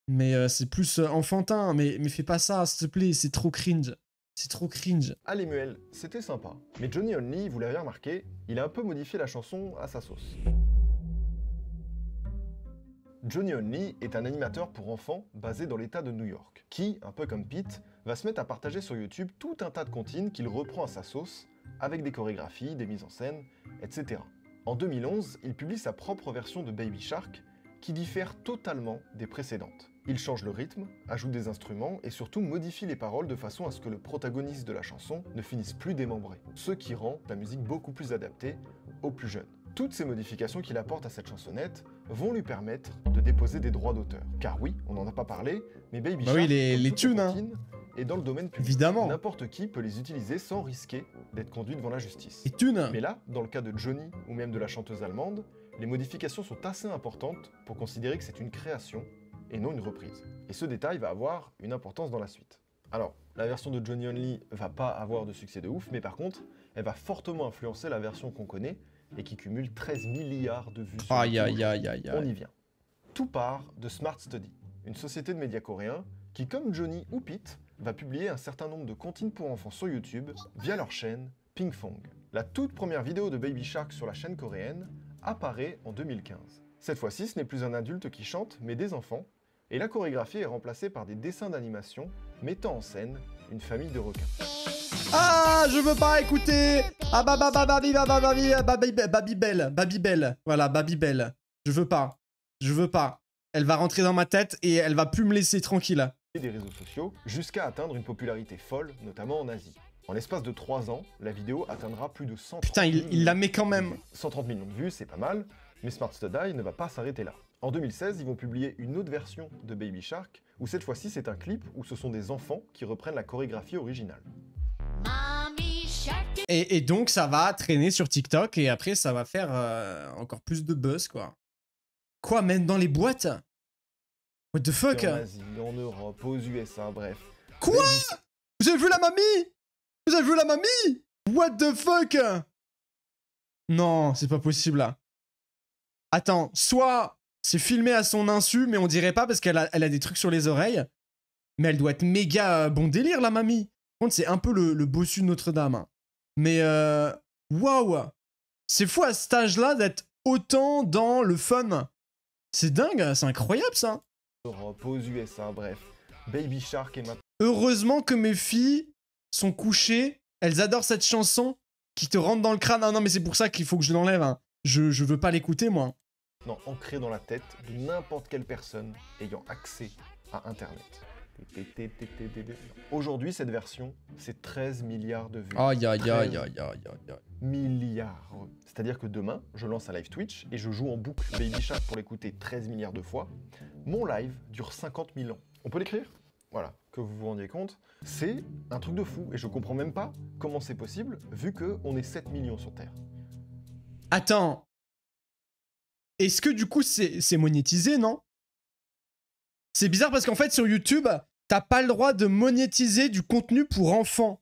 Mais c'est plus enfantin. Mais fais pas ça, s'il te plaît. C'est trop cringe. C'est trop cringe. Allez Muel, c'était sympa. Mais Johnny Only, vous l'avez remarqué, il a un peu modifié la chanson à sa sauce. Johnny Only est un animateur pour enfants basé dans l'état de New York, qui, un peu comme Pete, va se mettre à partager sur YouTube tout un tas de comptines qu'il reprend à sa sauce, avec des chorégraphies, des mises en scène, etc. En 2011, il publie sa propre version de Baby Shark, qui diffère totalement des précédentes. Il change le rythme, ajoute des instruments et surtout modifie les paroles de façon à ce que le protagoniste de la chanson ne finisse plus démembré, ce qui rend la musique beaucoup plus adaptée aux plus jeunes. Toutes ces modifications qu'il apporte à cette chansonnette vont lui permettre de déposer des droits d'auteur. Car oui, on n'en a pas parlé, mais Baby Shark, oui, les tunes, hein. est dans le domaine public. Évidemment. N'importe qui peut les utiliser sans risquer d'être conduit devant la justice. Les tunes. Mais là, dans le cas de Johnny ou même de la chanteuse allemande, les modifications sont assez importantes pour considérer que c'est une création et non une reprise. Et ce détail va avoir une importance dans la suite. Alors, la version de Johnny Only va pas avoir de succès de ouf, mais par contre, elle va fortement influencer la version qu'on connaît et qui cumule 13 milliards de vues sur Aïe, YouTube. aïe, aïe, aïe, On aïe. y vient. Tout part de Smart Study, une société de médias coréens qui, comme Johnny ou Pete, va publier un certain nombre de comptines pour enfants sur YouTube via leur chaîne Pinkfong. La toute première vidéo de Baby Shark sur la chaîne coréenne apparaît en 2015. Cette fois-ci, ce n'est plus un adulte qui chante, mais des enfants, et la chorégraphie est remplacée par des dessins d'animation mettant en scène une famille de requins. Ah, je veux pas écouter. Ah Babybel. Voilà, Babybel. Je veux pas. Je veux pas. Elle va rentrer dans ma tête et elle va plus me laisser tranquille. Et des réseaux sociaux, jusqu'à atteindre une popularité folle, notamment en Asie. En l'espace de 3 ans, la vidéo atteindra plus de 130 Putain, il la met quand même. 130 millions de vues, c'est pas mal, mais Smart Study ne va pas s'arrêter là. En 2016, ils vont publier une autre version de Baby Shark, où cette fois-ci c'est un clip où ce sont des enfants qui reprennent la chorégraphie originale. Et donc ça va traîner sur TikTok et après ça va faire encore plus de buzz quoi. Quoi, même dans les boîtes? What the fuck? En Asie, en Europe, aux USA, bref. Quoi? Vous avez vu la mamie? Vous avez vu la mamie? What the fuck? Non, c'est pas possible là. Attends, soit c'est filmé à son insu, mais on dirait pas parce qu'elle a des trucs sur les oreilles. Mais elle doit être méga bon délire la mamie. Par contre, c'est un peu le bossu de Notre-Dame. Hein. Mais waouh! C'est fou à cet âge-là d'être autant dans le fun. C'est dingue, c'est incroyable ça. Europe, aux USA, bref. Baby Shark est maintenant... Heureusement que mes filles sont couchées. Elles adorent cette chanson qui te rentre dans le crâne. Ah non, mais c'est pour ça qu'il faut que je l'enlève. Hein. Je veux pas l'écouter, moi. Non, ancré dans la tête de n'importe quelle personne ayant accès à Internet. Aujourd'hui, cette version, c'est 13 milliards de vues. Aïe, aïe, aïe, aïe, aïe, aïe. Milliards. C'est-à-dire que demain, je lance un live Twitch et je joue en boucle Baby Shark pour l'écouter 13 milliards de fois. Mon live dure 50 000 ans. On peut l'écrire? Voilà, que vous vous rendiez compte. C'est un truc de fou et je comprends même pas comment c'est possible vu qu'on est 7 millions sur Terre. Attends. Est-ce que du coup c'est monétisé, non? C'est bizarre parce qu'en fait sur YouTube, t'as pas le droit de monétiser du contenu pour enfants.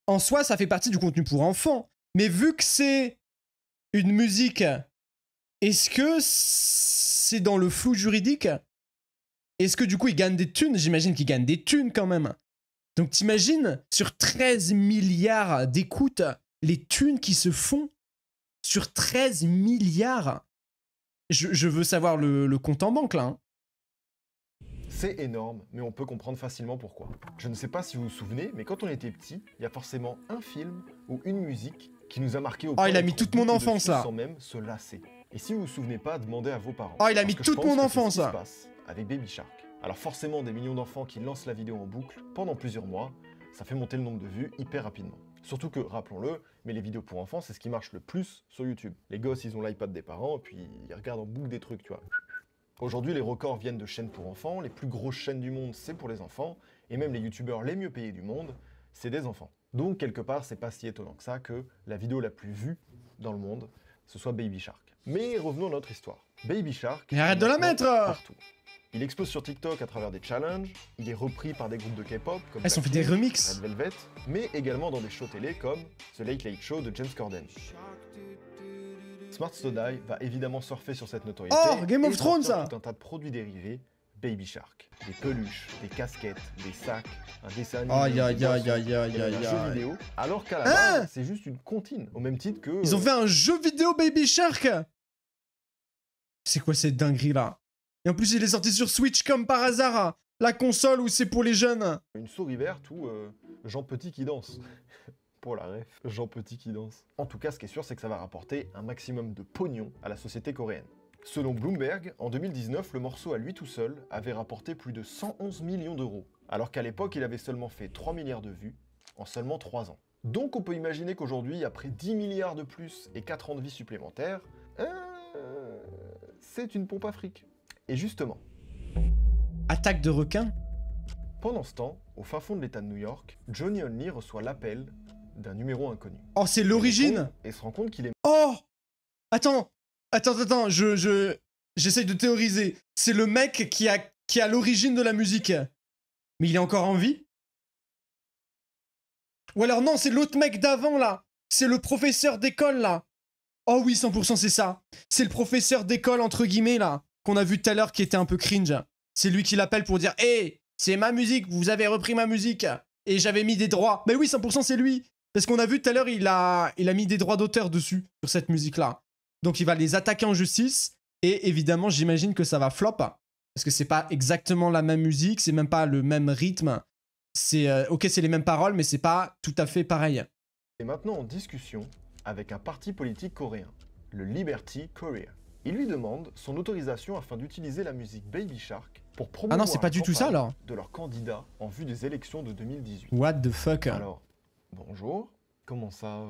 En soi, ça fait partie du contenu pour enfants. Mais vu que c'est une musique, est-ce que c'est dans le flou juridique. Est-ce que du coup, il gagne des thunes? J'imagine qu'il gagne des thunes quand même. Donc t'imagines, sur 13 milliards d'écoutes, les thunes qui se font sur 13 milliards. Je veux savoir le compte en banque là. Hein. C'est énorme, mais on peut comprendre facilement pourquoi. Je ne sais pas si vous vous souvenez, mais quand on était petit, il y a forcément un film ou une musique qui nous a marqué au point il a mis toute mon enfance là. Sans même se lasser. Et si vous vous souvenez pas, demandez à vos parents. Il a mis toute mon enfance là. Avec Baby Shark. Alors forcément, des millions d'enfants qui lancent la vidéo en boucle pendant plusieurs mois, ça fait monter le nombre de vues hyper rapidement. Surtout que, rappelons-le, mais les vidéos pour enfants, c'est ce qui marche le plus sur YouTube. Les gosses, ils ont l'iPad des parents, et puis ils regardent en boucle des trucs, tu vois. Aujourd'hui, les records viennent de chaînes pour enfants, les plus grosses chaînes du monde, c'est pour les enfants, et même les youtubeurs les mieux payés du monde, c'est des enfants. Donc, quelque part, c'est pas si étonnant que ça que la vidéo la plus vue dans le monde, ce soit Baby Shark. Mais revenons à notre histoire. Baby Shark... Mais arrête de la mettre partout. Il explose sur TikTok à travers des challenges, il est repris par des groupes de K-pop comme Elles ont fait des remixes, Red Velvet, mais également dans des shows télé comme The Late Late Show de James Corden. Smarts to Die va évidemment surfer sur cette notoriété. Oh, Game of Thrones ça. Tout un tas de produits dérivés, Baby Shark, des peluches, des casquettes, des sacs, un dessin animé, un jeu vidéo, alors qu'à la base, c'est juste une comptine, au même titre que... Ils ont fait un jeu vidéo Baby Shark. C'est quoi cette dinguerie là? Et en plus, il est sorti sur Switch comme par hasard. La console où c'est pour les jeunes. Une souris verte ou Jean Petit qui danse. Pour la ref, Jean Petit qui danse. En tout cas, ce qui est sûr, c'est que ça va rapporter un maximum de pognon à la société coréenne. Selon Bloomberg, en 2019, le morceau à lui tout seul avait rapporté plus de 111 millions d'euros. Alors qu'à l'époque, il avait seulement fait 3 milliards de vues en seulement 3 ans. Donc on peut imaginer qu'aujourd'hui, après 10 milliards de plus et 4 ans de vie supplémentaires, c'est une pompe à fric. Et justement... Attaque de requin? Pendant ce temps, au fin fond de l'état de New York, Johnny Only reçoit l'appel d'un numéro inconnu. Oh, c'est l'origine! Et se rend compte qu'il est... Oh! Attends, j'essaye de théoriser. C'est le mec qui a l'origine de la musique. Mais il est encore en vie? Ou alors non, c'est l'autre mec d'avant, là. C'est le professeur d'école, là. Oh oui, 100% c'est ça. C'est le professeur d'école, entre guillemets, là, qu'on a vu tout à l'heure, qui était un peu cringe. C'est lui qui l'appelle pour dire « Hey, c'est ma musique, vous avez repris ma musique. Et j'avais mis des droits. » Mais oui, 100% c'est lui. Parce qu'on a vu tout à l'heure, il a mis des droits d'auteur dessus, sur cette musique-là. Donc il va les attaquer en justice. Et évidemment, j'imagine que ça va flop. Parce que c'est pas exactement la même musique, c'est même pas le même rythme. C'est ok, c'est les mêmes paroles, mais c'est pas tout à fait pareil. Et maintenant en discussion avec un parti politique coréen, le Liberty Korea. Il lui demande son autorisation afin d'utiliser la musique Baby Shark pour promouvoir non, c'est pas du tout ça, alors. De leur candidat en vue des élections de 2018. What the fuck? Alors, bonjour, comment ça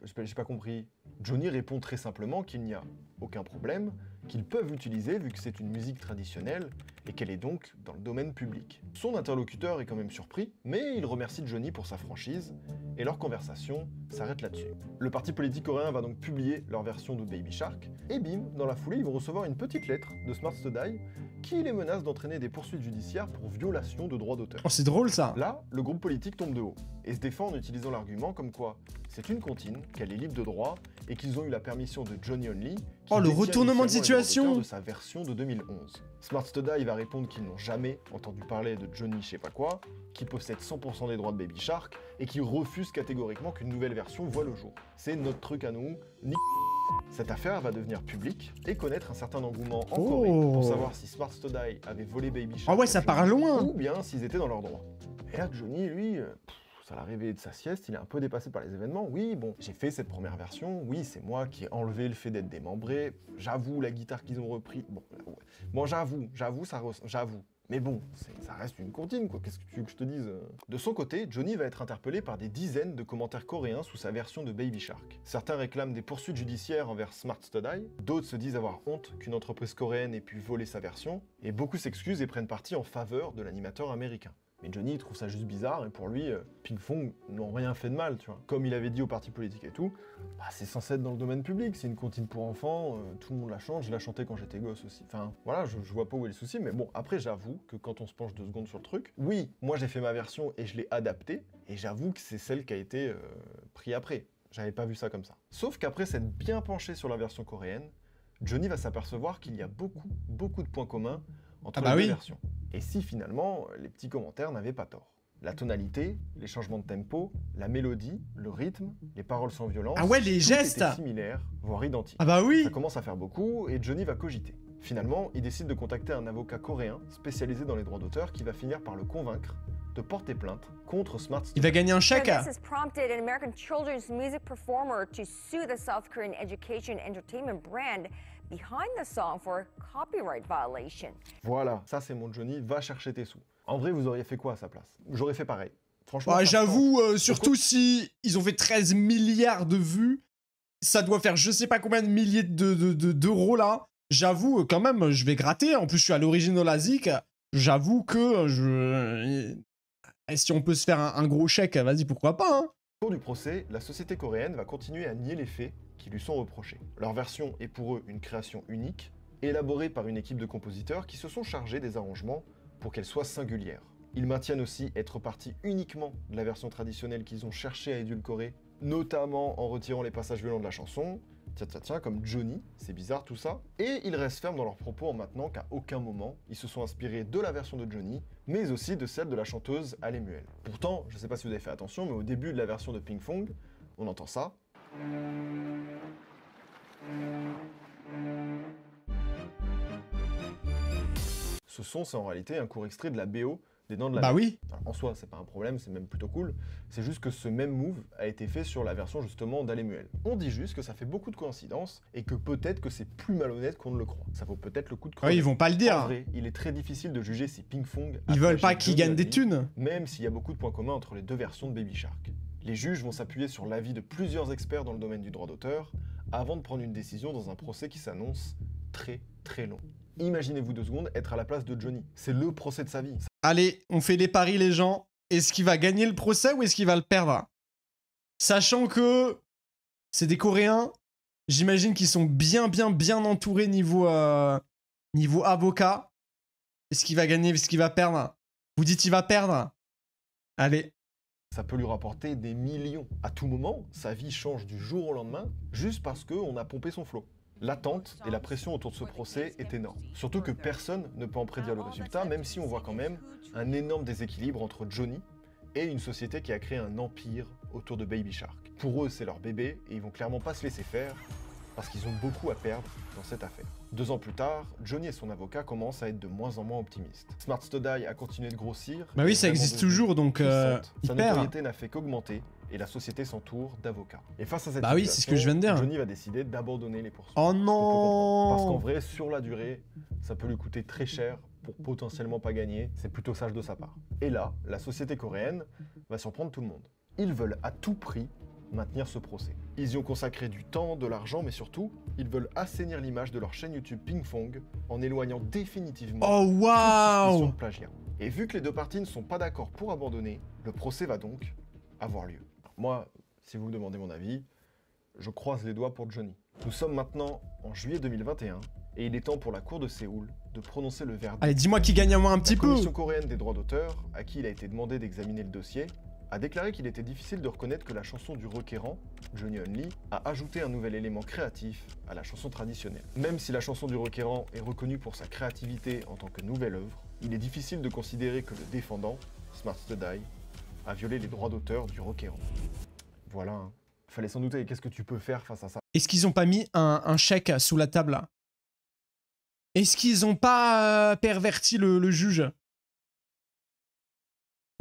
j'ai pas compris. Johnny répond très simplement qu'il n'y a aucun problème, qu'ils peuvent l'utiliser vu que c'est une musique traditionnelle et qu'elle est donc dans le domaine public. Son interlocuteur est quand même surpris, mais il remercie Johnny pour sa franchise et leur conversation s'arrête là-dessus. Le parti politique coréen va donc publier leur version de Baby Shark et bim, dans la foulée, ils vont recevoir une petite lettre de Smarts to Die qui les menace d'entraîner des poursuites judiciaires pour violation de droits d'auteur. Oh, c'est drôle ça. Là, le groupe politique tombe de haut et se défend en utilisant l'argument comme quoi c'est une comptine, qu'elle est libre de droit et qu'ils ont eu la permission de Johnny Only. Oh, le retournement de situation de sa version de 2011. Smarts to Die va répondre qu'ils n'ont jamais entendu parler de Johnny je sais pas quoi, qui possède 100% des droits de Baby Shark et qui refuse catégoriquement qu'une nouvelle version voit le jour. C'est notre truc à nous, Cette affaire va devenir publique et connaître un certain engouement en Corée pour savoir si Smarts to Die avait volé Baby Shark. Ah ouais, ça part loin. Ou bien s'ils étaient dans leurs droits. Et là, Johnny, lui, ça l'a réveillé de sa sieste, il est un peu dépassé par les événements. Oui, bon, j'ai fait cette première version, oui, c'est moi qui ai enlevé le fait d'être démembré. J'avoue, la guitare qu'ils ont repris, bon, j'avoue. Mais bon, ça reste une comptine, quoi, qu'est-ce que tu veux que je te dise? De son côté, Johnny va être interpellé par des dizaines de commentaires coréens sous sa version de Baby Shark. Certains réclament des poursuites judiciaires envers Smarts to Die, d'autres se disent avoir honte qu'une entreprise coréenne ait pu voler sa version, et beaucoup s'excusent et prennent parti en faveur de l'animateur américain. Mais Johnny trouve ça juste bizarre, et pour lui, Pinkfong n'ont rien fait de mal, tu vois. Comme il avait dit au parti politique et tout, bah, c'est censé être dans le domaine public, c'est une comptine pour enfants, tout le monde la chante, je la chantais quand j'étais gosse aussi. Enfin, voilà, je vois pas où est le souci, mais bon, après j'avoue que quand on se penche 2 secondes sur le truc, oui, moi j'ai fait ma version et je l'ai adaptée, et j'avoue que c'est celle qui a été prise après. J'avais pas vu ça comme ça. Sauf qu'après s'être bien penché sur la version coréenne, Johnny va s'apercevoir qu'il y a beaucoup de points communs entre bah les deux oui. versions. Et si finalement, les petits commentaires n'avaient pas tort. La tonalité, les changements de tempo, la mélodie, le rythme, les paroles sans violence... Ah ouais, les tout gestes était similaire, voire identique. Ah bah oui. Ça commence à faire beaucoup et Johnny va cogiter. Finalement, il décide de contacter un avocat coréen spécialisé dans les droits d'auteur qui va finir par le convaincre de porter plainte contre Smart Studio. Il va gagner un chèque. This has prompted an American children's music performer to sue the South Korean education entertainment brand behind the song for copyright violation. Voilà, ça c'est mon Johnny, va chercher tes sous. En vrai, vous auriez fait quoi à sa place? J'aurais fait pareil. Franchement, Ouais, ça j'avoue, sent. surtout si ils ont fait 13 milliards de vues, ça doit faire je sais pas combien de milliers d'euros là. J'avoue, quand même, je vais gratter. En plus, je suis à l'origine de la ZIC. J'avoue que Et si on peut se faire un gros chèque, vas-y, pourquoi pas, hein. Au cours du procès, la société coréenne va continuer à nier les faits qui lui sont reprochés. Leur version est pour eux une création unique, élaborée par une équipe de compositeurs qui se sont chargés des arrangements pour qu'elle soit singulière. Ils maintiennent aussi être partis uniquement de la version traditionnelle qu'ils ont cherché à édulcorer, notamment en retirant les passages violents de la chanson, tiens, comme Johnny, c'est bizarre tout ça, et ils restent fermes dans leurs propos en maintenant qu'à aucun moment ils se sont inspirés de la version de Johnny, mais aussi de celle de la chanteuse Alemuel. Pourtant, je sais pas si vous avez fait attention, mais au début de la version de Pinkfong, on entend ça. Ce son, c'est en réalité un court extrait de la BO des Dents de la Bah Mer. oui. Alors, en soi, c'est pas un problème, c'est même plutôt cool. C'est juste que ce même move a été fait sur la version justement d'Alemuel. On dit juste que ça fait beaucoup de coïncidences et que peut-être que c'est plus malhonnête qu'on ne le croit. Ça vaut peut-être le coup de creux. Ouais, ils vont pas le dire. En vrai, il est très difficile de juger si Pinkfong a Ils veulent pas plagié qu'ils Johnny gagnent des Only, thunes. même s'il y a beaucoup de points communs entre les deux versions de Baby Shark. Les juges vont s'appuyer sur l'avis de plusieurs experts dans le domaine du droit d'auteur avant de prendre une décision dans un procès qui s'annonce très long. Imaginez-vous 2 secondes être à la place de Johnny. C'est le procès de sa vie. Allez, on fait les paris, les gens. Est-ce qu'il va gagner le procès ou est-ce qu'il va le perdre? Sachant que c'est des Coréens, j'imagine qu'ils sont bien entourés niveau avocat. Est-ce qu'il va gagner? Est-ce qu'il va perdre? Vous dites qu'il va perdre? Allez. Ça peut lui rapporter des millions. À tout moment, sa vie change du jour au lendemain juste parce qu'on a pompé son flot. L'attente et la pression autour de ce procès est énorme. Surtout que personne ne peut en prédire le résultat, même si on voit quand même un énorme déséquilibre entre Johnny et une société qui a créé un empire autour de Baby Shark. Pour eux, c'est leur bébé et ils vont clairement pas se laisser faire parce qu'ils ont beaucoup à perdre dans cette affaire. 2 ans plus tard, Johnny et son avocat commencent à être de moins en moins optimistes. Smart Studio a continué de grossir. Bah oui, et ça vraiment existe devenu toujours, donc puissante. Sa hyper. notoriété n'a fait qu'augmenter et la société s'entoure d'avocats. Et face à cette Bah oui, c'est ce que je viens de dire. Johnny va décider d'abandonner les poursuites. Oh Ce qu'on peut comprendre. Parce qu'en non! vrai, sur la durée, ça peut lui coûter très cher pour potentiellement pas gagner. C'est plutôt sage de sa part. Et là, la société coréenne va surprendre tout le monde. Ils veulent à tout prix maintenir ce procès. Ils y ont consacré du temps, de l'argent, mais surtout, ils veulent assainir l'image de leur chaîne YouTube Pinkfong en éloignant définitivement Oh toute waouh! suspicion de plagiat. Et vu que les deux parties ne sont pas d'accord pour abandonner, le procès va donc avoir lieu. Moi, si vous me demandez mon avis, je croise les doigts pour Johnny. Nous sommes maintenant en juillet 2021 et il est temps pour la cour de Séoul de prononcer le verdict. Allez, dis-moi qui gagne à moi un petit La peu. Commission coréenne des droits d'auteur, à qui il a été demandé d'examiner le dossier, a déclaré qu'il était difficile de reconnaître que la chanson du requérant, Johnny Only, a ajouté un nouvel élément créatif à la chanson traditionnelle. Même si la chanson du requérant est reconnue pour sa créativité en tant que nouvelle œuvre, il est difficile de considérer que le défendant, Smart Studio, a violé les droits d'auteur du requérant. Voilà, hein. Fallait s'en douter, qu'est-ce que tu peux faire face à ça? Est-ce qu'ils ont pas mis un chèque sous la table là? Est-ce qu'ils ont pas perverti le juge?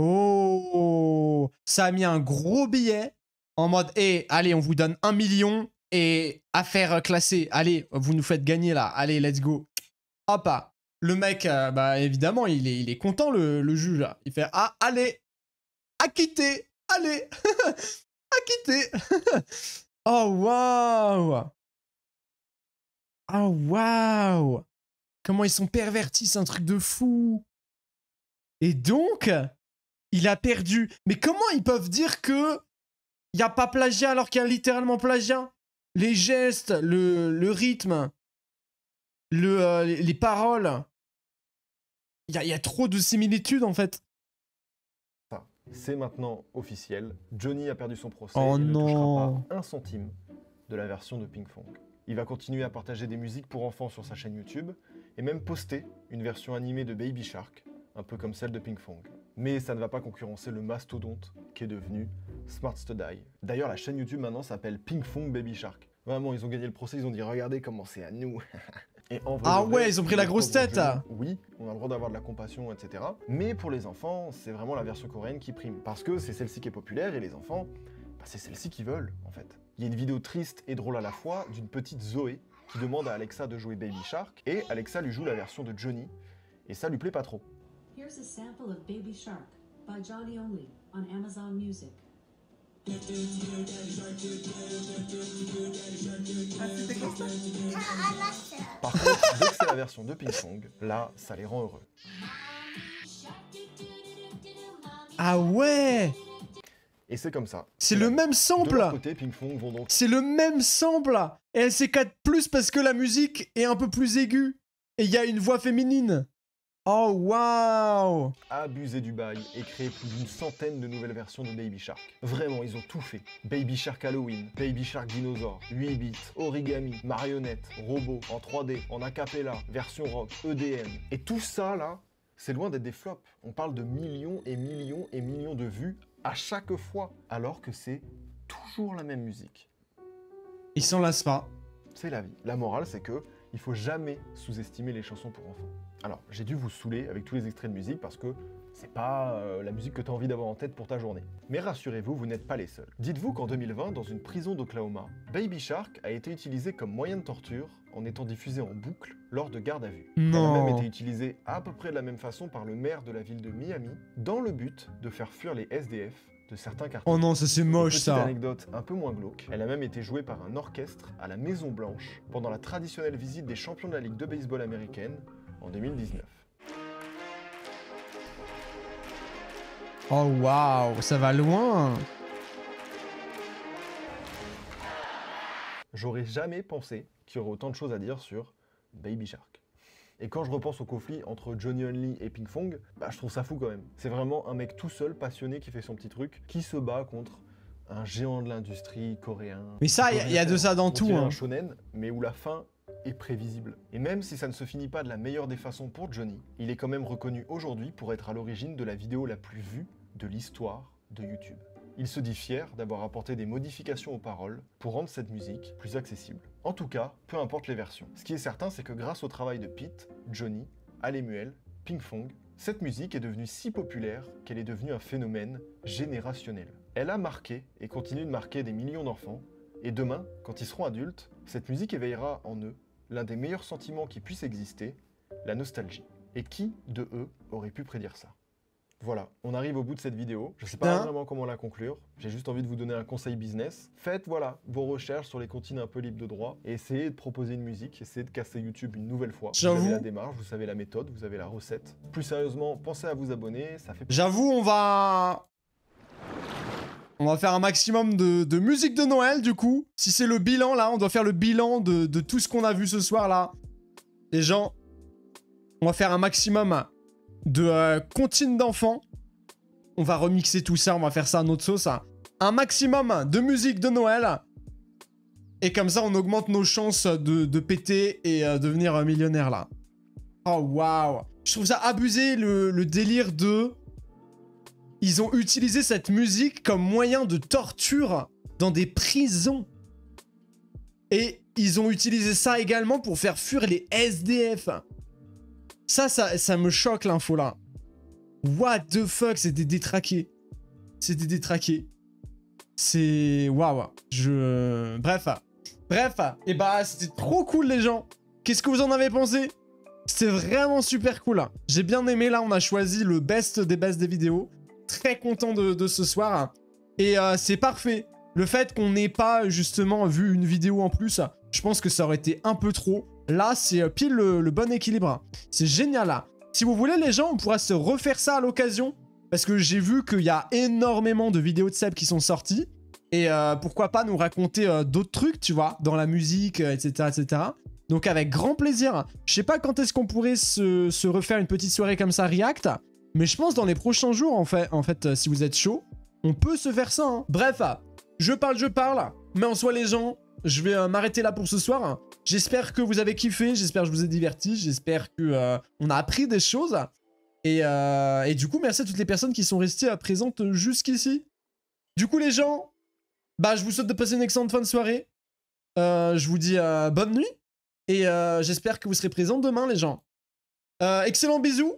Oh, ça a mis un gros billet en mode allez, on vous donne 1 million et affaire classée. Allez, vous nous faites gagner là. Allez, let's go. Hop. Le mec, bah évidemment, il est content le juge là. Il fait allez, acquitté, allez, acquitté. Oh waouh. Oh waouh. Comment ils sont pervertis, c'est un truc de fou. Et donc, il a perdu. Mais comment ils peuvent dire que il n'y a pas plagiat alors qu'il y a littéralement plagiat? Les gestes, le rythme, les paroles. Il y a trop de similitudes en fait. C'est maintenant officiel. Johnny a perdu son procès Oh et ne non. touchera pas 1 centime de la version de Pinkfong. Il va continuer à partager des musiques pour enfants sur sa chaîne YouTube, et même poster une version animée de Baby Shark, un peu comme celle de Pinkfong. Mais ça ne va pas concurrencer le mastodonte qui est devenu Smart Study. D'ailleurs, la chaîne YouTube maintenant s'appelle Pinkfong Baby Shark. Vraiment, ils ont gagné le procès, ils ont dit regardez comment c'est à nous. Et en vrai, ah ouais, ils ont pris la grosse tête. Oui, on a le droit d'avoir de la compassion, etc. Mais pour les enfants, c'est vraiment la version coréenne qui prime. Parce que c'est celle-ci qui est populaire et les enfants, bah, c'est celle-ci qu'ils veulent, en fait. Il y a une vidéo triste et drôle à la fois d'une petite Zoé qui demande à Alexa de jouer Baby Shark et Alexa lui joue la version de Johnny et ça lui plaît pas trop. Here's a sample of Baby Shark by Johnny Only on Amazon Music. Par contre, dès que c'est la version de Pinkfong, là, ça les rend heureux. Ah ouais! Et c'est comme ça. C'est le même sample! De leur côté, Pinkfong vont donc... C'est le même sample! Et elle s'éclate plus parce que la musique est un peu plus aiguë. Et il y a une voix féminine. Oh waouh! Abuser du bail et créer plus d'une centaine de nouvelles versions de Baby Shark. Vraiment, ils ont tout fait. Baby Shark Halloween, Baby Shark Dinosaur, 8 bits, origami, marionnette, robot, en 3D, en acapella, version rock, EDM. Et tout ça là, c'est loin d'être des flops. On parle de millions et millions et millions de vues à chaque fois, alors que c'est toujours la même musique. Ils s'en lassent pas. C'est la vie. La morale, c'est que il faut jamais sous-estimer les chansons pour enfants. Alors, j'ai dû vous saouler avec tous les extraits de musique parce que c'est pas la musique que tu as envie d'avoir en tête pour ta journée. Mais rassurez-vous, vous n'êtes pas les seuls. Dites-vous qu'en 2020, dans une prison d'Oklahoma, Baby Shark a été utilisé comme moyen de torture en étant diffusé en boucle lors de garde à vue. Non. Elle a même été utilisée à peu près de la même façon par le maire de la ville de Miami dans le but de faire fuir les SDF de certains quartiers. Oh non, ça c'est moche. Petite ça. Anecdote un peu moins glauque, elle a même été jouée par un orchestre à la Maison Blanche pendant la traditionnelle visite des champions de la Ligue de baseball américaine en 2019. Oh waouh, ça va loin. J'aurais jamais pensé qu'il y aurait autant de choses à dire sur Baby Shark. Et quand je repense au conflit entre Johnny Only et Pinkfong, bah je trouve ça fou quand même. C'est vraiment un mec tout seul, passionné, qui fait son petit truc, qui se bat contre un géant de l'industrie coréen. Mais ça, il y a de ça dans tout. Un shonen, mais où la fin est prévisible. Et même si ça ne se finit pas de la meilleure des façons pour Johnny, il est quand même reconnu aujourd'hui pour être à l'origine de la vidéo la plus vue de l'histoire de YouTube. Il se dit fier d'avoir apporté des modifications aux paroles pour rendre cette musique plus accessible. En tout cas, peu importe les versions. Ce qui est certain, c'est que grâce au travail de Pete, Johnny, Alemuel, Pinkfong, cette musique est devenue si populaire qu'elle est devenue un phénomène générationnel. Elle a marqué et continue de marquer des millions d'enfants, et demain, quand ils seront adultes, cette musique éveillera en eux l'un des meilleurs sentiments qui puissent exister, la nostalgie. Et qui, de eux, aurait pu prédire ça? Voilà, on arrive au bout de cette vidéo. Je sais pas vraiment comment la conclure. J'ai juste envie de vous donner un conseil business. Faites, voilà, vos recherches sur les comptes un peu libres de droit et essayez de proposer une musique, essayez de casser YouTube une nouvelle fois. Vous avez la démarche, vous savez la méthode, vous avez la recette. Plus sérieusement, pensez à vous abonner, ça fait... J'avoue, on va faire un maximum de musique de Noël, du coup. Si c'est le bilan, là, on doit faire le bilan de tout ce qu'on a vu ce soir, là. Les gens, on va faire un maximum de comptines d'enfants. On va remixer tout ça, on va faire ça à notre sauce. Un maximum de musique de Noël. Et comme ça, on augmente nos chances de péter et devenir millionnaire, là. Oh, waouh. Je trouve ça abusé, le délire de... Ils ont utilisé cette musique comme moyen de torture dans des prisons. Et ils ont utilisé ça également pour faire fuir les SDF. Ça me choque l'info là. What the fuck, c'est des détraqués. C'est des détraqués. C'est... Waouh. Bref, et bah c'était trop cool les gens. Qu'est-ce que vous en avez pensé? C'était vraiment super cool. J'ai bien aimé, là on a choisi le best des vidéos. Très content de ce soir. Et c'est parfait. Le fait qu'on n'ait pas justement vu une vidéo en plus, je pense que ça aurait été un peu trop. Là, c'est pile le bon équilibre. C'est génial, là. Si vous voulez, les gens, on pourra se refaire ça à l'occasion. Parce que j'ai vu qu'il y a énormément de vidéos de Seb qui sont sorties. Et pourquoi pas nous raconter d'autres trucs, tu vois, dans la musique, etc., etc. Donc avec grand plaisir. Je sais pas quand est-ce qu'on pourrait se refaire une petite soirée comme ça, React. Mais je pense dans les prochains jours, en fait, si vous êtes chaud, on peut se faire ça. Hein. Bref, je parle. Mais en soi, les gens... je vais m'arrêter là pour ce soir. J'espère que vous avez kiffé, j'espère que je vous ai diverti, j'espère que on a appris des choses. Et du coup, merci à toutes les personnes qui sont restées présentes jusqu'ici. Du coup, les gens, bah, je vous souhaite de passer une excellente fin de soirée. Je vous dis bonne nuit. Et j'espère que vous serez présents demain, les gens. Excellent bisous.